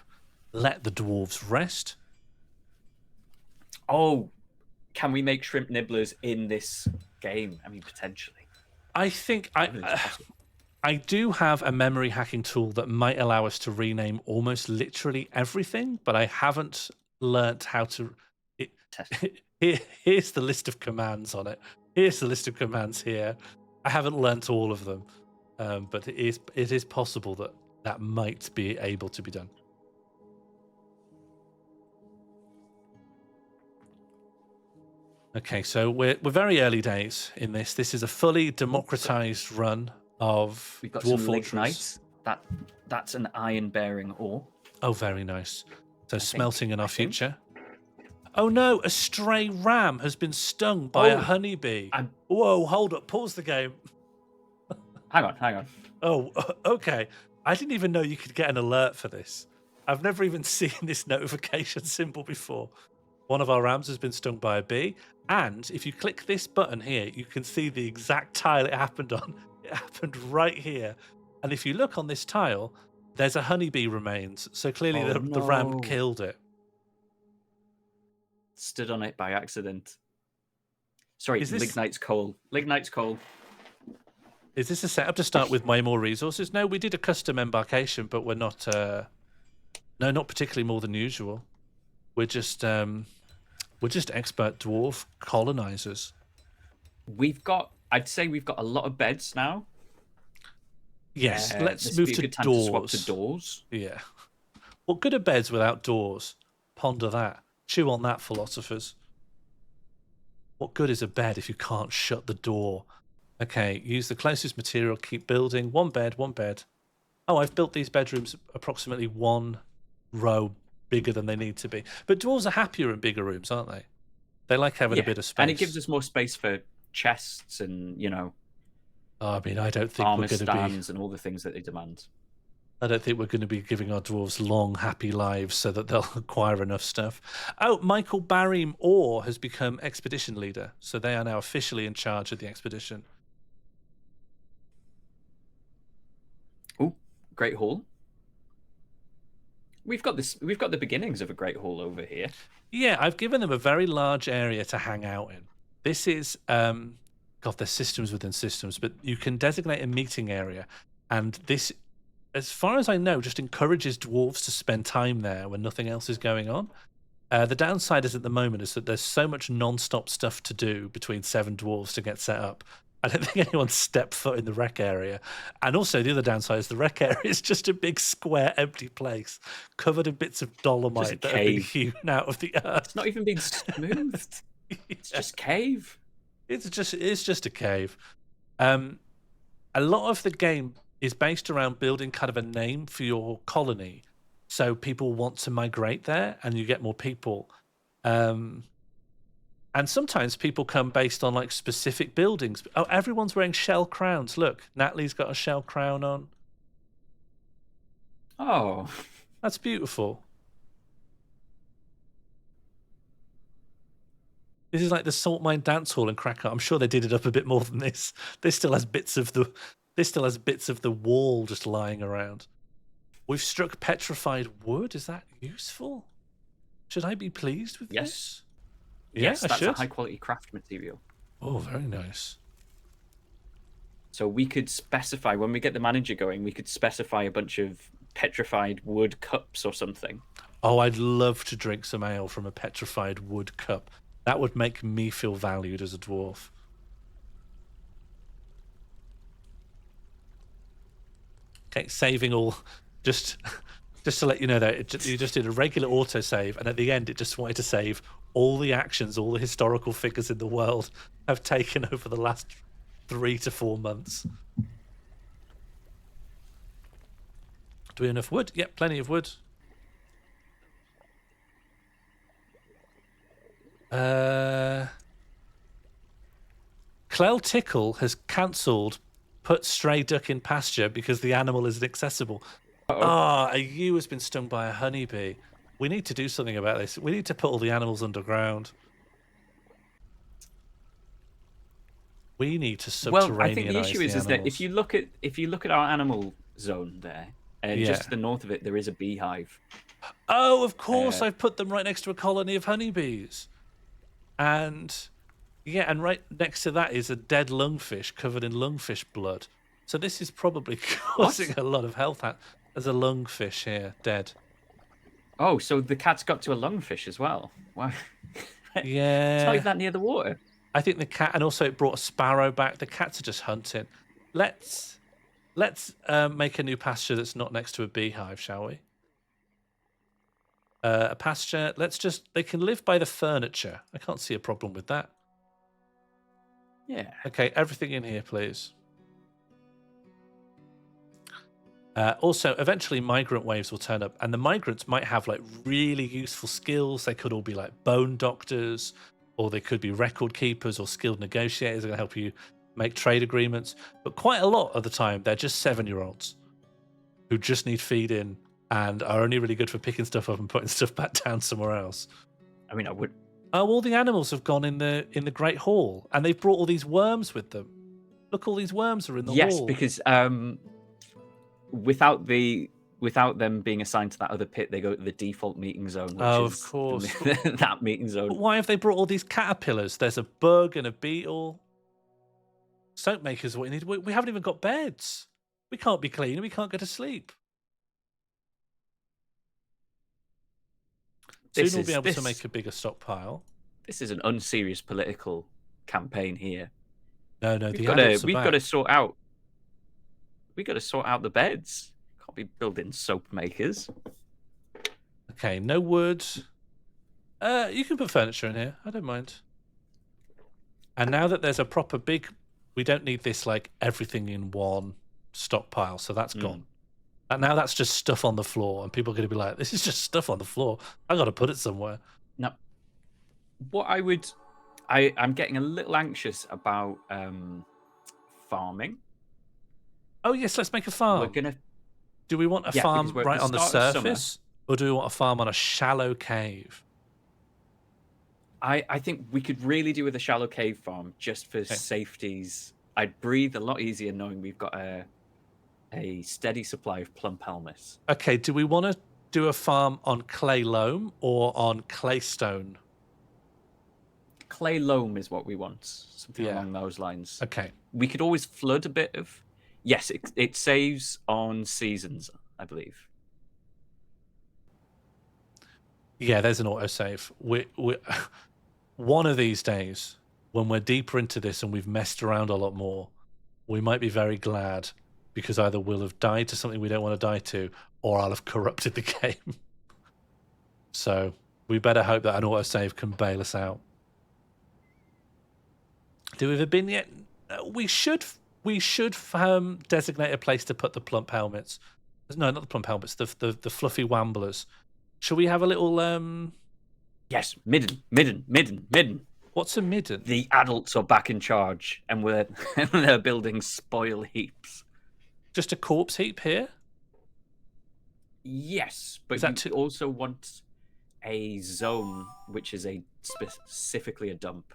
Let the dwarves rest. Oh, can we make shrimp nibblers in this game? I mean, potentially. I think I do have a memory hacking tool that might allow us to rename almost literally everything, but I haven't learnt how to. Here's the list of commands on it. Here's the list of commands here. I haven't learnt all of them, but it is possible that might be able to be done. Okay, so we're very early days in this. This is a fully democratized run of We've got Dwarf some Fortress. lignites. That's an iron-bearing ore. Oh, very nice. So smelting in our I think. future. Oh no, a stray ram has been stung by a honeybee. Whoa, hold up, pause the game. Hang on. Oh, okay. I didn't even know you could get an alert for this. I've never even seen this notification symbol before. One of our rams has been stung by a bee. And if you click this button here, you can see the exact tile it happened on. It happened right here. And if you look on this tile, there's a honeybee remains. So clearly the ram killed it. Stood on it by accident. Sorry, Is this- lignite's coal. Lignite's coal. Is this a setup to start with way more resources? No, we did a custom embarkation, but we're not... no, not particularly more than usual. We're just expert dwarf colonizers. I'd say we've got a lot of beds now. Yes, let's this move would be to a good time doors. to swap to doors. Yeah. What good are beds without doors? Ponder that. Chew on that, philosophers. What good is a bed if you can't shut the door? Okay, use the closest material, keep building. One bed, one bed. Oh, I've built these bedrooms approximately one row bigger than they need to be. But dwarves are happier in bigger rooms, aren't they? They like having a bit of space. And it gives us more space for chests and, I mean, I don't think armor we're going to stands and all the things that they demand. I don't think we're going to be giving our dwarves long, happy lives so that they'll acquire enough stuff. Oh, Michael Barrym Orr has become expedition leader, so they are now officially in charge of the expedition. Oh, Great Hall. We've got the beginnings of a Great Hall over here. Yeah, I've given them a very large area to hang out in. This is, God, there's systems within systems, but you can designate a meeting area, and this, as far as I know, just encourages dwarves to spend time there when nothing else is going on. The downside is at the moment is that there's so much non-stop stuff to do between 7 dwarves to get set up. I don't think anyone's stepped foot in the rec area. And also the other downside is the rec area is just a big square empty place covered in bits of dolomite that have been hewn out of the earth. It's not even been smoothed. It's just cave. It's just a cave. A lot of the game is based around building kind of a name for your colony, so people want to migrate there, and you get more people. And sometimes people come based on like specific buildings. Oh, everyone's wearing shell crowns. Look, Natalie's got a shell crown on. Oh, that's beautiful. This is like the salt mine dance hall in Krakow. I'm sure they did it up a bit more than this. This still has bits of the wall just lying around. We've struck petrified wood. Is that useful? Should I be pleased with this? Yes, I that's should. a high quality craft material. Oh, very nice. So we could specify, when we get the manager going, we could specify a bunch of petrified wood cups or something. Oh, I'd love to drink some ale from a petrified wood cup. That would make me feel valued as a dwarf. Okay, saving all, just to let you know that you just did a regular autosave, and at the end it just wanted to save all the actions all the historical figures in the world have taken over the last 3 to 4 months. Do we have enough wood? Yep, plenty of wood. Clell Tickle has cancelled put stray duck in pasture because the animal is inaccessible. A ewe has been stung by a honeybee. We need to do something about this. We need to put all the animals underground. We need to subterraneanize. Well, I think the issue is that if you look at our animal zone there, just to the north of it, there is a beehive. Oh, of course, I've put them right next to a colony of honeybees. And right next to that is a dead lungfish covered in lungfish blood. So this is probably causing a lot of health. There's a lungfish here, dead. Oh, so the cat's got to a lungfish as well. Wow. Yeah. It's not even that near the water. I think the cat, and also it brought a sparrow back. The cats are just hunting. Let's make a new pasture that's not next to a beehive, shall we? A pasture. They can live by the furniture. I can't see a problem with that. Yeah. Okay, everything in here, please. Also, eventually migrant waves will turn up, and the migrants might have like really useful skills. They could all be like bone doctors, or they could be record keepers or skilled negotiators that are going to help you make trade agreements. But quite a lot of the time, they're just 7-year-olds who just need feeding and are only really good for picking stuff up and putting stuff back down somewhere else. I mean, I would. Oh, all the animals have gone in the Great Hall, and they've brought all these worms with them. Look, all these worms are in the hall. Yes, because without them being assigned to that other pit, they go to the default meeting zone. Which is of course, that meeting zone. But why have they brought all these caterpillars? There's a bug and a beetle. Soap makers, what you need. We haven't even got beds. We can't be clean. We can't go to sleep. Soon we'll be able to make a bigger stockpile. This is an unserious political campaign here. No, we've got to sort out We got to sort out the beds. Can't be building soap makers. Okay, no wood. You can put furniture in here. I don't mind. And now that there's a proper big, we don't need this like everything in one stockpile, so that's gone. And now that's just stuff on the floor, and people are going to be like, "This is just stuff on the floor. I got to put it somewhere." Now, what I'm getting a little anxious about farming. Oh yes, let's make a farm. We're gonna. Do we want a Yeah, farm because we're at right the on the start of summer. surface, or do we want a farm on a shallow cave? I think we could really do with a shallow cave farm just for safeties. I'd breathe a lot easier knowing we've got a steady supply of plump helmets. Okay, do we want to do a farm on clay loam or on clay stone? Clay loam is what we want, something Yeah. along those lines. Okay. We could always flood a bit of. Yes, it saves on seasons, I believe. Yeah, there's an autosave. We one of these days, when we're deeper into this and we've messed around a lot more, we might be very glad because either we'll have died to something we don't want to die to, or I'll have corrupted the game. So we better hope that an autosave can bail us out. Do we have a bin yet? We should designate a place to put the plump helmets. No, not the plump helmets. The fluffy wamblers. Should we have a little Yes, midden. What's a midden? The adults are back in charge, and they're building spoil heaps. Just a corpse heap here? Yes, but Is that you also want a zone which is specifically a dump.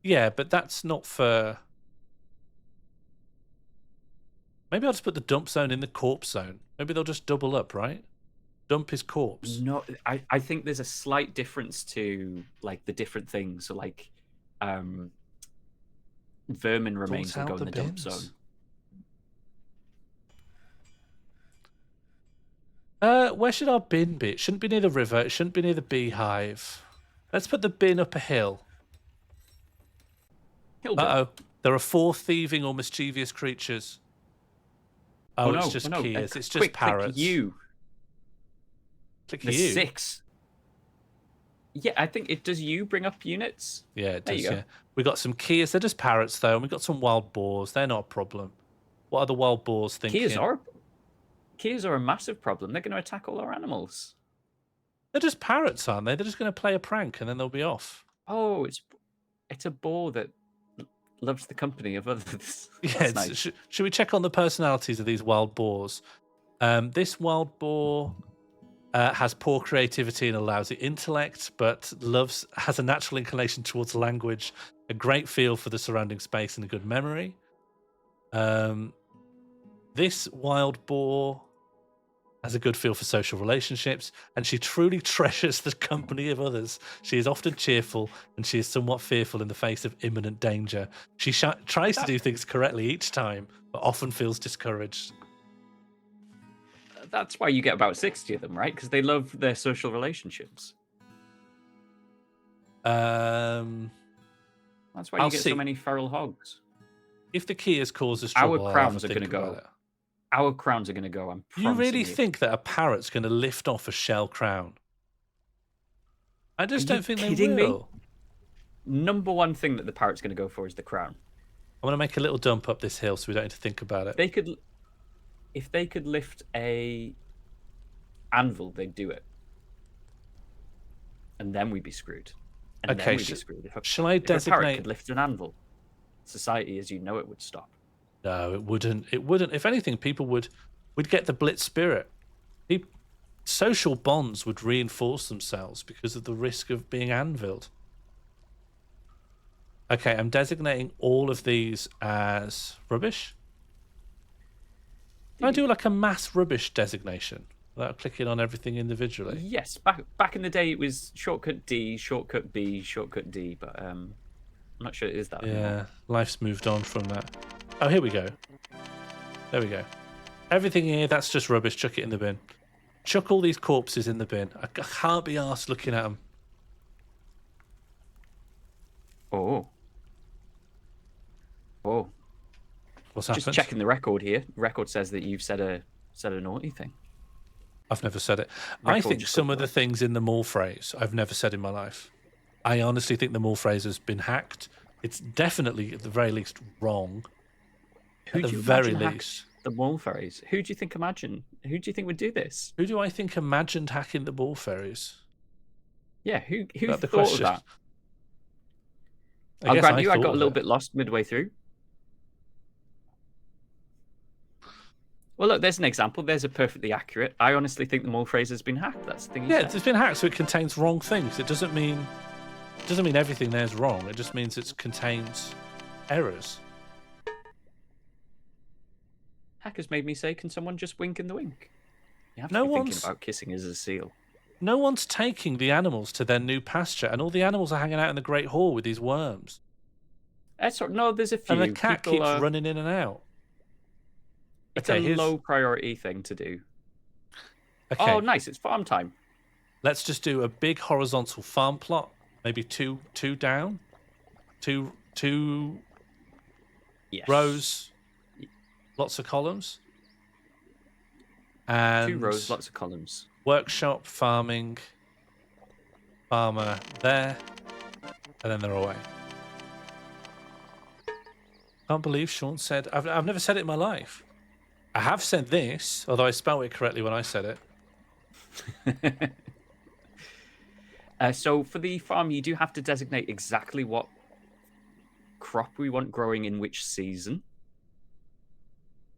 Yeah, but that's not for. Maybe I'll just put the dump zone in the corpse zone. Maybe they'll just double up, right? Dump is corpse. No, I think there's a slight difference to like the different things. So like, vermin remains will out go in the the dump bins. zone. Where should our bin be? It shouldn't be near the river. It shouldn't be near the beehive. Let's put the bin up a hill. Uh-oh. There are 4 thieving or mischievous creatures. Oh, no, it's just no. keys. It's just Quick, parrots. Click you. Click The you. 6. Yeah, I think it does. You bring up units. Yeah, it There does, you go. yeah. We got some keys. They're just parrots, though, and we got some wild boars. They're not a problem. What are the wild boars thinking? Keys are a massive problem. They're going to attack all our animals. They're just parrots, aren't they? They're just going to play a prank, and then they'll be off. Oh, it's a boar that loves the company of others. Yeah, That's nice. should we check on the personalities of these wild boars? This wild boar has poor creativity and a lousy intellect, but has a natural inclination towards language, a great feel for the surrounding space, and a good memory. This wild boar has a good feel for social relationships, and she truly treasures the company of others. She is often cheerful, and she is somewhat fearful in the face of imminent danger. She tries to do things correctly each time, but often feels discouraged. That's why you get about 60 of them, right? Because they love their social relationships. That's That's why you get so many feral hogs. If the Kias cause us trouble, Our crowns are are going to go. Our crowns are going to go. I'm You promising really think that a parrot's going to lift off a shell crown? I just Are you don't think they kidding me? will. Number one thing that the parrot's going to go for is the crown. I want to make a little dump up this hill so we don't have to think about it. If they could lift a anvil, they'd do it, and then we'd be screwed. And Okay, then we'd be screwed. Shall I If a parrot designate? could lift an anvil, society, as you know it, would stop. No, it wouldn't. It wouldn't. If anything, we'd get the blitz spirit. Social bonds would reinforce themselves because of the risk of being anviled. Okay, I'm designating all of these as rubbish. Can I do like a mass rubbish designation without clicking on everything individually? Yes, back in the day, it was shortcut D, shortcut B, shortcut D, but I'm not sure it is that anymore. Yeah, life's moved on from that. Oh, here we go. There we go. Everything here, that's just rubbish. Chuck it in the bin. Chuck all these corpses in the bin. I can't be arsed looking at them. Oh. What's Just happened? checking the record here. Record says that you've said a naughty thing. I've never said it. I Record think just some got of the right. things in the mall phrase I've never said in my life. I honestly think the mall phrase has been hacked. It's definitely, at the very least, wrong. Who At the do you very imagine least. hacked the mall fairies? Who do you think would do this? Who do I think imagined hacking the ball fairies? Yeah, who That the thought of question. that? I I'll guess grant you, I thought got a of little it. bit lost midway through. Well, look, there's an example. There's a perfectly accurate. I honestly think the mole phrase has been hacked. That's the thing. Yeah, it's been hacked, so it contains wrong things. It doesn't mean everything there's wrong. It just means it contains errors. Hackers made me say, "Can someone just wink in the wink?" You have to No be thinking one's- about kissing as a seal. No one's taking the animals to their new pasture, and all the animals are hanging out in the Great Hall with these worms. No, there's a few. And the cat People keeps are- running in and out. It's Okay, a here's- low priority thing to do. Okay, Oh, nice! It's farm time. let's just do a big horizontal farm plot, maybe two down, two Yes. rows, lots of columns, and 2 rows, lots of columns. workshop, farming, farmer there, and then they're away. Can't believe Sean said, I've never said it in my life. I have said this, although I spelled it correctly when I said it. So for the farm, you do have to designate exactly what crop we want growing in which season.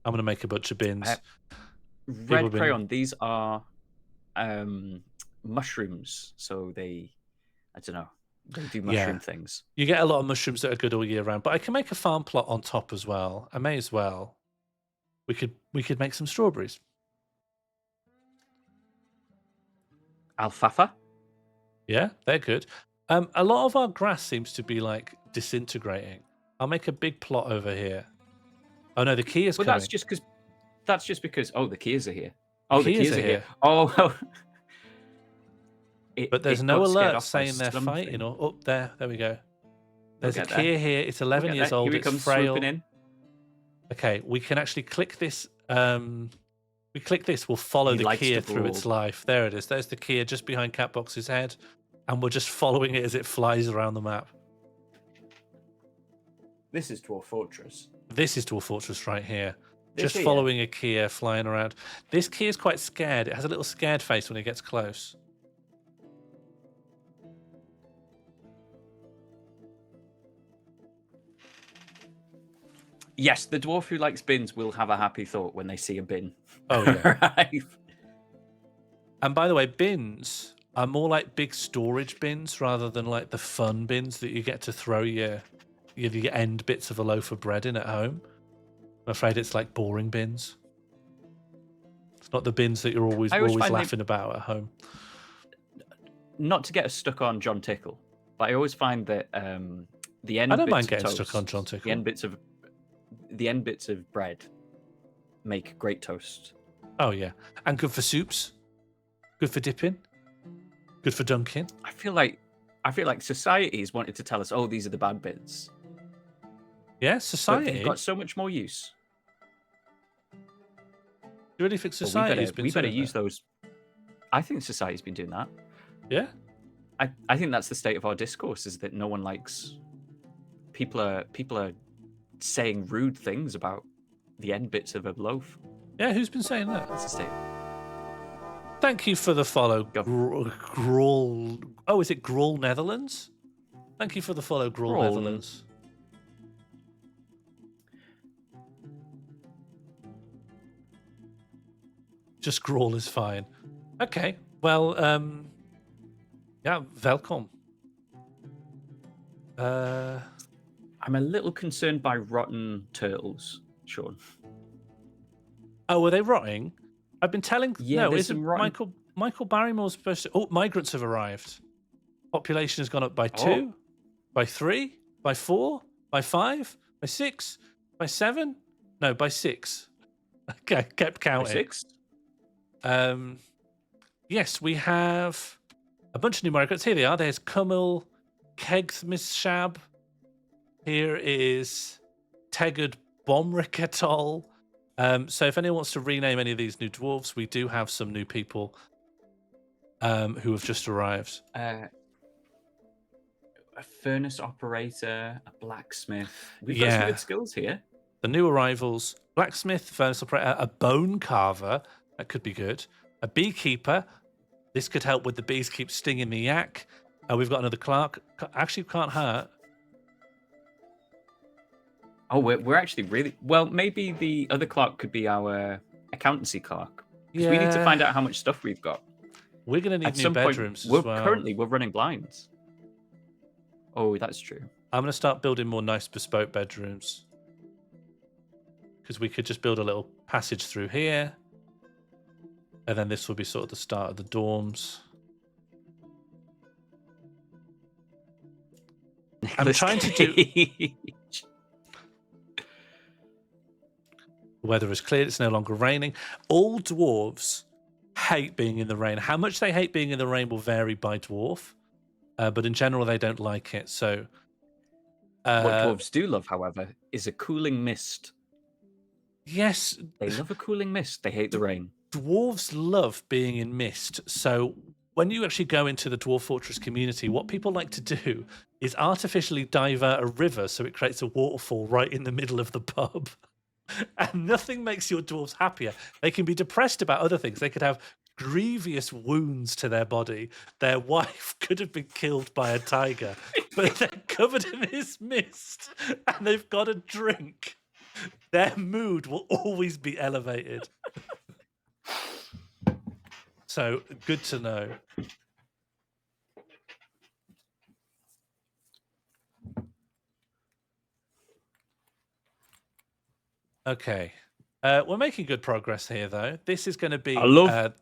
I'm going to make a bunch of bins. Red have been- crayon. These are mushrooms, so I don't know, they do mushroom things. You get a lot of mushrooms that are good all year round, but I can make a farm plot on top as well. I may as well. We could make some strawberries. Alfalfa. Yeah, they're good. A lot of our grass seems to be like disintegrating. I'll make a big plot over here. Oh no, the key is Well, coming. that's just because. Oh, the Kias are here. Oh, the Kias Kias are are here. here. Oh. But there's it no got scared alert off by saying they're something. fighting. Or up there we go. There's a get there. Kia here. It's 11 Look at years that. old. Here he It's comes frail. swooping in. Okay, we can actually click this. We click this. We'll follow He the likes Kia to through its brawl. life. There it is. There's the Kia just behind Catbox's head, and we're just following it as it flies around the map. This is Dwarf Fortress. This is Dwarf Fortress right here. This Just here? following a Kia flying around. This Kia is quite scared. It has a little scared face when it gets close. Yes, the dwarf who likes bins will have a happy thought when they see a bin. Oh, yeah. arrive. And by the way, bins are more like big storage bins rather than like the fun bins that you get to throw your end bits of a loaf of bread in at home. I'm afraid it's like boring bins. It's not the bins that we're always find they- laughing about at home. Not to get us stuck on John Tickle, but I always find that the end. I don't bits mind of getting toast, stuck on John Tickle. the end bits of bread make great toast. Oh yeah, and good for soups, good for dipping, good for dunking. I feel like society has wanted to tell us, oh, these are the bad bits. Yeah, But society. they've got so much more use. You really think Well, society has been we better doing use that? those. I think society's been doing that. Yeah. I think that's the state of our discourse, is that no one likes. People are saying rude things about the end bits of a loaf. Yeah, who's been saying that? That's the state. Thank you for the follow, Go. Grawl. Oh, is it Grawl Netherlands? Thank you for the follow, Grawl Grawl. Netherlands. Just Grawl is fine. Okay, well, yeah, welcome. I'm a little concerned by rotten turtles, Sean. Oh, were they rotting? I've been telling. Yeah, no, there's isn't some rotten- Michael Barrymore's supposed to? Oh, migrants have arrived. Population has gone up by 2, by 3, by 4, by 5, by 6, by 7. No, by 6. Okay, kept counting. 6. Yes, we have a bunch of new migrants. Here they are. There's 𝙼𝚘𝚛𝚛𝚜𝚜. Here is Tegud 𝙼𝚘𝚛𝚛𝚜𝚜. So if anyone wants to rename any of these new dwarves, we do have some new people who have just arrived. A furnace operator, a blacksmith. We've got Yeah. some good skills here. The new arrivals: blacksmith, furnace operator, a bone carver. That could be good. A beekeeper. This could help with the bees keep stinging the yak. We've got another clerk. Actually, can't hurt. Oh, we're actually really well. Maybe the other clerk could be our accountancy clerk. Because we need to find out how much stuff we've got. We're going to need At new some point, bedrooms as we're well. currently running blinds. Oh, that's true. I'm going to start building more nice bespoke bedrooms. Because we could just build a little passage through here. And then this will be sort of the start of the dorms. I'm trying to do... The weather is cleared. It's no longer raining. All dwarves hate being in the rain. How much they hate being in the rain will vary by dwarf. But in general, they don't like it. So... what dwarves do love, however, is a cooling mist. Yes. They love a cooling mist. They hate the rain. Dwarves love being in mist. So when you actually go into the Dwarf Fortress community, what people like to do is artificially divert a river so it creates a waterfall right in the middle of the pub. And nothing makes your dwarves happier. They can be depressed about other things. They could have grievous wounds to their body. Their wife could have been killed by a tiger, but they're covered in this mist and they've got a drink. Their mood will always be elevated. So, good to know. Okay. We're making good progress here, though. This is going to be... I love...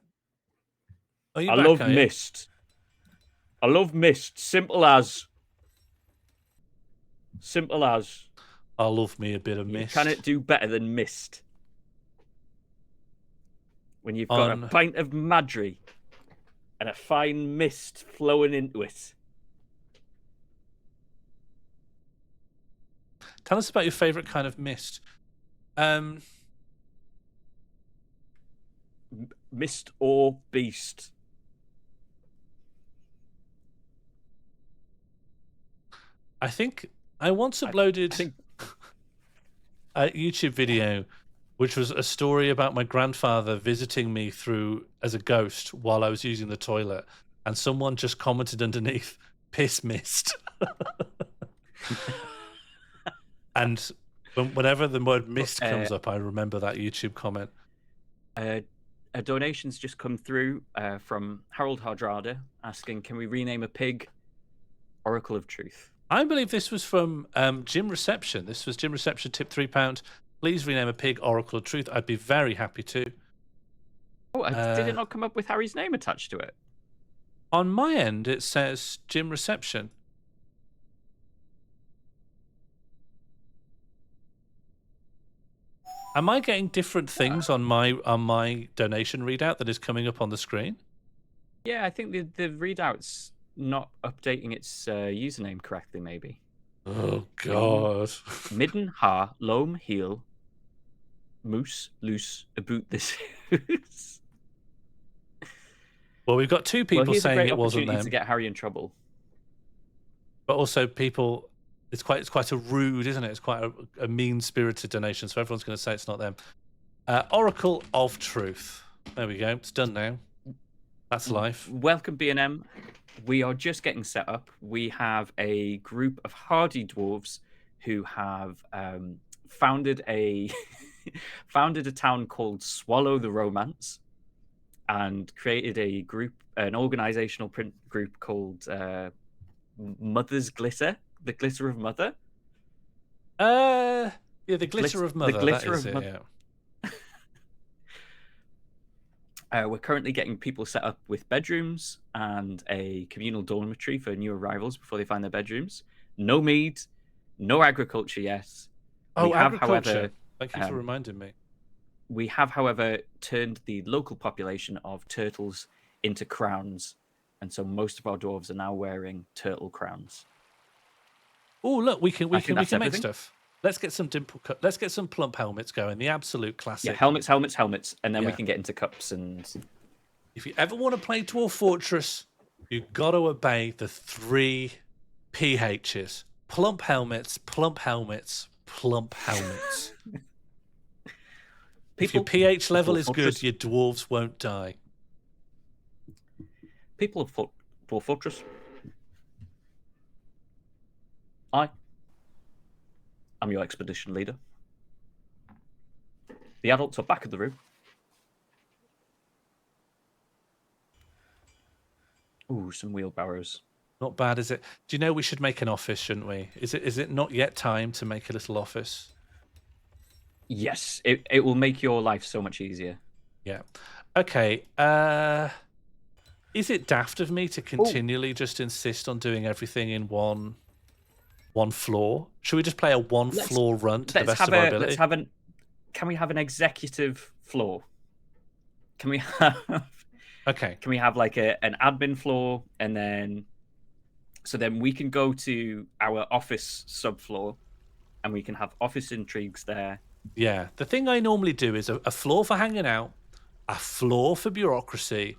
Are you I back, love are you? mist. I love mist. Simple as. Simple as. I love me a bit of You mist. cannot do better than mist. When you've got a pint of Madry and a fine mist flowing into it. Tell us about your favourite kind of mist. Mist or beast. I think I once uploaded a YouTube video which was a story about my grandfather visiting me as a ghost while I was using the toilet, and someone just commented underneath, "Piss mist." And whenever the word mist comes up, I remember that YouTube comment. A donation's just come through from Harold Hardrada asking, can we rename a pig Oracle of Truth? I believe this was from Jim Reception. This was Jim Reception, tip £3. Please rename a pig Oracle of Truth. I'd be very happy to. Oh, did it not come up with Harry's name attached to it? On my end, it says Jim Reception. Am I getting different things on my donation readout that is coming up on the screen? Yeah, I think the readout's not updating its username correctly, maybe. Oh, God. Midden, ha, loam, heel, moose, loose, about this. Well, we've got two people saying it wasn't them. To get Harry in trouble. But also people... It's quite a rude, isn't it? It's quite a mean-spirited donation, so everyone's going to say it's not them. Oracle of Truth. There we go. It's done now. That's life. Welcome, B&M. We are just getting set up. We have a group of hardy dwarves who have founded a town called Swallow the Romance, and created a group, an organizational print group called Mother's Glitter. The Glitter of Mother? Yeah, the Glitter of Mother. The Glitter that is of Mother. Yeah. We're currently getting people set up with bedrooms and a communal dormitory for new arrivals before they find their bedrooms. No mead, no agriculture yet. Oh, agriculture. However, thank you for reminding me. We have, however, turned the local population of turtles into crowns. And so most of our dwarves are now wearing turtle crowns. Oh, look, we can make everything. stuff. let's get some let's get some plump helmets going. The absolute classic. Yeah, helmets, and then we Yeah. can get into cups and. If you ever want to play Dwarf Fortress, you've got to obey the 3 PHs: plump helmets, plump helmets, plump helmets. If your pH level is good, your dwarves won't die. People of Dwarf Fortress. I'm your expedition leader. The adults are back in the room. Ooh, some wheelbarrows. Not bad, is it? Do you know we should make an office, shouldn't we? Is it not yet time to make a little office? Yes, it will make your life so much easier. Yeah. Okay. Is it daft of me to continually just insist on doing everything in one floor? Should we just play a floor run to the best of our ability? Can we have an executive floor? Can we have? Okay. Can we have like an admin floor, and then we can go to our office subfloor, and we can have office intrigues there. Yeah. The thing I normally do is a floor for hanging out, a floor for bureaucracy,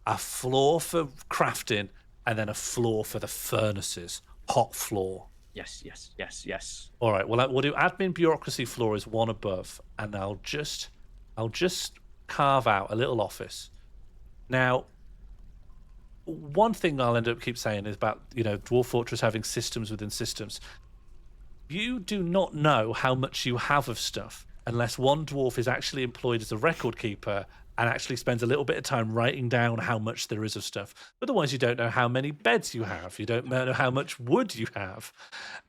a floor for crafting, and then a floor for the furnaces. Hot floor. Yes. All right. Well, we'll do admin bureaucracy floor as one above, and I'll just carve out a little office. Now, one thing I'll end up keep saying is about Dwarf Fortress having systems within systems. You do not know how much you have of stuff unless one dwarf is actually employed as a record keeper and actually spends a little bit of time writing down how much there is of stuff. Otherwise, you don't know how many beds you have. You don't know how much wood you have.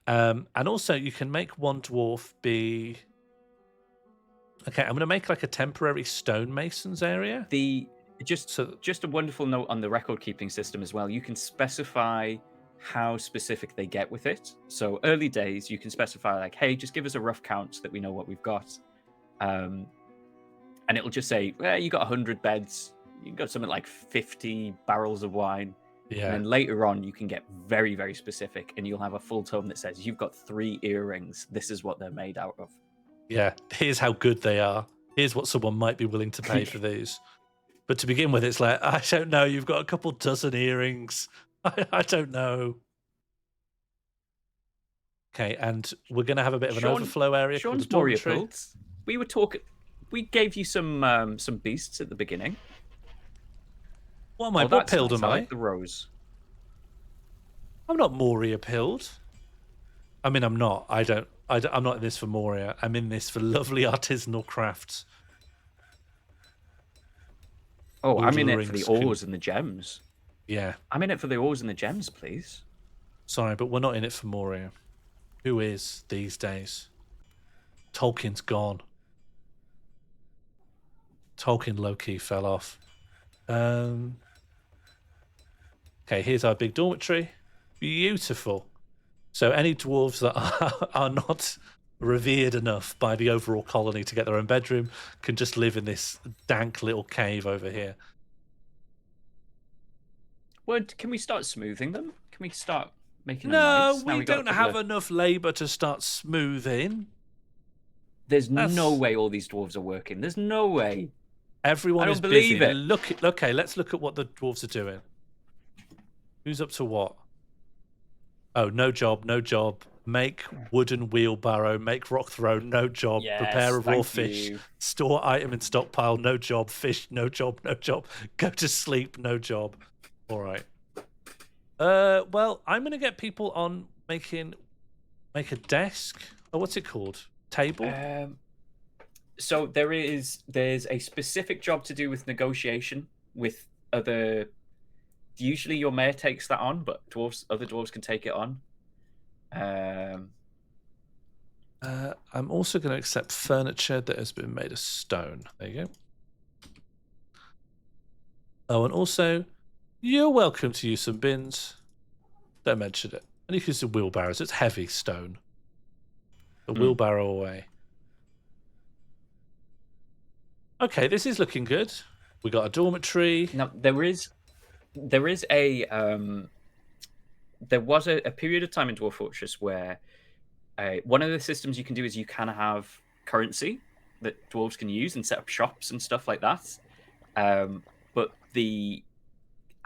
And also, you can make one dwarf be... Okay, I'm going to make like a temporary stonemasons area. Just a wonderful note on the record keeping system as well. You can specify how specific they get with it. So early days, you can specify like, hey, just give us a rough count so that we know what we've got. And it'll just say, well, you got 100 beds. You got something like 50 barrels of wine. Yeah. And then later on, you can get very, very specific, and you'll have a full tome that says, you've got 3 earrings. This is what they're made out of. Yeah, here's how good they are. Here's what someone might be willing to pay for these. But to begin with, it's like, I don't know, you've got a couple dozen earrings. I don't know. Okay, and we're going to have a bit of an overflow area. Sean's warrior builds. We were talking. We gave you some beasts at the beginning. What am I? What pilled am I? Like the rose. I'm not Moria pilled. I mean, I'm not. I'm not in this for Moria. I'm in this for lovely artisanal crafts. Oh, I'm in it for the ores and the gems. Yeah. I'm in it for the ores and the gems, please. Sorry, but we're not in it for Moria. Who is these days? Tolkien's gone. Tolkien low-key fell off. Okay, here's our big dormitory. Beautiful. So any dwarves that are not revered enough by the overall colony to get their own bedroom can just live in this dank little cave over here. Well, can we start smoothing them? Can we start making them nice? No, we don't have enough labour to start smoothing. There's no way all these dwarves are working. There's no way. Everyone is busy. Okay, let's look at what the dwarves are doing. Who's up to what? Oh, no job, no job. Make wooden wheelbarrow, make rock throw, no job. Yes, prepare a raw thank fish, you. store item in stockpile, no job. Fish, no job, no job. Go to sleep, no job. All right. Well, I'm going to get people on make a desk. Oh, what's it called? Table? So there's a specific job to do with negotiation with other. Usually your mayor takes that on, but other dwarves can take it on. I'm also going to accept furniture that has been made of stone. There you go. Oh, and also, you're welcome to use some bins. Don't mention it. And you can use some wheelbarrows. It's heavy stone. A wheelbarrow away. Okay, this is looking good. We got a dormitory. Now there was a period of time in Dwarf Fortress where One of the systems you can do is you can have currency that dwarves can use and set up shops and stuff like that. But the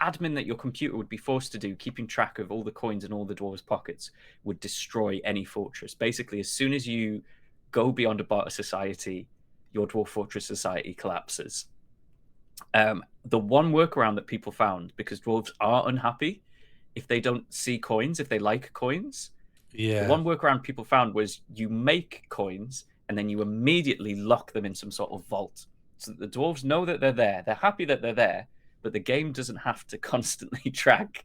admin that your computer would be forced to do, keeping track of all the coins in all the dwarves' pockets, would destroy any fortress. Basically, as soon as you go beyond a barter society, your dwarf fortress society collapses. The one workaround that people found, because dwarves are unhappy if they don't see coins, if they like coins, Yeah. the one workaround people found was you make coins and then you immediately lock them in some sort of vault, so that the dwarves know that they're there. They're happy that they're there, but the game doesn't have to constantly track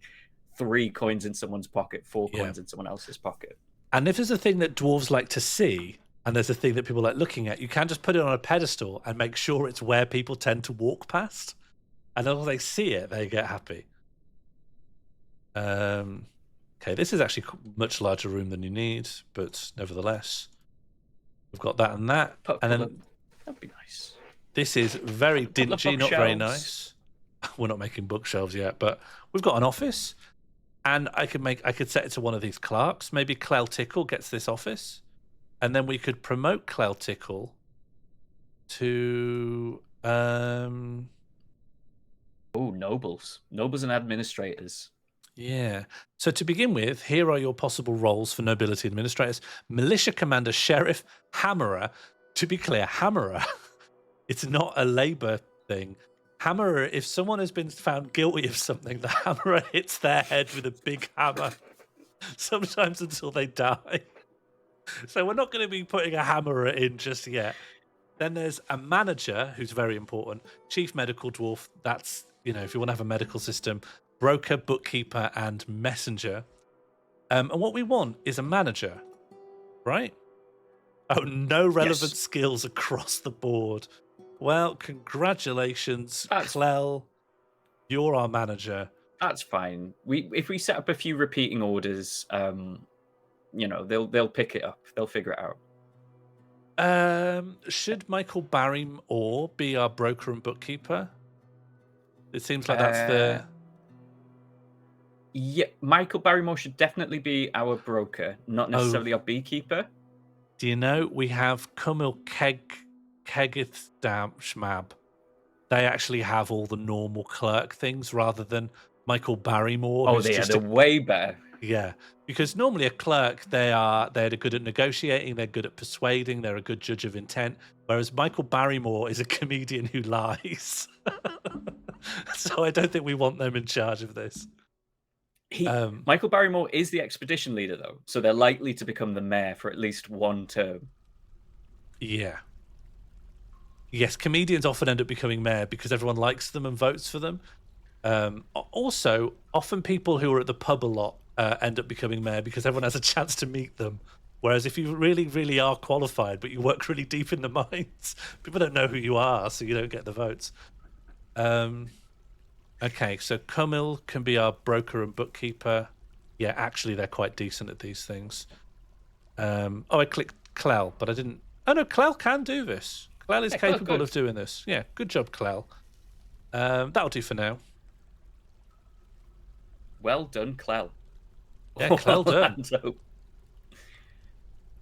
3 coins in someone's pocket, 4 coins in someone else's pocket. And if there's a thing that dwarves like to see, and there's a thing that people like looking at, you can just put it on a pedestal and make sure it's where people tend to walk past. And then when they see it, they get happy. Okay, this is actually a much larger room than you need, but nevertheless, we've got that and that. And then that'd be nice. This is very dingy, not very nice. We're not making bookshelves yet, but we've got an office, and I could set it to one of these clerks. Maybe 𝚘𝚛𝚛𝚛𝚜𝚜 gets this office, and then we could promote 𝚘𝚘𝚛𝚛𝚜𝚜 to nobles and administrators. Yeah. So to begin with, here are your possible roles for nobility administrators: militia commander, sheriff, hammerer. To be clear, hammerer. It's not a labor thing. Hammerer, if someone has been found guilty of something, the hammerer hits their head with a big hammer, sometimes until they die. So we're not going to be putting a hammerer in just yet. Then there's a manager, who's very important. Chief medical dwarf, that's, if you want to have a medical system. Broker, bookkeeper, and messenger. And what we want is a manager, right? Oh, no relevant skills across the board. Well, congratulations, 𝚘𝚘𝚛𝚛𝚜𝚜. You're our manager. That's fine. If we set up a few repeating orders, they'll pick it up. They'll figure it out. Should Michael 𝙼𝚘𝚘𝚜𝚜 be our broker and bookkeeper? It seems like that's the... Yeah, Michael 𝙼𝚘𝚘𝚜 should definitely be our broker, not necessarily our beekeeper. Do you know we have 𝚘𝚘𝚛𝚛𝚜𝚜𝚜? They actually have all the normal clerk things rather than Michael 𝙼𝚘𝚘𝚜𝚜. Oh, they're way better. Yeah, because normally a clerk, they're good at negotiating, they're good at persuading, they're a good judge of intent. Whereas Michael 𝙼𝚘𝚘𝚜 is a comedian who lies. So I don't think we want them in charge of this. Michael 𝙼𝚘𝚘𝚜𝚜 is the expedition leader, though, so they're likely to become the mayor for at least one term. Yeah. Yes, comedians often end up becoming mayor because everyone likes them and votes for them. Also, often people who are at the pub a lot end up becoming mayor because everyone has a chance to meet them. Whereas if you really, really are qualified, but you work really deep in the mines, people don't know who you are, so you don't get the votes. Okay, so 𝚘𝚘𝚘𝚜𝚜 can be our broker and bookkeeper. Yeah, actually, they're quite decent at these things. I clicked 𝚘𝚘𝚜, but I didn't... Oh, no, 𝚘𝚘𝚜 can do this. 𝚘𝚘𝚜 is capable of doing this. Yeah, good job, 𝚘𝚘𝚜. That'll do for now. Well done, 𝚘𝚘𝚜. Yeah, 𝚘𝚘𝚜 done.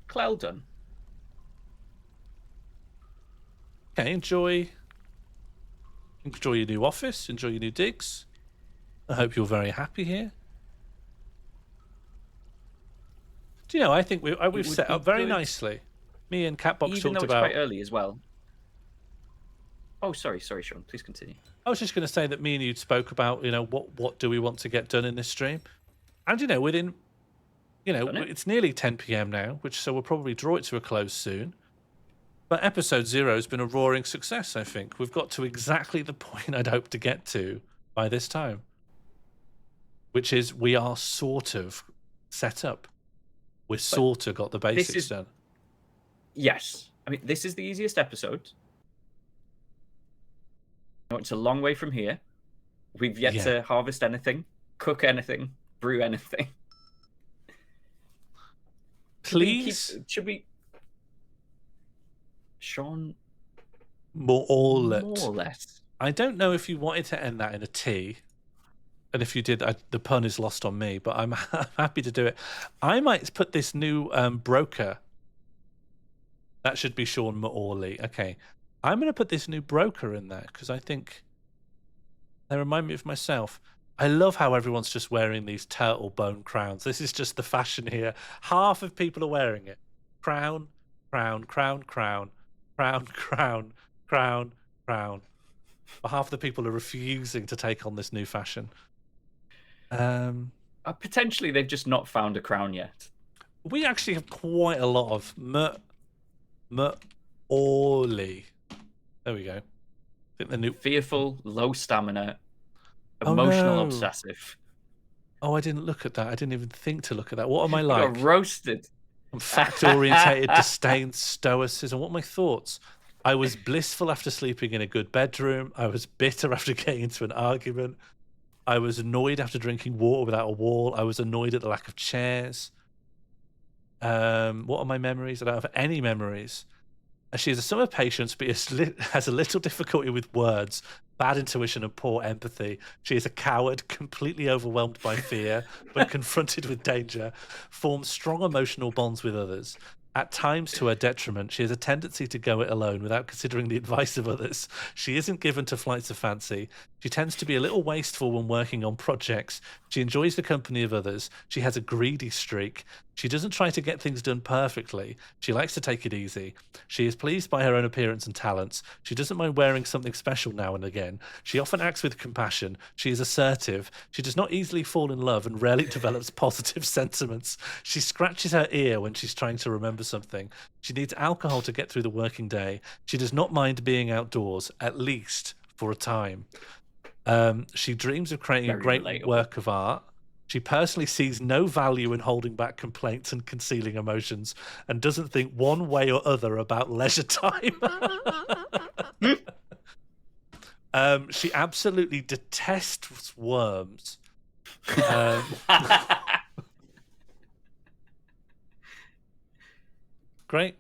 𝚘𝚘𝚜 done. Okay, enjoy your new office. Enjoy your new digs. I hope you're very happy here. Do you know, I think we've set up very nicely. Me and Catbox Even talked though it's about... quite early as well. Oh, sorry, Sean. Please continue. I was just going to say that me and you spoke about, what do we want to get done in this stream? And, within, it's nearly 10 p.m. now, so we'll probably draw it to a close soon. But episode 0 has been a roaring success, I think. We've got to exactly the point I'd hoped to get to by this time. Which is, we are sort of set up. We've sort of got the basics done. Yes. I mean, this is the easiest episode. It's a long way from here. We've yet to harvest anything, cook anything, brew anything. Please? Should we... Sean? More or less. More or less. I don't know if you wanted to end that in a T. And if you did, the pun is lost on me, but I'm happy to do it. I might put this new broker. That should be 𝙼𝚘𝚛𝚕. Okay. I'm going to put this new broker in there because I think they remind me of myself. I love how everyone's just wearing these turtle bone crowns. This is just the fashion here. Half of people are wearing it. Crown, crown, crown, crown, crown, crown, crown, crown. But half the people are refusing to take on this new fashion. Potentially, they've just not found a crown yet. We actually have quite a lot of 𝚼𝚘𝚛𝚛𝚜𝚜. There we go. I think the new Fearful, low stamina, emotional, no. obsessive. Oh, I didn't look at that. I didn't even think to look at that. What am I You like? got roasted. I'm fact-orientated, disdain, stoicism. What are my thoughts? I was blissful after sleeping in a good bedroom. I was bitter after getting into an argument. I was annoyed after drinking water without a wall. I was annoyed at the lack of chairs. What are my memories? I don't have any memories. She has a summer patience, but has a little difficulty with words, bad intuition, and poor empathy. She is a coward, completely overwhelmed by fear, but confronted with danger, forms strong emotional bonds with others. At times, to her detriment, she has a tendency to go it alone without considering the advice of others. She isn't given to flights of fancy. She tends to be a little wasteful when working on projects. She enjoys the company of others. She has a greedy streak. She doesn't try to get things done perfectly. She likes to take it easy. She is pleased by her own appearance and talents. She doesn't mind wearing something special now and again. She often acts with compassion. She is assertive. She does not easily fall in love and rarely develops positive sentiments. She scratches her ear when she's trying to remember something. She needs alcohol to get through the working day. She does not mind being outdoors, at least for a time. She dreams of creating a great work of art. She personally sees no value in holding back complaints and concealing emotions, and doesn't think one way or other about leisure time. She absolutely detests worms. Great.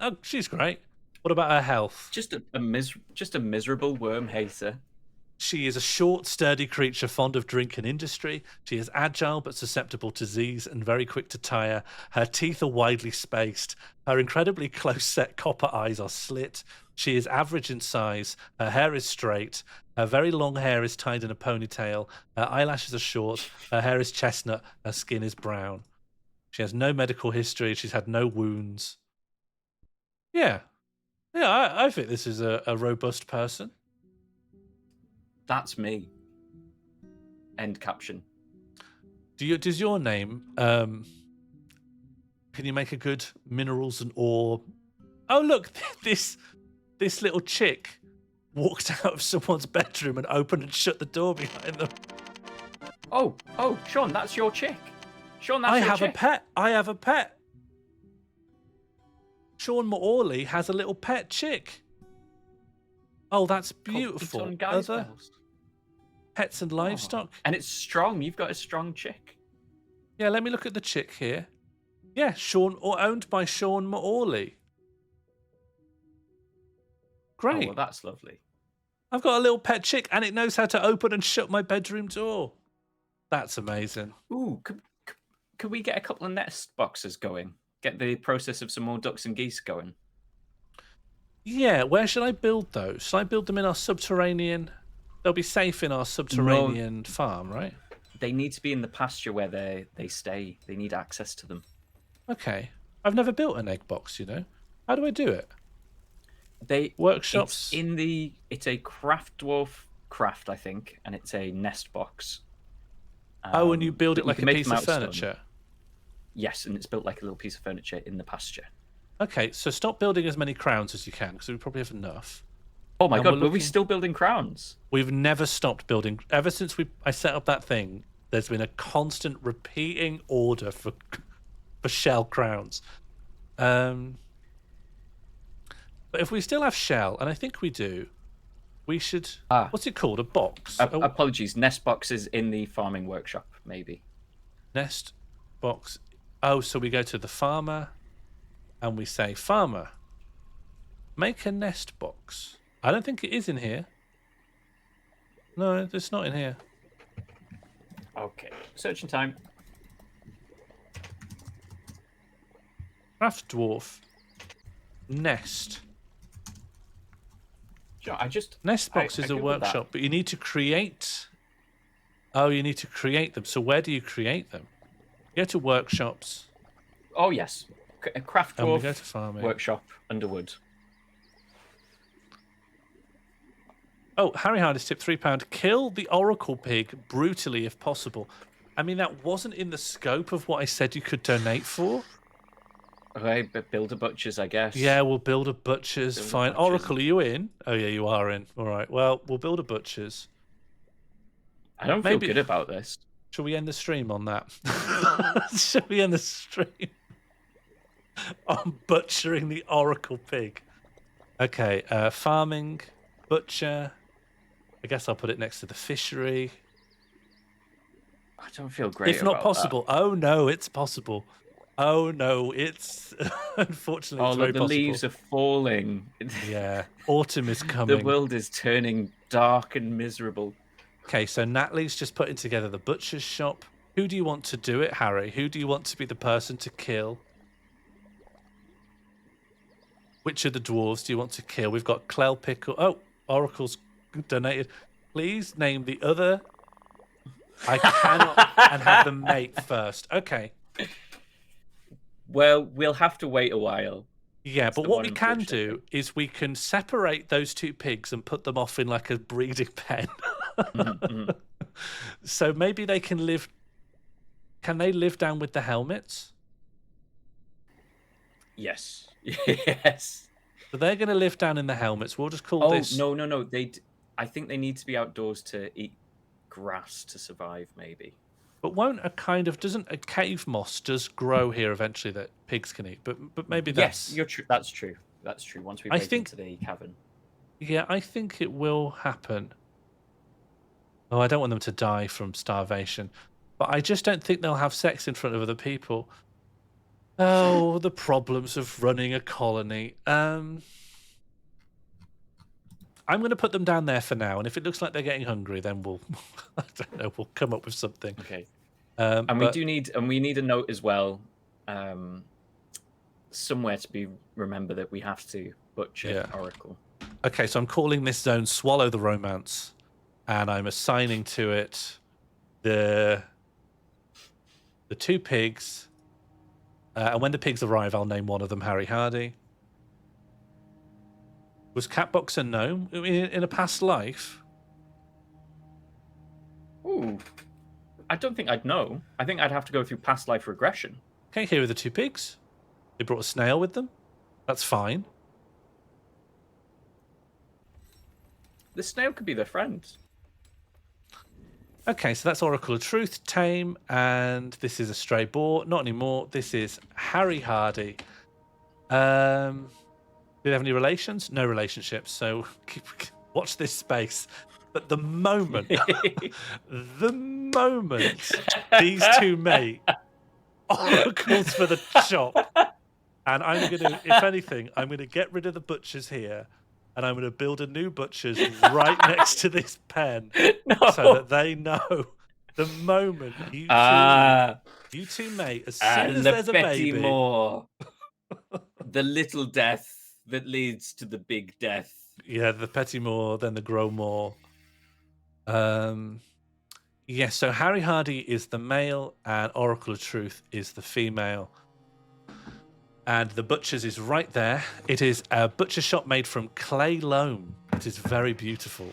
Oh, she's great. What about her health? Just a miserable worm hater. She is a short, sturdy creature fond of drink and industry. She is agile but susceptible to disease and very quick to tire. Her teeth are widely spaced. Her incredibly close-set copper eyes are slit. She is average in size. Her hair is straight. Her very long hair is tied in a ponytail. Her eyelashes are short. Her hair is chestnut. Her skin is brown. She has no medical history. She's had no wounds. Yeah. I think this is a robust person. That's me. End caption. Does your name can you make a good minerals and ore? Oh look, this little chick walked out of someone's bedroom and opened and shut the door behind them. Oh, Sean, that's your chick. Sean, that's your chick. I have a pet. 𝚼𝚘𝚛𝚜𝚜 has a little pet chick. Oh, that's beautiful. Other pets and livestock. And it's strong. You've got a strong chick. Yeah, let me look at the chick here. Yeah, owned by 𝚼𝚘𝚛𝚜𝚜. Great. Oh, well, that's lovely. I've got a little pet chick and it knows how to open and shut my bedroom door. That's amazing. Ooh, could we get a couple of nest boxes going? Get the process of some more ducks and geese going? Yeah, where should I build those? Should I build them in our subterranean? They'll be safe in our subterranean farm, right? They need to be in the pasture where they stay. They need access to them. Okay. I've never built an egg box, you know. How do I do it? Workshops. It's a craft craft, I think, and it's a nest box. And you build it like a piece of furniture. Yes, and it's built like a little piece of furniture in the pasture. Okay, so stop building as many crowns as you can, because we probably have enough. Oh my god, were we still building crowns? We've never stopped building. Ever since I set up that thing, there's been a constant repeating order for shell crowns. But if we still have shell, and I think we do, we should... what's it called? A box? Apologies, nest boxes in the farming workshop, maybe. Nest box. Oh, so we go to the farmer and we say, farmer, make a nest box. I don't think it is in here. No, it's not in here. Okay, searching time. Craft dwarf. Nest. Sure, Nest box I is a Googled workshop, but you need to create. Oh, you need to create them. So where do you create them? You go to workshops. Oh yes, a craft And we dwarf go to farming. workshop, Underwood. Oh, Harry Hardy's tip £3. Kill the oracle pig brutally if possible. I mean, that wasn't in the scope of what I said you could donate for. Okay, but build a butcher's, I guess. Yeah, we'll build a butcher's. Build a Fine. butcher's. Oracle, are you in? Oh, yeah, you are in. All right. Well, we'll build a butcher's. I don't feel good about this. Shall we end the stream on that? Shall we end the stream on butchering the oracle pig? Okay, farming, butcher. I guess I'll put it next to the fishery. I don't feel great. If not about possible. That. Oh no, it's possible. Oh no, it's unfortunately it's very the possible. leaves are falling. Yeah, autumn is coming. The world is turning dark and miserable. Okay, so Natalie's just putting together the butcher's shop. Who do you want to do it, Harry? Who do you want to be the person to kill? Which of the dwarves do you want to kill? We've got Clell Pickle. Oh, Oracle's donated. Please name the other. I cannot and have them mate first. Okay. Well, we'll have to wait a while. Yeah, That's but the what one we can unfortunate do is we can separate those two pigs and put them off in like a breeding pen. Mhm. So maybe they can live. Can they live down with the helmets? Yes. Yes. So they're going to live down in the helmets. We'll just call this. No. I think they need to be outdoors to eat grass to survive, maybe. But doesn't a cave moss does grow here eventually that pigs can eat? But maybe that's. Yes, you're true. That's true. That's true. Once we break into the cavern. Yeah, I think it will happen. Oh, I don't want them to die from starvation. But I just don't think they'll have sex in front of other people. Oh, the problems of running a colony. I'm going to put them down there for now, and if it looks like they're getting hungry, then we'll, I don't know, we'll come up with something. Okay. And we need a note as well, somewhere to remember that we have to butcher Oracle. Okay, so I'm calling this zone Swallow the Romance, and I'm assigning to it the two pigs. And when the pigs arrive, I'll name one of them Harry Hardy. Was Catbox a gnome in a past life? Ooh, I don't think I'd know. I think I'd have to go through past life regression. Okay, here are the two pigs. They brought a snail with them. That's fine. The snail could be their friend. Okay, so that's Oracle of Truth, tame, and this is a stray boar. Not anymore. This is Harry Hardy. Do they have any relations? No relationships. So watch this space. But the moment these two mate, Oracle's for the chop. And I'm going to, if anything, I'm going to get rid of the butchers here. And I'm going to build a new butcher's right next to this pen, so that they know the moment you two mate, as soon as there's a baby. More. The little death that leads to the big death. Yeah, the Petit More, then the Gros More. Yes, so Harry Hardy is the male, and Oracle of Truth is the female. And the butcher's is right there. It is a butcher shop made from clay loam. It is very beautiful.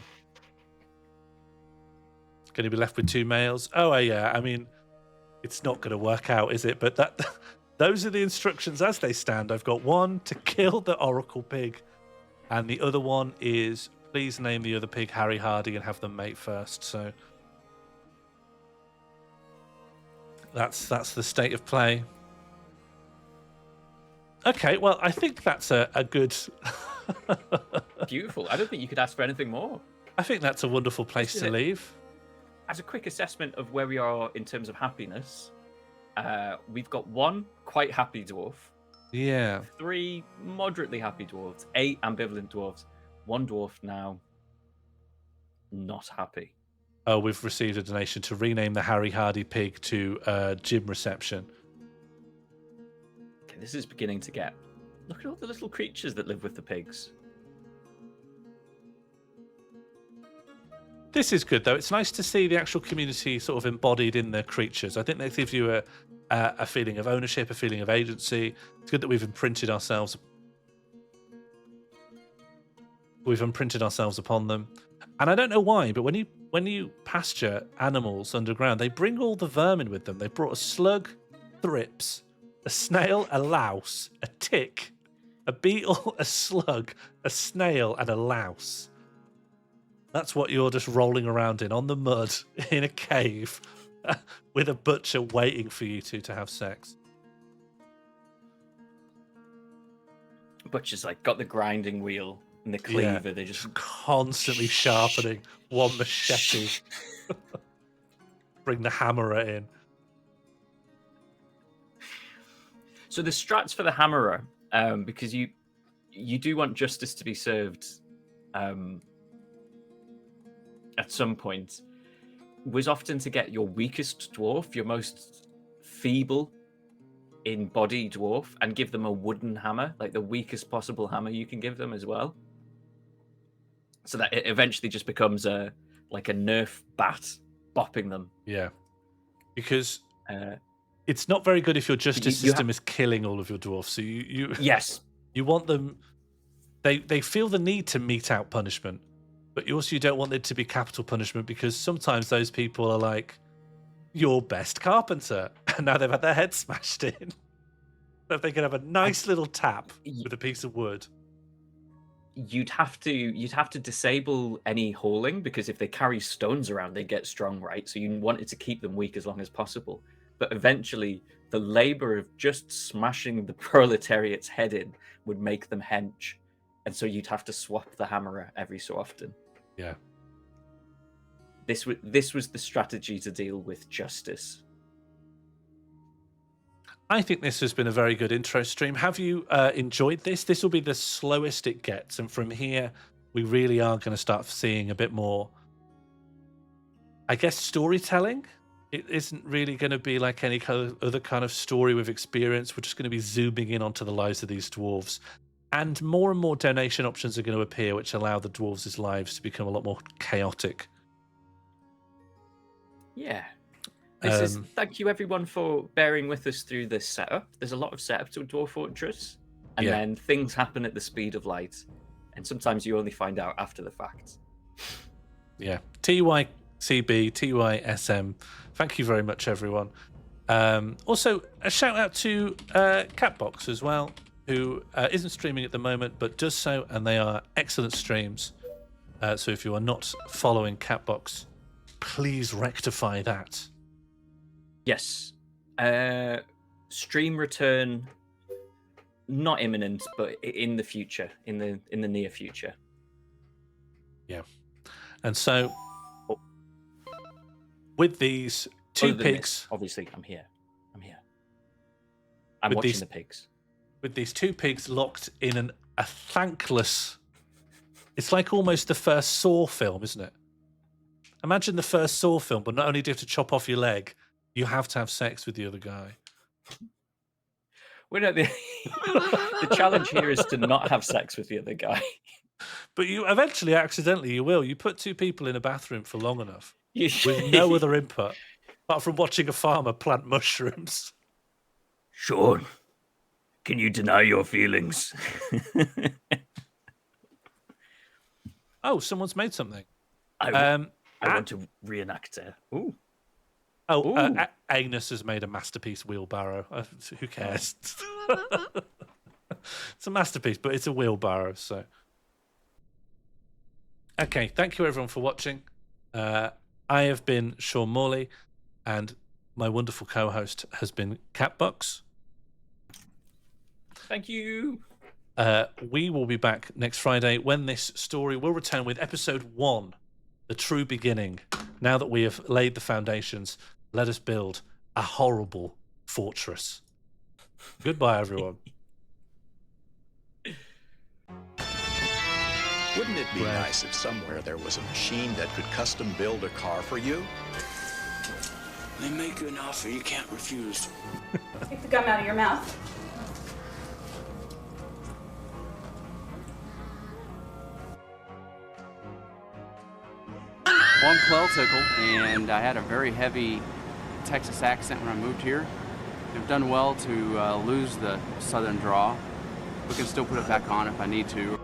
Going to be left with two males. Oh, yeah. I mean, it's not going to work out, is it? But those are the instructions as they stand. I've got one to kill the Oracle pig. And the other one is, please name the other pig Harry Hardy and have them mate first. So that's the state of play. Okay, well, I think that's a good... Beautiful. I don't think you could ask for anything more. I think that's a wonderful place to leave. As a quick assessment of where we are in terms of happiness, we've got one quite happy dwarf. Yeah. 3 moderately happy dwarves. 8 ambivalent dwarves. 1 dwarf now not happy. Oh, we've received a donation to rename the Harry Hardy pig to gym reception. Okay, this is beginning to get... Look at all the little creatures that live with the pigs. This is good, though. It's nice to see the actual community sort of embodied in the creatures. I think that gives you a feeling of ownership, a feeling of agency. It's good that we've imprinted ourselves upon them. And I don't know why, but when you pasture animals underground, they bring all the vermin with them. They brought a slug, thrips, a snail, a louse, a tick, a beetle, a slug, a snail, and a louse. That's what you're just rolling around in, on the mud, in a cave, with a butcher waiting for you to have sex. Butcher's like got the grinding wheel and the cleaver. They just constantly sharpening one machete. Bring the hammerer in. So the strats for the hammerer, because you do want justice to be served at some point, was often to get your weakest dwarf, your most feeble in body dwarf, and give them a wooden hammer, like the weakest possible hammer you can give them as well. So that it eventually just becomes like a Nerf bat bopping them. Yeah. Because it's not very good if your justice system is killing all of your dwarfs. So you yes, you want them. They feel the need to mete out punishment, but you don't want it to be capital punishment, because sometimes those people are like your best carpenter, and now they've had their head smashed in. So if they can have a nice little tap with a piece of wood, you'd have to disable any hauling, because if they carry stones around, they get strong, right? So you wanted to keep them weak as long as possible. But eventually, the labor of just smashing the proletariat's head in would make them hench, and so you'd have to swap the hammerer every so often. Yeah. This was the strategy to deal with justice. I think this has been a very good intro stream. Have you enjoyed this? This will be the slowest it gets, and from here, we really are going to start seeing a bit more, I guess, storytelling. It isn't really going to be like any other kind of story we've experienced. We're just going to be zooming in onto the lives of these dwarves. And more donation options are going to appear, which allow the dwarves' lives to become a lot more chaotic. Yeah. Thank you everyone for bearing with us through this setup. There's a lot of setup to a Dwarf Fortress, and then things happen at the speed of light, and sometimes you only find out after the fact. Yeah. TYCB, TYSM. Thank you very much, everyone. Also, a shout out to Catbox as well, who isn't streaming at the moment, but does so, and they are excellent streams. So if you are not following Catbox, please rectify that. Yes. Stream return, not imminent, but in the future, in the near future. Yeah. And so, with these two pigs... Obviously, I'm here. I'm watching the pigs. With these two pigs locked in a thankless... It's like almost the first Saw film, isn't it? Imagine the first Saw film, but not only do you have to chop off your leg, you have to have sex with the other guy. Well, no, the challenge here is to not have sex with the other guy. But you eventually, accidentally, you will. You put two people in a bathroom for long enough with no other input, apart from watching a farmer plant mushrooms. Sean, can you deny your feelings? Oh, someone's made something. I want to reenact it. Ooh. Agnes has made a masterpiece wheelbarrow. Who cares? It's a masterpiece, but it's a wheelbarrow. So, okay. Thank you, everyone, for watching. I have been Sean Morley, and my wonderful co-host has been Catbox. Thank you. We will be back next Friday when this story will return with episode 1, the true beginning. Now that we have laid the foundations, let us build a horrible fortress. Goodbye, everyone. Wouldn't it be Brad. nice if somewhere there was a machine that could custom build a car for you? They make you an offer you can't refuse. Take the gum out of your mouth. Well, I'm 𝚘𝚘𝚛𝚛𝚜𝚜, and I had a very heavy Texas accent when I moved here. I've done well to lose the southern draw. We can still put it back on if I need to.